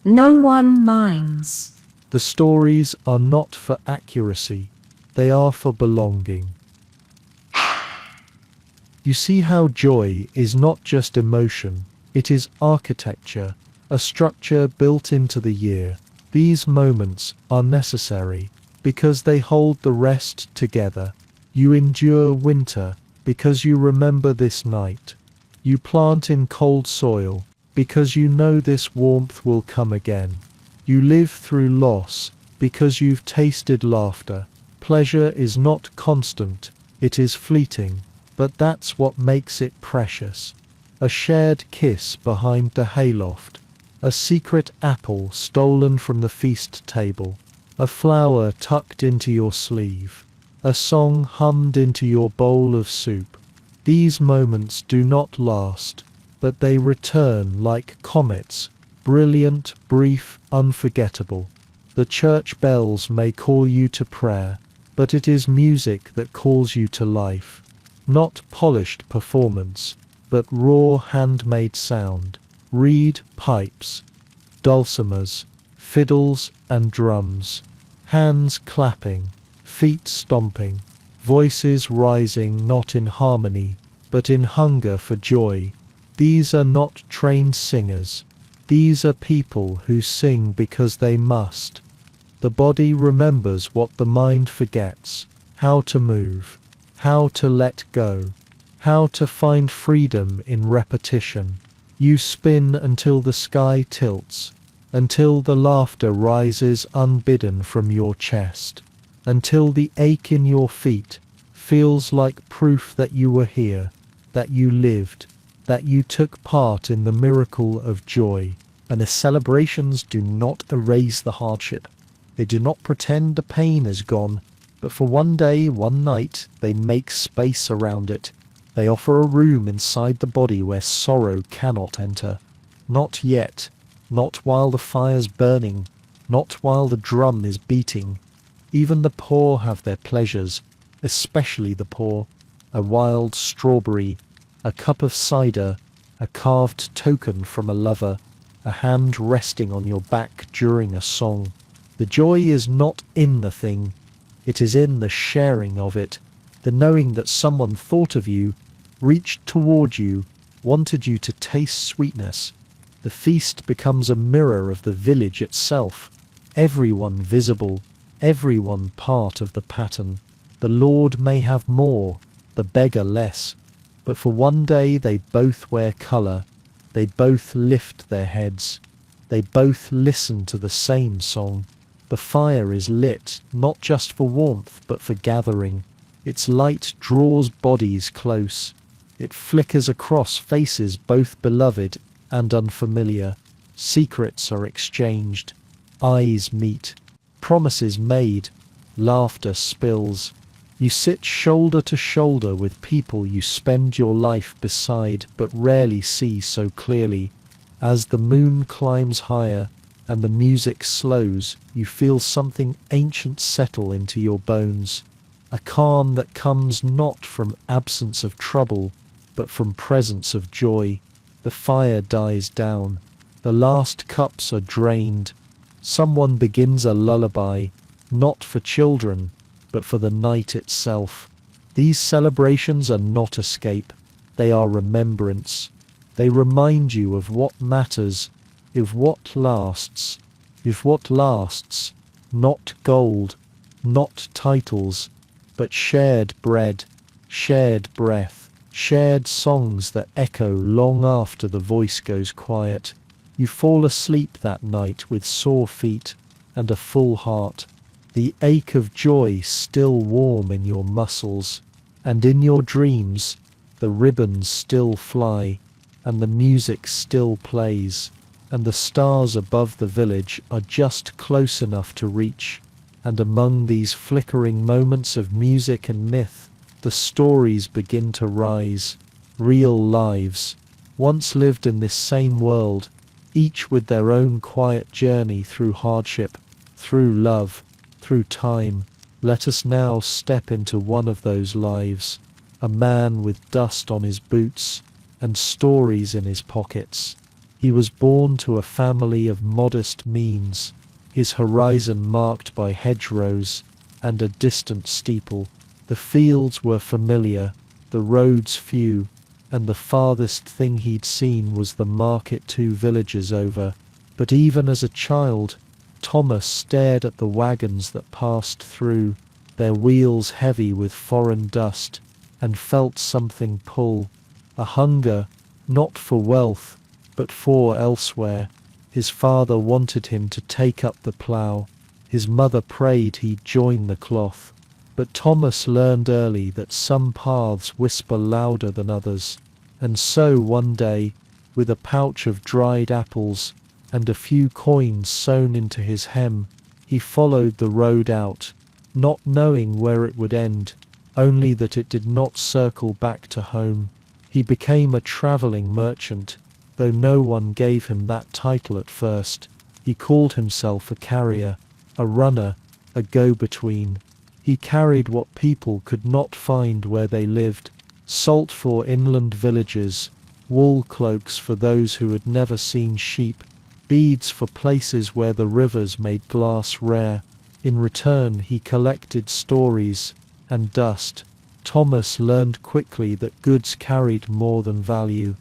No one minds. The stories are not for accuracy, they are for belonging. You see how joy is not just emotion, it is architecture, a structure built into the year. These moments are necessary because they hold the rest together. You endure winter because you remember this night. You plant in cold soil because you know this warmth will come again. You live through loss because you've tasted laughter. Pleasure is not constant, it is fleeting, but that's what makes it precious. A shared kiss behind the hayloft, a secret apple stolen from the feast table, a flower tucked into your sleeve, a song hummed into your bowl of soup. These moments do not last, but they return like comets, brilliant, brief, unforgettable. The church bells may call you to prayer, but it is music that calls you to life. Not polished performance, but raw handmade sound. Reed pipes, dulcimers, fiddles and drums, hands clapping, feet stomping, voices rising not in harmony, but in hunger for joy. These are not trained singers. These are people who sing because they must. The body remembers what the mind forgets, how to move, how to let go, how to find freedom in repetition. You spin until the sky tilts, until the laughter rises unbidden from your chest, until the ache in your feet feels like proof that you were here, that you lived, that you took part in the miracle of joy. And the celebrations do not erase the hardship. They do not pretend the pain is gone, but for one day, one night, they make space around it. They offer a room inside the body where sorrow cannot enter. Not yet, not while the fire's burning, not while the drum is beating. Even the poor have their pleasures, especially the poor. A wild strawberry, a cup of cider, a carved token from a lover, a hand resting on your back during a song. The joy is not in the thing, it is in the sharing of it, the knowing that someone thought of you, reached toward you, wanted you to taste sweetness. The feast becomes a mirror of the village itself, everyone visible, everyone part of the pattern. The lord may have more, the beggar less, but for one day they both wear colour, they both lift their heads, they both listen to the same song. The fire is lit, not just for warmth, but for gathering. Its light draws bodies close. It flickers across faces both beloved and unfamiliar. Secrets are exchanged. Eyes meet. Promises made. Laughter spills. You sit shoulder to shoulder with people you spend your life beside but rarely see so clearly. As the moon climbs higher and the music slows, you feel something ancient settle into your bones. A calm that comes not from absence of trouble, but from presence of joy. The fire dies down. The last cups are drained. Someone begins a lullaby, not for children, but for the night itself. These celebrations are not escape. They are remembrance. They remind you of what matters, of what lasts, not gold, not titles, but shared bread, shared breath, shared songs that echo long after the voice goes quiet. You fall asleep that night with sore feet and a full heart, the ache of joy still warm in your muscles, and in your dreams the ribbons still fly, and the music still plays, and the stars above the village are just close enough to reach, and among these flickering moments of music and myth, the stories begin to rise, real lives, once lived in this same world, each with their own quiet journey through hardship, through love, through time. Let us now step into one of those lives, a man with dust on his boots and stories in his pockets. He was born to a family of modest means, his horizon marked by hedgerows and a distant steeple. The fields were familiar, the roads few, and the farthest thing he'd seen was the market 2 villages over. But even as a child, Thomas stared at the wagons that passed through, their wheels heavy with foreign dust, and felt something pull, a hunger, not for wealth, but for elsewhere. His father wanted him to take up the plough. His mother prayed he'd join the cloth. But Thomas learned early that some paths whisper louder than others. And so one day, with a pouch of dried apples and a few coins sewn into his hem, he followed the road out, not knowing where it would end, only that it did not circle back to home. He became a travelling merchant, though no one gave him that title at first. He called himself a carrier, a runner, a go-between. He carried what people could not find where they lived: salt for inland villages, wool cloaks for those who had never seen sheep, beads for places where the rivers made glass rare. In return he collected stories and dust. Thomas learned quickly that goods carried more than value.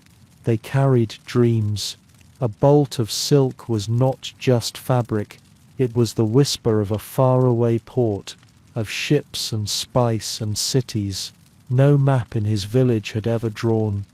They carried dreams. A bolt of silk was not just fabric, it was the whisper of a faraway port, of ships and spice and cities no map in his village had ever drawn.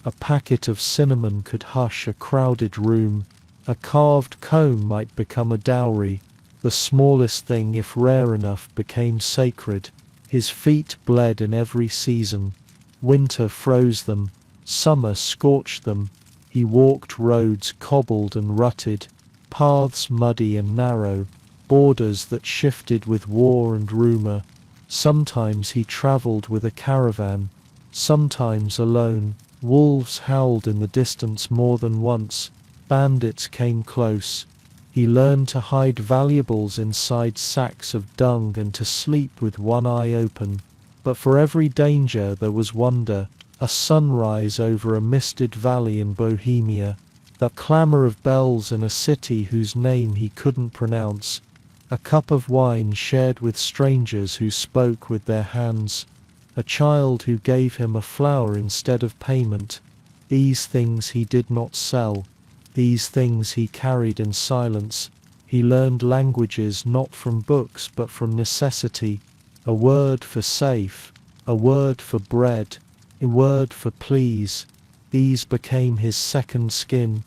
A packet of cinnamon could hush a crowded room. A carved comb might become a dowry. The smallest thing, if rare enough, became sacred. His feet bled in every season. Winter froze them. Summer scorched them. He walked roads cobbled and rutted, paths muddy and narrow, borders that shifted with war and rumour. Sometimes he travelled with a caravan, sometimes alone. Wolves howled in the distance more than once. Bandits came close. He learned to hide valuables inside sacks of dung and to sleep with one eye open. But for every danger there was wonder, a sunrise over a misted valley in Bohemia, the clamour of bells in a city whose name he couldn't pronounce, a cup of wine shared with strangers who spoke with their hands, a child who gave him a flower instead of payment. These things he did not sell, these things he carried in silence. He learned languages not from books but from necessity, a word for safe, a word for bread, a word for please. These became his second skin.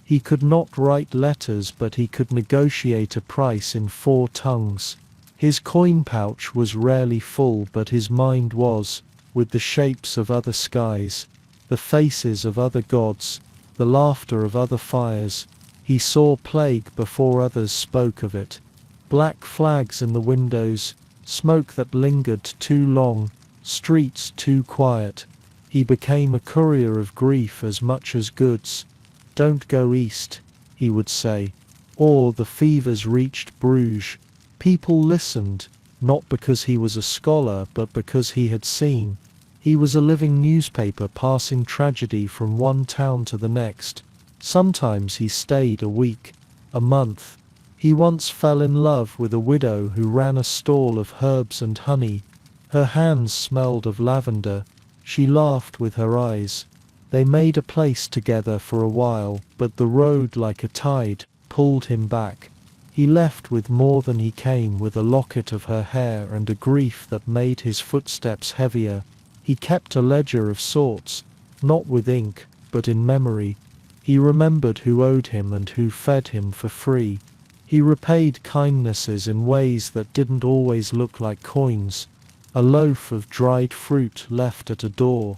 He could not write letters, but he could negotiate a price in 4 tongues. His coin pouch was rarely full, but his mind was, with the shapes of other skies, the faces of other gods, the laughter of other fires. He saw plague before others spoke of it. Black flags in the windows, smoke that lingered too long, streets too quiet. He became a courier of grief as much as goods. "Don't go east," he would say. Or the fevers reached Bruges. People listened, not because he was a scholar, but because he had seen. He was a living newspaper passing tragedy from one town to the next. Sometimes he stayed a week, a month. He once fell in love with a widow who ran a stall of herbs and honey. Her hands smelled of lavender. She laughed with her eyes. They made a place together for a while, but the road, like a tide, pulled him back. He left with more than he came, with a locket of her hair and a grief that made his footsteps heavier. He kept a ledger of sorts, not with ink, but in memory. He remembered who owed him and who fed him for free. He repaid kindnesses in ways that didn't always look like coins. A loaf of dried fruit left at a door,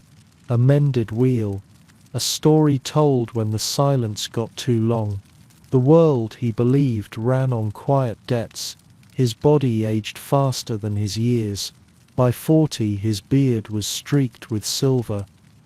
a mended wheel, a story told when the silence got too long. The world, he believed, ran on quiet debts. His body aged faster than his years. By 40 his beard was streaked with silver.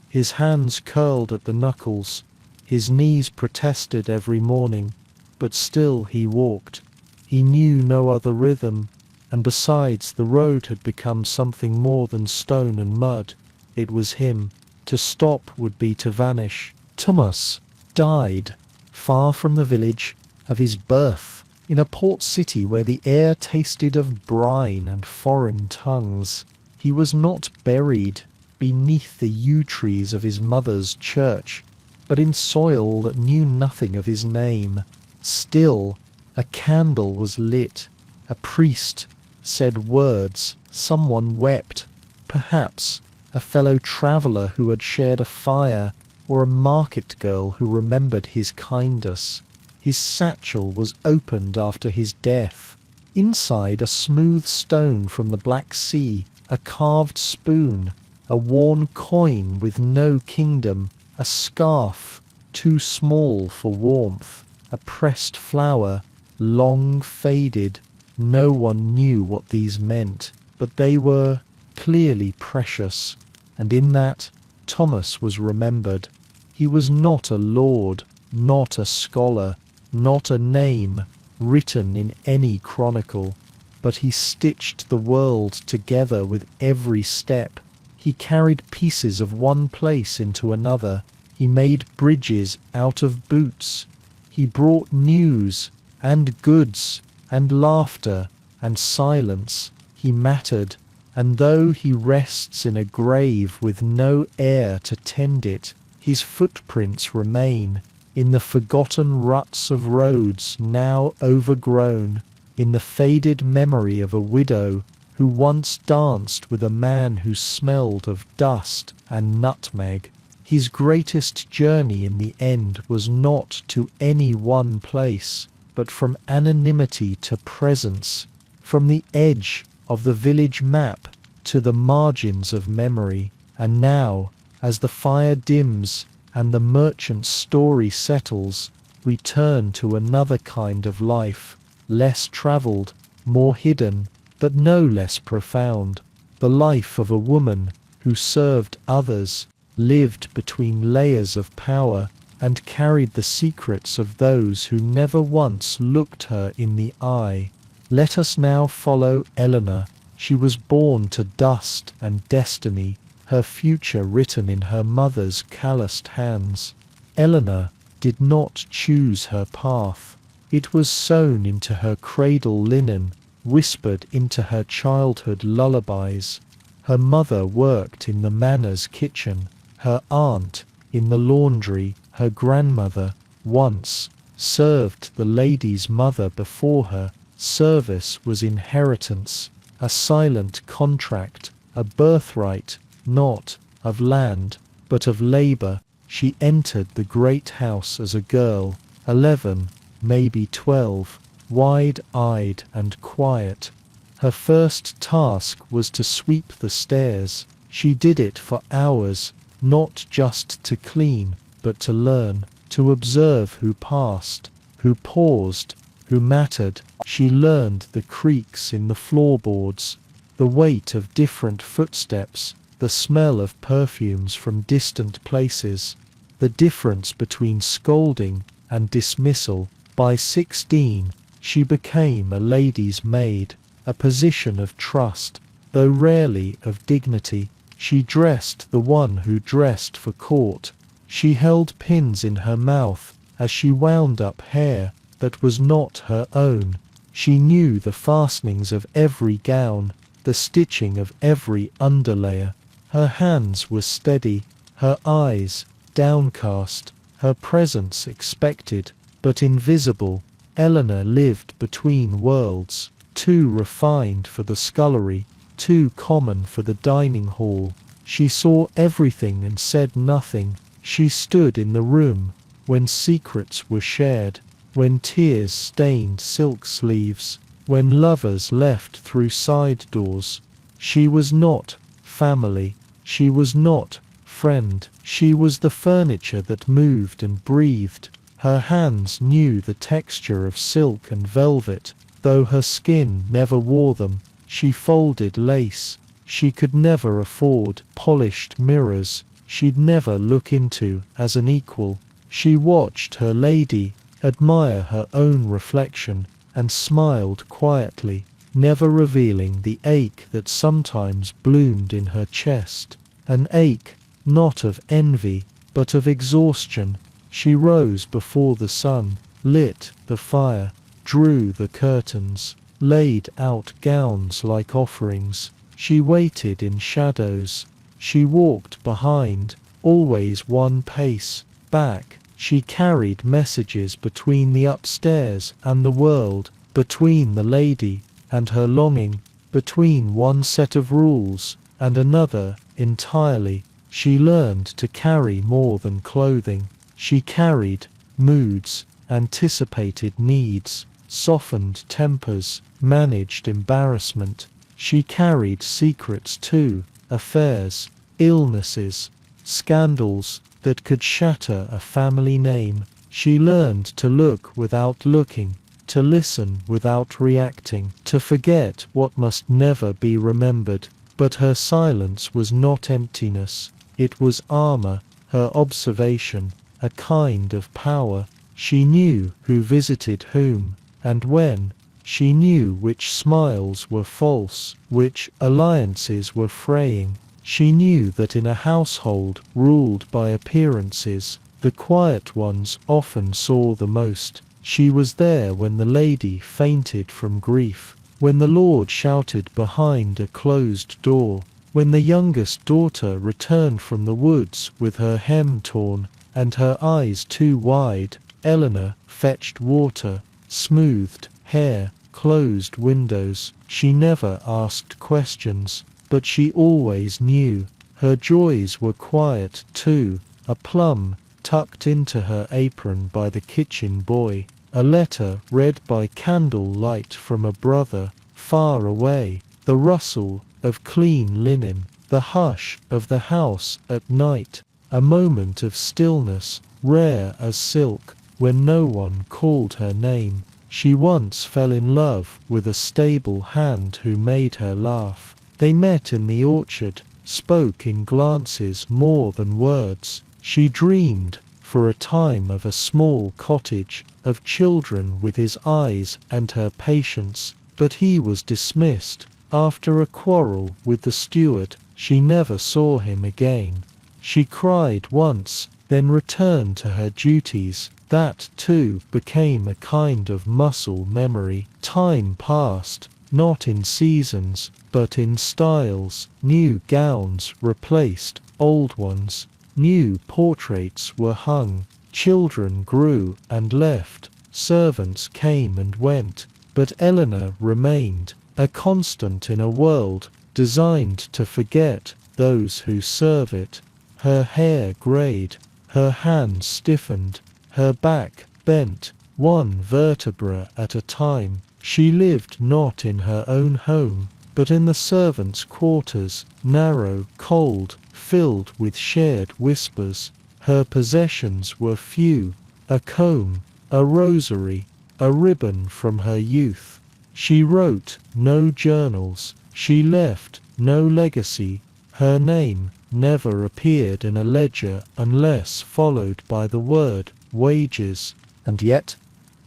His hands curled at the knuckles. His knees protested every morning, but still he walked. He knew no other rhythm, and besides, the road had become something more than stone and mud. It was him. To stop would be to vanish. Thomas died far from the village of his birth, in a port city where the air tasted of brine and foreign tongues. He was not buried beneath the yew trees of his mother's church, but in soil that knew nothing of his name. Still, a candle was lit. A priest said words. Someone wept. Perhaps a fellow traveller who had shared a fire, or a market girl who remembered his kindness. His satchel was opened after his death. Inside, a smooth stone from the Black Sea, a carved spoon, a worn coin with no kingdom, a scarf too small for warmth, a pressed flower, long faded. No one knew what these meant, but they were clearly precious, and in that Thomas was remembered. He was not a lord, not a scholar, not a name written in any chronicle, but he stitched the world together with every step. He carried pieces of one place into another. He made bridges out of boots. He brought news and goods and laughter and silence. He mattered, and though he rests in a grave with no heir to tend it, his footprints remain in the forgotten ruts of roads now overgrown, in the faded memory of a widow who once danced with a man who smelled of dust and nutmeg. His greatest journey in the end was not to any one place, but from anonymity to presence, from the edge of the village map to the margins of memory. And now, as the fire dims and the merchant's story settles, we turn to another kind of life, less travelled, more hidden, but no less profound. The life of a woman who served others, lived between layers of power, and carried the secrets of those who never once looked her in the eye. Let us now follow Eleanor. She was born to dust and destiny, her future written in her mother's calloused hands. Eleanor did not choose her path. It was sewn into her cradle linen, whispered into her childhood lullabies. Her mother worked in the manor's kitchen, her aunt in the laundry, her grandmother once served the lady's mother before her. Service was inheritance, a silent contract, a birthright, not of land, but of labor. She entered the great house as a girl, 11, maybe 12, wide-eyed and quiet. Her first task was to sweep the stairs. She did it for hours, not just to clean, but to learn, to observe who passed, who paused, who mattered. She learned the creaks in the floorboards, the weight of different footsteps, the smell of perfumes from distant places, the difference between scolding and dismissal. By 16, she became a lady's maid, a position of trust, though rarely of dignity. She dressed the one who dressed for court. She held pins in her mouth as she wound up hair that was not her own. She knew the fastenings of every gown, the stitching of every underlayer. Her hands were steady, her eyes downcast, her presence expected, but invisible. Eleanor lived between worlds, too refined for the scullery, too common for the dining hall. She saw everything and said nothing. She stood in the room when secrets were shared, when tears stained silk sleeves, when lovers left through side doors. She was not family. She was not friend. She was the furniture that moved and breathed. Her hands knew the texture of silk and velvet, though her skin never wore them. She folded lace. She could never afford polished mirrors. She'd never look into as an equal. She watched her lady admire her own reflection and smiled quietly, never revealing the ache that sometimes bloomed in her chest, an ache not of envy but of exhaustion. She rose before the sun, lit the fire, drew the curtains, laid out gowns like offerings. She waited in shadows. She walked behind, always one pace back. She carried messages between the upstairs and the world, between the lady and her longing, between one set of rules and another entirely. She learned to carry more than clothing. She carried moods, anticipated needs, softened tempers, managed embarrassment. She carried secrets too, affairs, illnesses, scandals that could shatter a family name. She learned to look without looking, to listen without reacting, to forget what must never be remembered. But her silence was not emptiness. It was armor, her observation, a kind of power. She knew who visited whom, and when. She knew which smiles were false, which alliances were fraying. She knew that in a household ruled by appearances, the quiet ones often saw the most. She was there when the lady fainted from grief, when the lord shouted behind a closed door, when the youngest daughter returned from the woods with her hem torn and her eyes too wide. Eleanor fetched water, smoothed hair, closed windows. She never asked questions, but she always knew. Her joys were quiet too, a plum tucked into her apron by the kitchen boy, a letter read by candlelight from a brother far away, the rustle of clean linen, the hush of the house at night, a moment of stillness, rare as silk, when no one called her name. She once fell in love with a stable hand who made her laugh. They met in the orchard, spoke in glances more than words. She dreamed for a time of a small cottage, of children with his eyes and her patience, but he was dismissed. After a quarrel with the steward, she never saw him again. She cried once, then returned to her duties, That, too, became a kind of muscle memory. Time passed, not in seasons, but in styles. New gowns replaced old ones. New portraits were hung. Children grew and left. Servants came and went. But Eleanor remained, a constant in a world designed to forget those who serve it. Her hair greyed, her hands stiffened, her back bent, one vertebra at a time. She lived not in her own home, but in the servants' quarters, narrow, cold, filled with shared whispers. Her possessions were few, a comb, a rosary, a ribbon from her youth. She wrote no journals, she left no legacy. Her name never appeared in a ledger unless followed by the word wages. And yet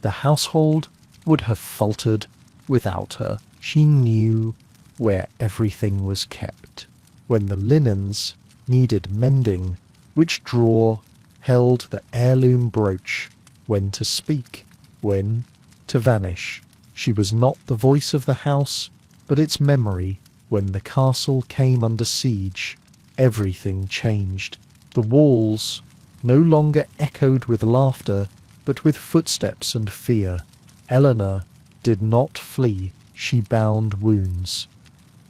the household would have faltered without her. She knew where everything was kept. When the linens needed mending, which drawer held the heirloom brooch, when to speak, when to vanish. She was not the voice of the house, but its memory. When the castle came under siege, everything changed. The walls no longer echoed with laughter, but with footsteps and fear. Eleanor did not flee, she bound wounds,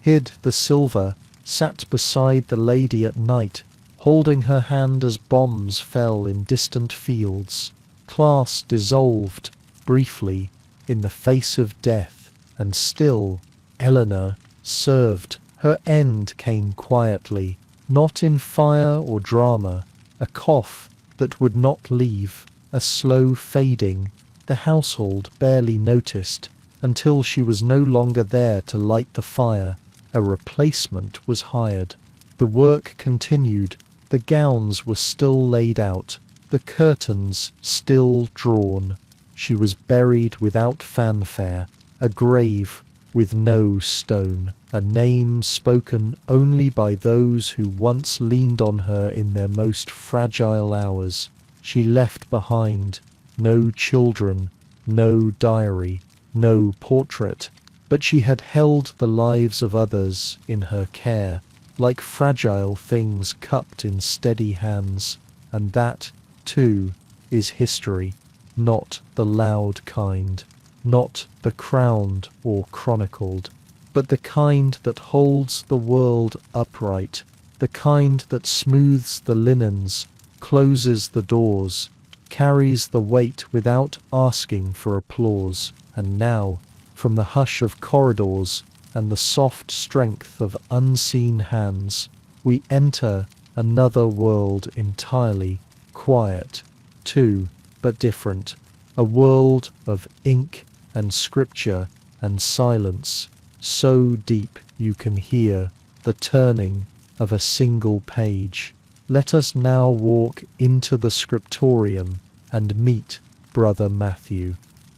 hid the silver, sat beside the lady at night, holding her hand as bombs fell in distant fields. Class dissolved, briefly, in the face of death, and still Eleanor served. Her end came quietly, not in fire or drama, a cough that would not leave, a slow fading the household barely noticed, until she was no longer there to light the fire. A replacement was hired. The work continued. The gowns were still laid out, the curtains still drawn. She was buried without fanfare, a grave with no stone, a name spoken only by those who once leaned on her in their most fragile hours. She left behind no children, no diary, no portrait, but she had held the lives of others in her care, like fragile things cupped in steady hands, and that, too, is history, not the loud kind, not the crowned or chronicled, but the kind that holds the world upright, the kind that smooths the linens, closes the doors, carries the weight without asking for applause. And now, from the hush of corridors and the soft strength of unseen hands, we enter another world entirely, quiet, too, but different, a world of ink and scripture and silence, so deep you can hear the turning of a single page. Let us now walk into the scriptorium and meet Brother Matthew.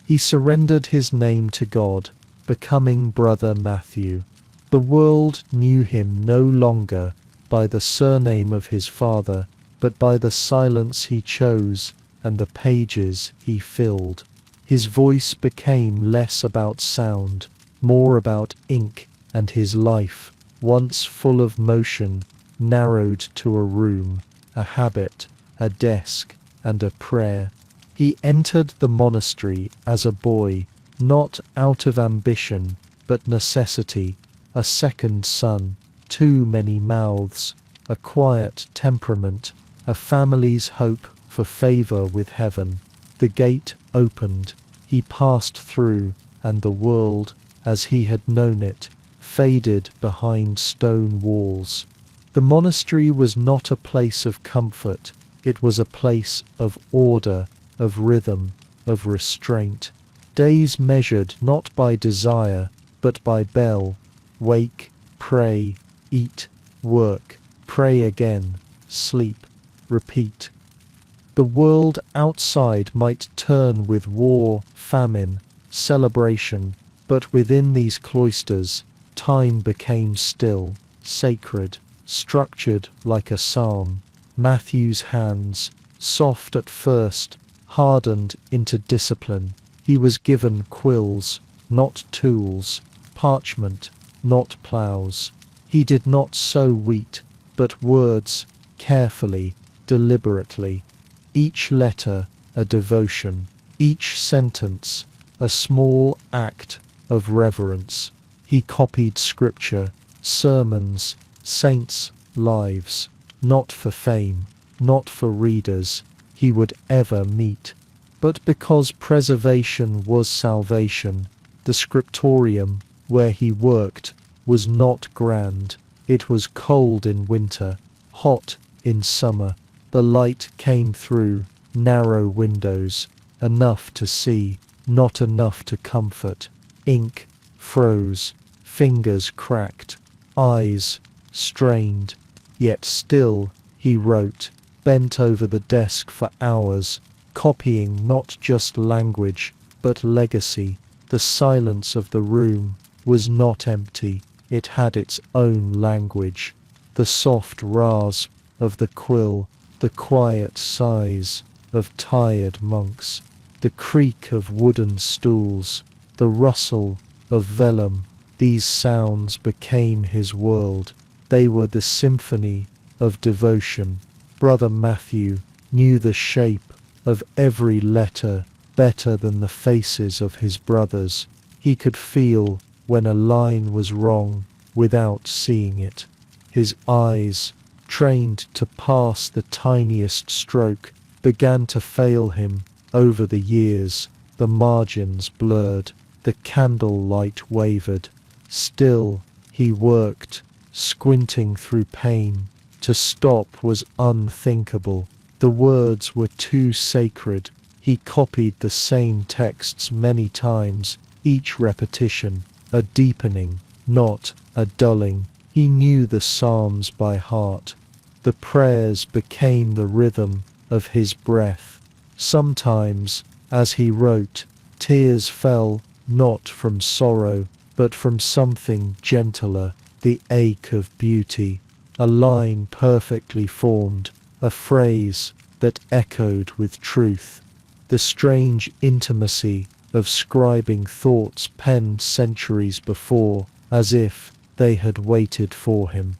He surrendered his name to God, becoming Brother Matthew. The world knew him no longer by the surname of his father, but by the silence he chose and the pages he filled. His voice became less about sound, more about ink, and his life, once full of motion, narrowed to a room, a habit, a desk, and a prayer. He entered the monastery as a boy, not out of ambition, but necessity, a second son, too many mouths, a quiet temperament, a family's hope for favour with heaven. The gate opened, he passed through, and the world, as he had known it, faded behind stone walls. The monastery was not a place of comfort, it was a place of order, of rhythm, of restraint. Days measured not by desire, but by bell. Wake, pray, eat, work, pray again, sleep, repeat. The world outside might turn with war, famine, celebration, but within these cloisters, time became still, sacred, structured like a psalm. Matthew's hands, soft at first, hardened into discipline. He was given quills, not tools, parchment, not ploughs. He did not sow wheat, but words, carefully, deliberately. Each letter a devotion, each sentence a small act of reverence. He copied scripture, sermons, saints' lives, not for fame, not for readers he would ever meet, but because preservation was salvation. The scriptorium where he worked was not grand. It was cold in winter, hot in summer. The light came through narrow windows, enough to see, not enough to comfort. Ink froze, fingers cracked, eyes strained, yet still he wrote, bent over the desk for hours, copying not just language, but legacy. The silence of the room was not empty, it had its own language. The soft rasp of the quill, the quiet sighs of tired monks, the creak of wooden stools, the rustle of vellum, these sounds became his world. They were the symphony of devotion. Brother Matthew knew the shape of every letter better than the faces of his brothers. He could feel when a line was wrong without seeing it. His eyes, trained to pass the tiniest stroke, began to fail him over the years. The margins blurred, the candlelight wavered. Still he worked, squinting through pain. To stop was unthinkable. The words were too sacred. He copied the same texts many times, each repetition a deepening, not a dulling. He knew the Psalms by heart. The prayers became the rhythm of his breath. Sometimes, as he wrote, tears fell not from sorrow, but from something gentler, the ache of beauty. A line perfectly formed, a phrase that echoed with truth. The strange intimacy of scribing thoughts penned centuries before, as if they had waited for him.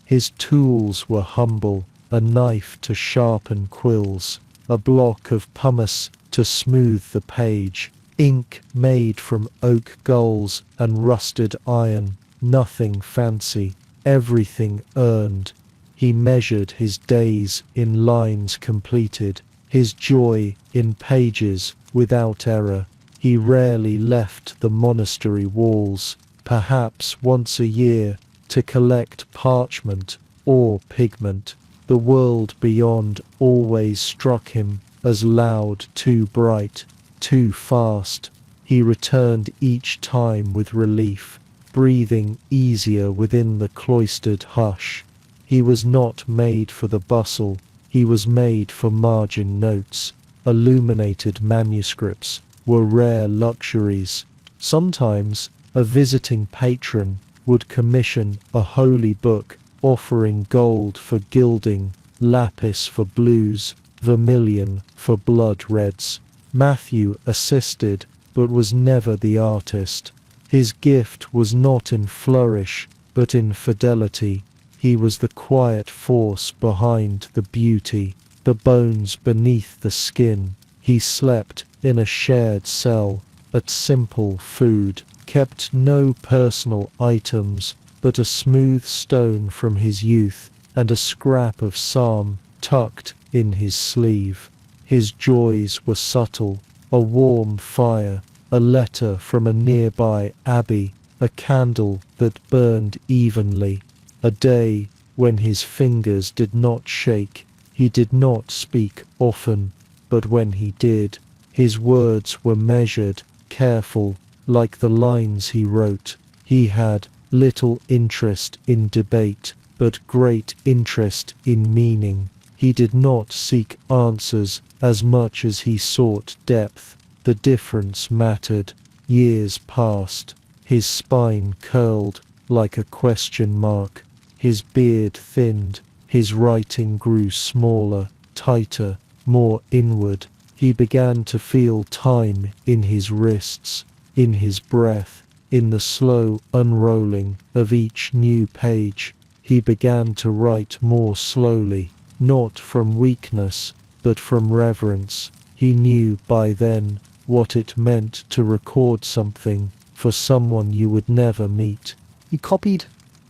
His tools were humble, a knife to sharpen quills, a block of pumice to smooth the page, ink made from oak gulls and rusted iron, nothing fancy, everything earned. He measured his days in lines completed, his joy in pages without error. He rarely left the monastery walls, perhaps once a year, to collect parchment or pigment. The world beyond always struck him as loud, too bright, too fast. He returned each time with relief, breathing easier within the cloistered hush. He was not made for the bustle, he was made for margin notes. Illuminated manuscripts were rare luxuries. Sometimes a visiting patron would commission a holy book, offering gold for gilding, lapis for blues, vermilion for blood reds. Matthew assisted, but was never the artist. His gift was not in flourish, but in fidelity. He was the quiet force behind the beauty, the bones beneath the skin. He slept in a shared cell, ate simple food, kept no personal items, but a smooth stone from his youth and a scrap of psalm tucked in his sleeve. His joys were subtle, a warm fire, a letter from a nearby abbey, a candle that burned evenly, a day when his fingers did not shake. He did not speak often, but when he did, his words were measured, careful, like the lines he wrote. He had little interest in debate, but great interest in meaning. He did not seek answers as much as he sought depth. The difference mattered. Years passed. His spine curled like a question mark. His beard thinned. His writing grew smaller, tighter, more inward. He began to feel time in his wrists, in his breath, in the slow unrolling of each new page. He began to write more slowly, not from weakness, but from reverence. He knew by then what it meant to record something for someone you would never meet. He copied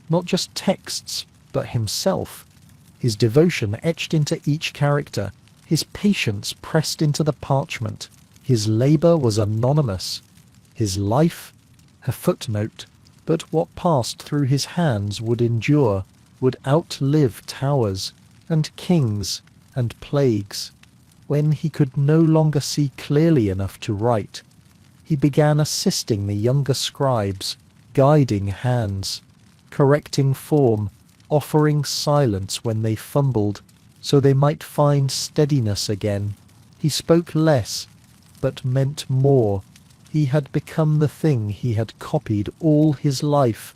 not just texts, but himself. His devotion etched into each character, his patience pressed into the parchment. His labor was anonymous. His life, a footnote, but what passed through his hands would endure, would outlive towers, and kings, and plagues. When he could no longer see clearly enough to write, he began assisting the younger scribes, guiding hands, correcting form, offering silence when they fumbled, so they might find steadiness again. He spoke less, but meant more. He had become the thing he had copied all his life.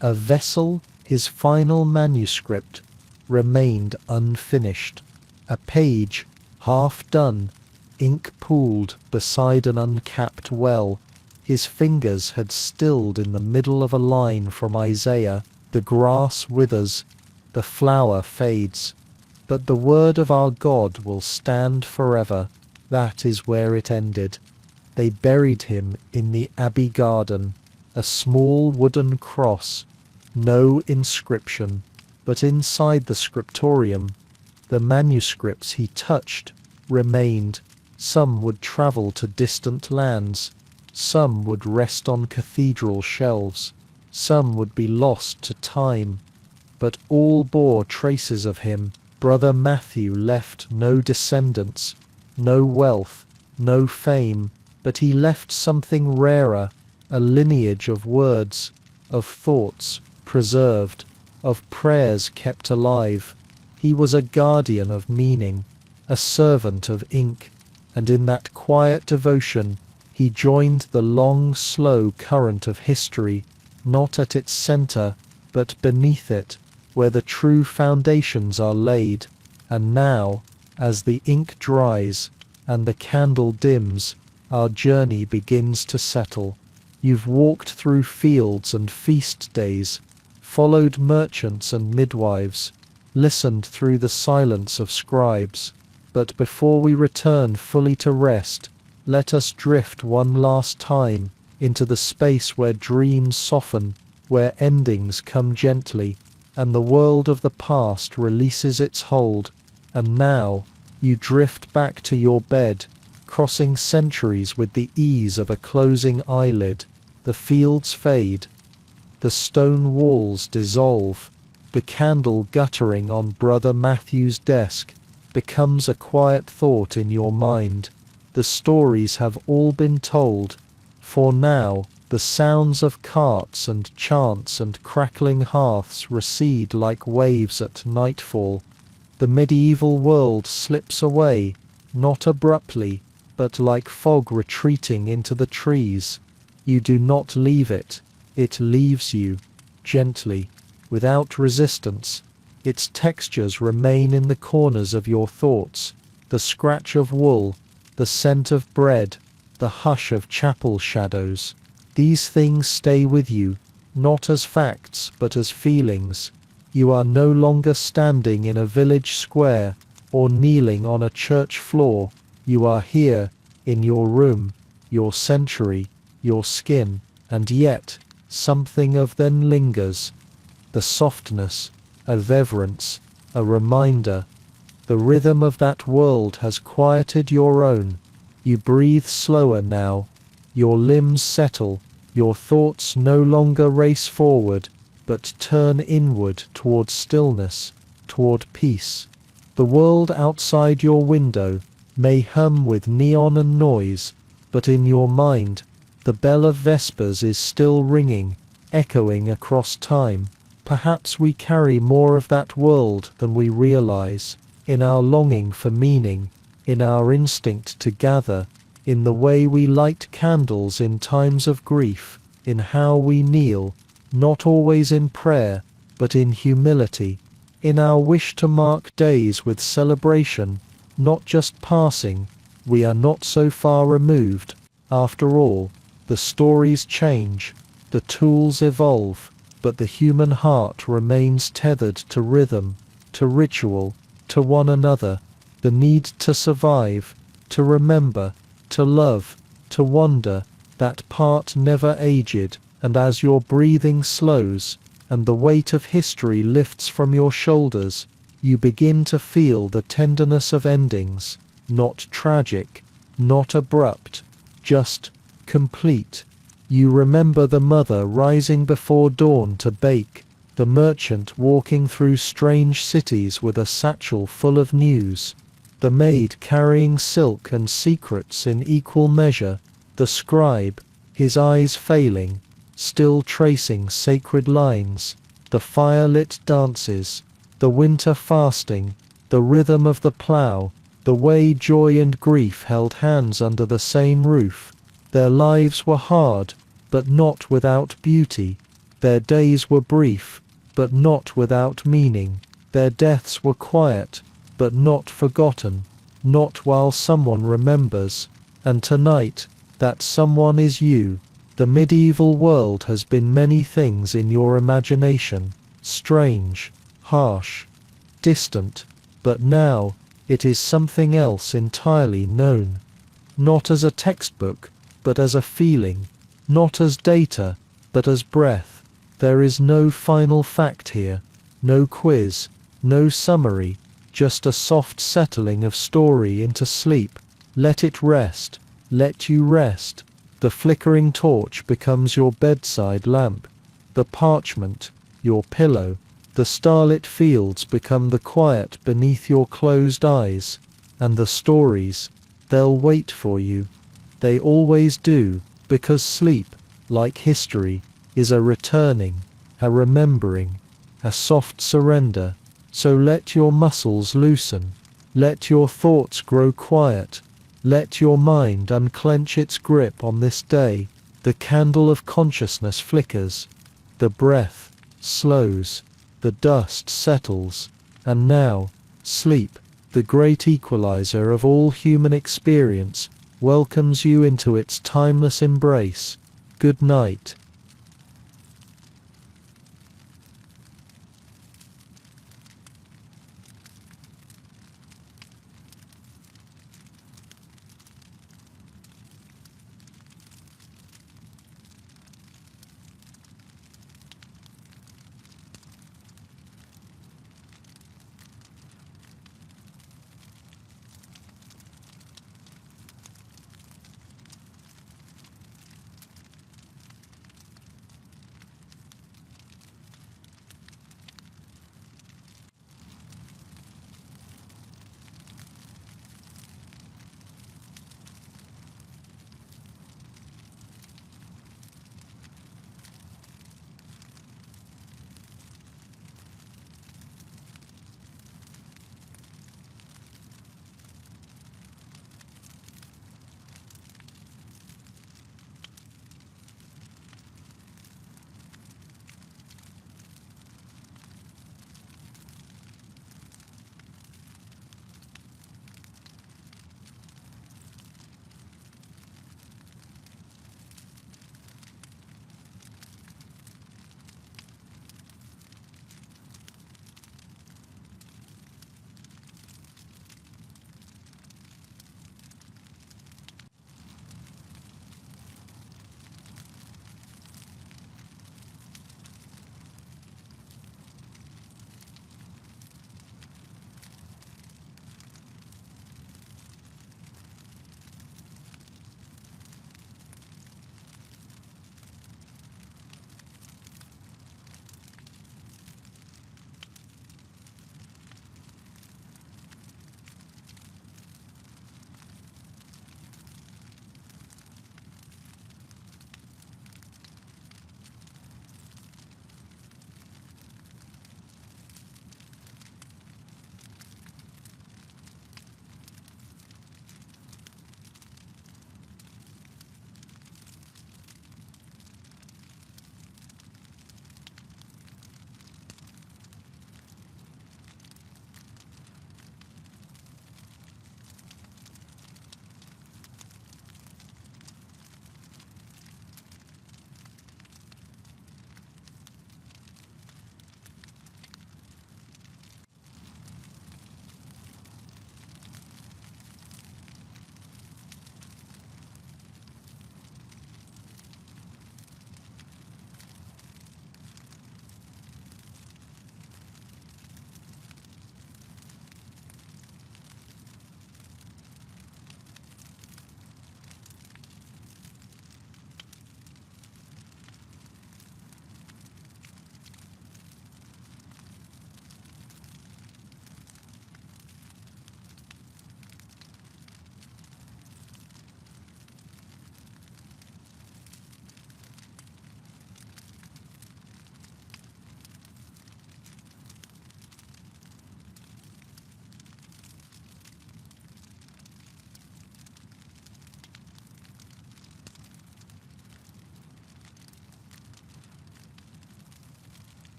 A vessel, his final manuscript, remained unfinished. A page, half done, ink pooled beside an uncapped well. His fingers had stilled in the middle of a line from Isaiah. The grass withers, the flower fades, but the word of our God will stand forever. That is where it ended. They buried him in the Abbey garden, a small wooden cross, no inscription, but inside the scriptorium, the manuscripts he touched remained. Some would travel to distant lands, some would rest on cathedral shelves, some would be lost to time, but all bore traces of him. Brother Matthew left no descendants, no wealth, no fame, but he left something rarer, a lineage of words, of thoughts preserved, of prayers kept alive. He was a guardian of meaning, a servant of ink, and in that quiet devotion he joined the long, slow current of history, not at its center, but beneath it, where the true foundations are laid. And now, as the ink dries and the candle dims, our journey begins to settle. You've walked through fields and feast days, followed merchants and midwives, listened through the silence of scribes. But before we return fully to rest, let us drift one last time into the space where dreams soften, where endings come gently, and the world of the past releases its hold. And now you drift back to your bed, crossing centuries with the ease of a closing eyelid. The fields fade, the stone walls dissolve, the candle guttering on Brother Matthew's desk becomes a quiet thought in your mind. The stories have all been told, for now the sounds of carts and chants and crackling hearths recede like waves at nightfall. The medieval world slips away, not abruptly, but like fog retreating into the trees. You do not leave it, it leaves you, gently, without resistance. Its textures remain in the corners of your thoughts, the scratch of wool, the scent of bread, the hush of chapel shadows. These things stay with you, not as facts but as feelings. You are no longer standing in a village square or kneeling on a church floor. You are here, in your room, your century, your skin, and yet something of them lingers. The softness, a reverence, a reminder. The rhythm of that world has quieted your own. You breathe slower now. Your limbs settle. Your thoughts no longer race forward, but turn inward toward stillness, toward peace. The world outside your window may hum with neon and noise, but in your mind, the bell of Vespers is still ringing, echoing across time. Perhaps we carry more of that world than we realize, in our longing for meaning, in our instinct to gather, in the way we light candles in times of grief, in how we kneel, not always in prayer, but in humility, in our wish to mark days with celebration, not just passing, we are not so far removed. After all, the stories change, the tools evolve, but the human heart remains tethered to rhythm, to ritual, to one another, the need to survive, to remember, to love, to wonder, that part never aged. And as your breathing slows, and the weight of history lifts from your shoulders, you begin to feel the tenderness of endings, not tragic, not abrupt, just complete. You remember the mother rising before dawn to bake, the merchant walking through strange cities with a satchel full of news, the maid carrying silk and secrets in equal measure, the scribe, his eyes failing, still tracing sacred lines, the fire-lit dances, the winter fasting, the rhythm of the plough, the way joy and grief held hands under the same roof. Their lives were hard, but not without beauty. Their days were brief, but not without meaning. Their deaths were quiet, but not forgotten, not while someone remembers. And tonight, that someone is you. The medieval world has been many things in your imagination, strange, harsh, distant, but now it is something else entirely known. Not as a textbook, but as a feeling, not as data, but as breath. There is no final fact here, no quiz, no summary, just a soft settling of story into sleep. Let it rest, let you rest. The flickering torch becomes your bedside lamp, the parchment, your pillow. The starlit fields become the quiet beneath your closed eyes, and the stories, they'll wait for you. They always do, because sleep, like history, is a returning, a remembering, a soft surrender. So let your muscles loosen, let your thoughts grow quiet, let your mind unclench its grip on this day. The candle of consciousness flickers, the breath slows, the dust settles, and now, sleep, the great equalizer of all human experience, welcomes you into its timeless embrace. Good night.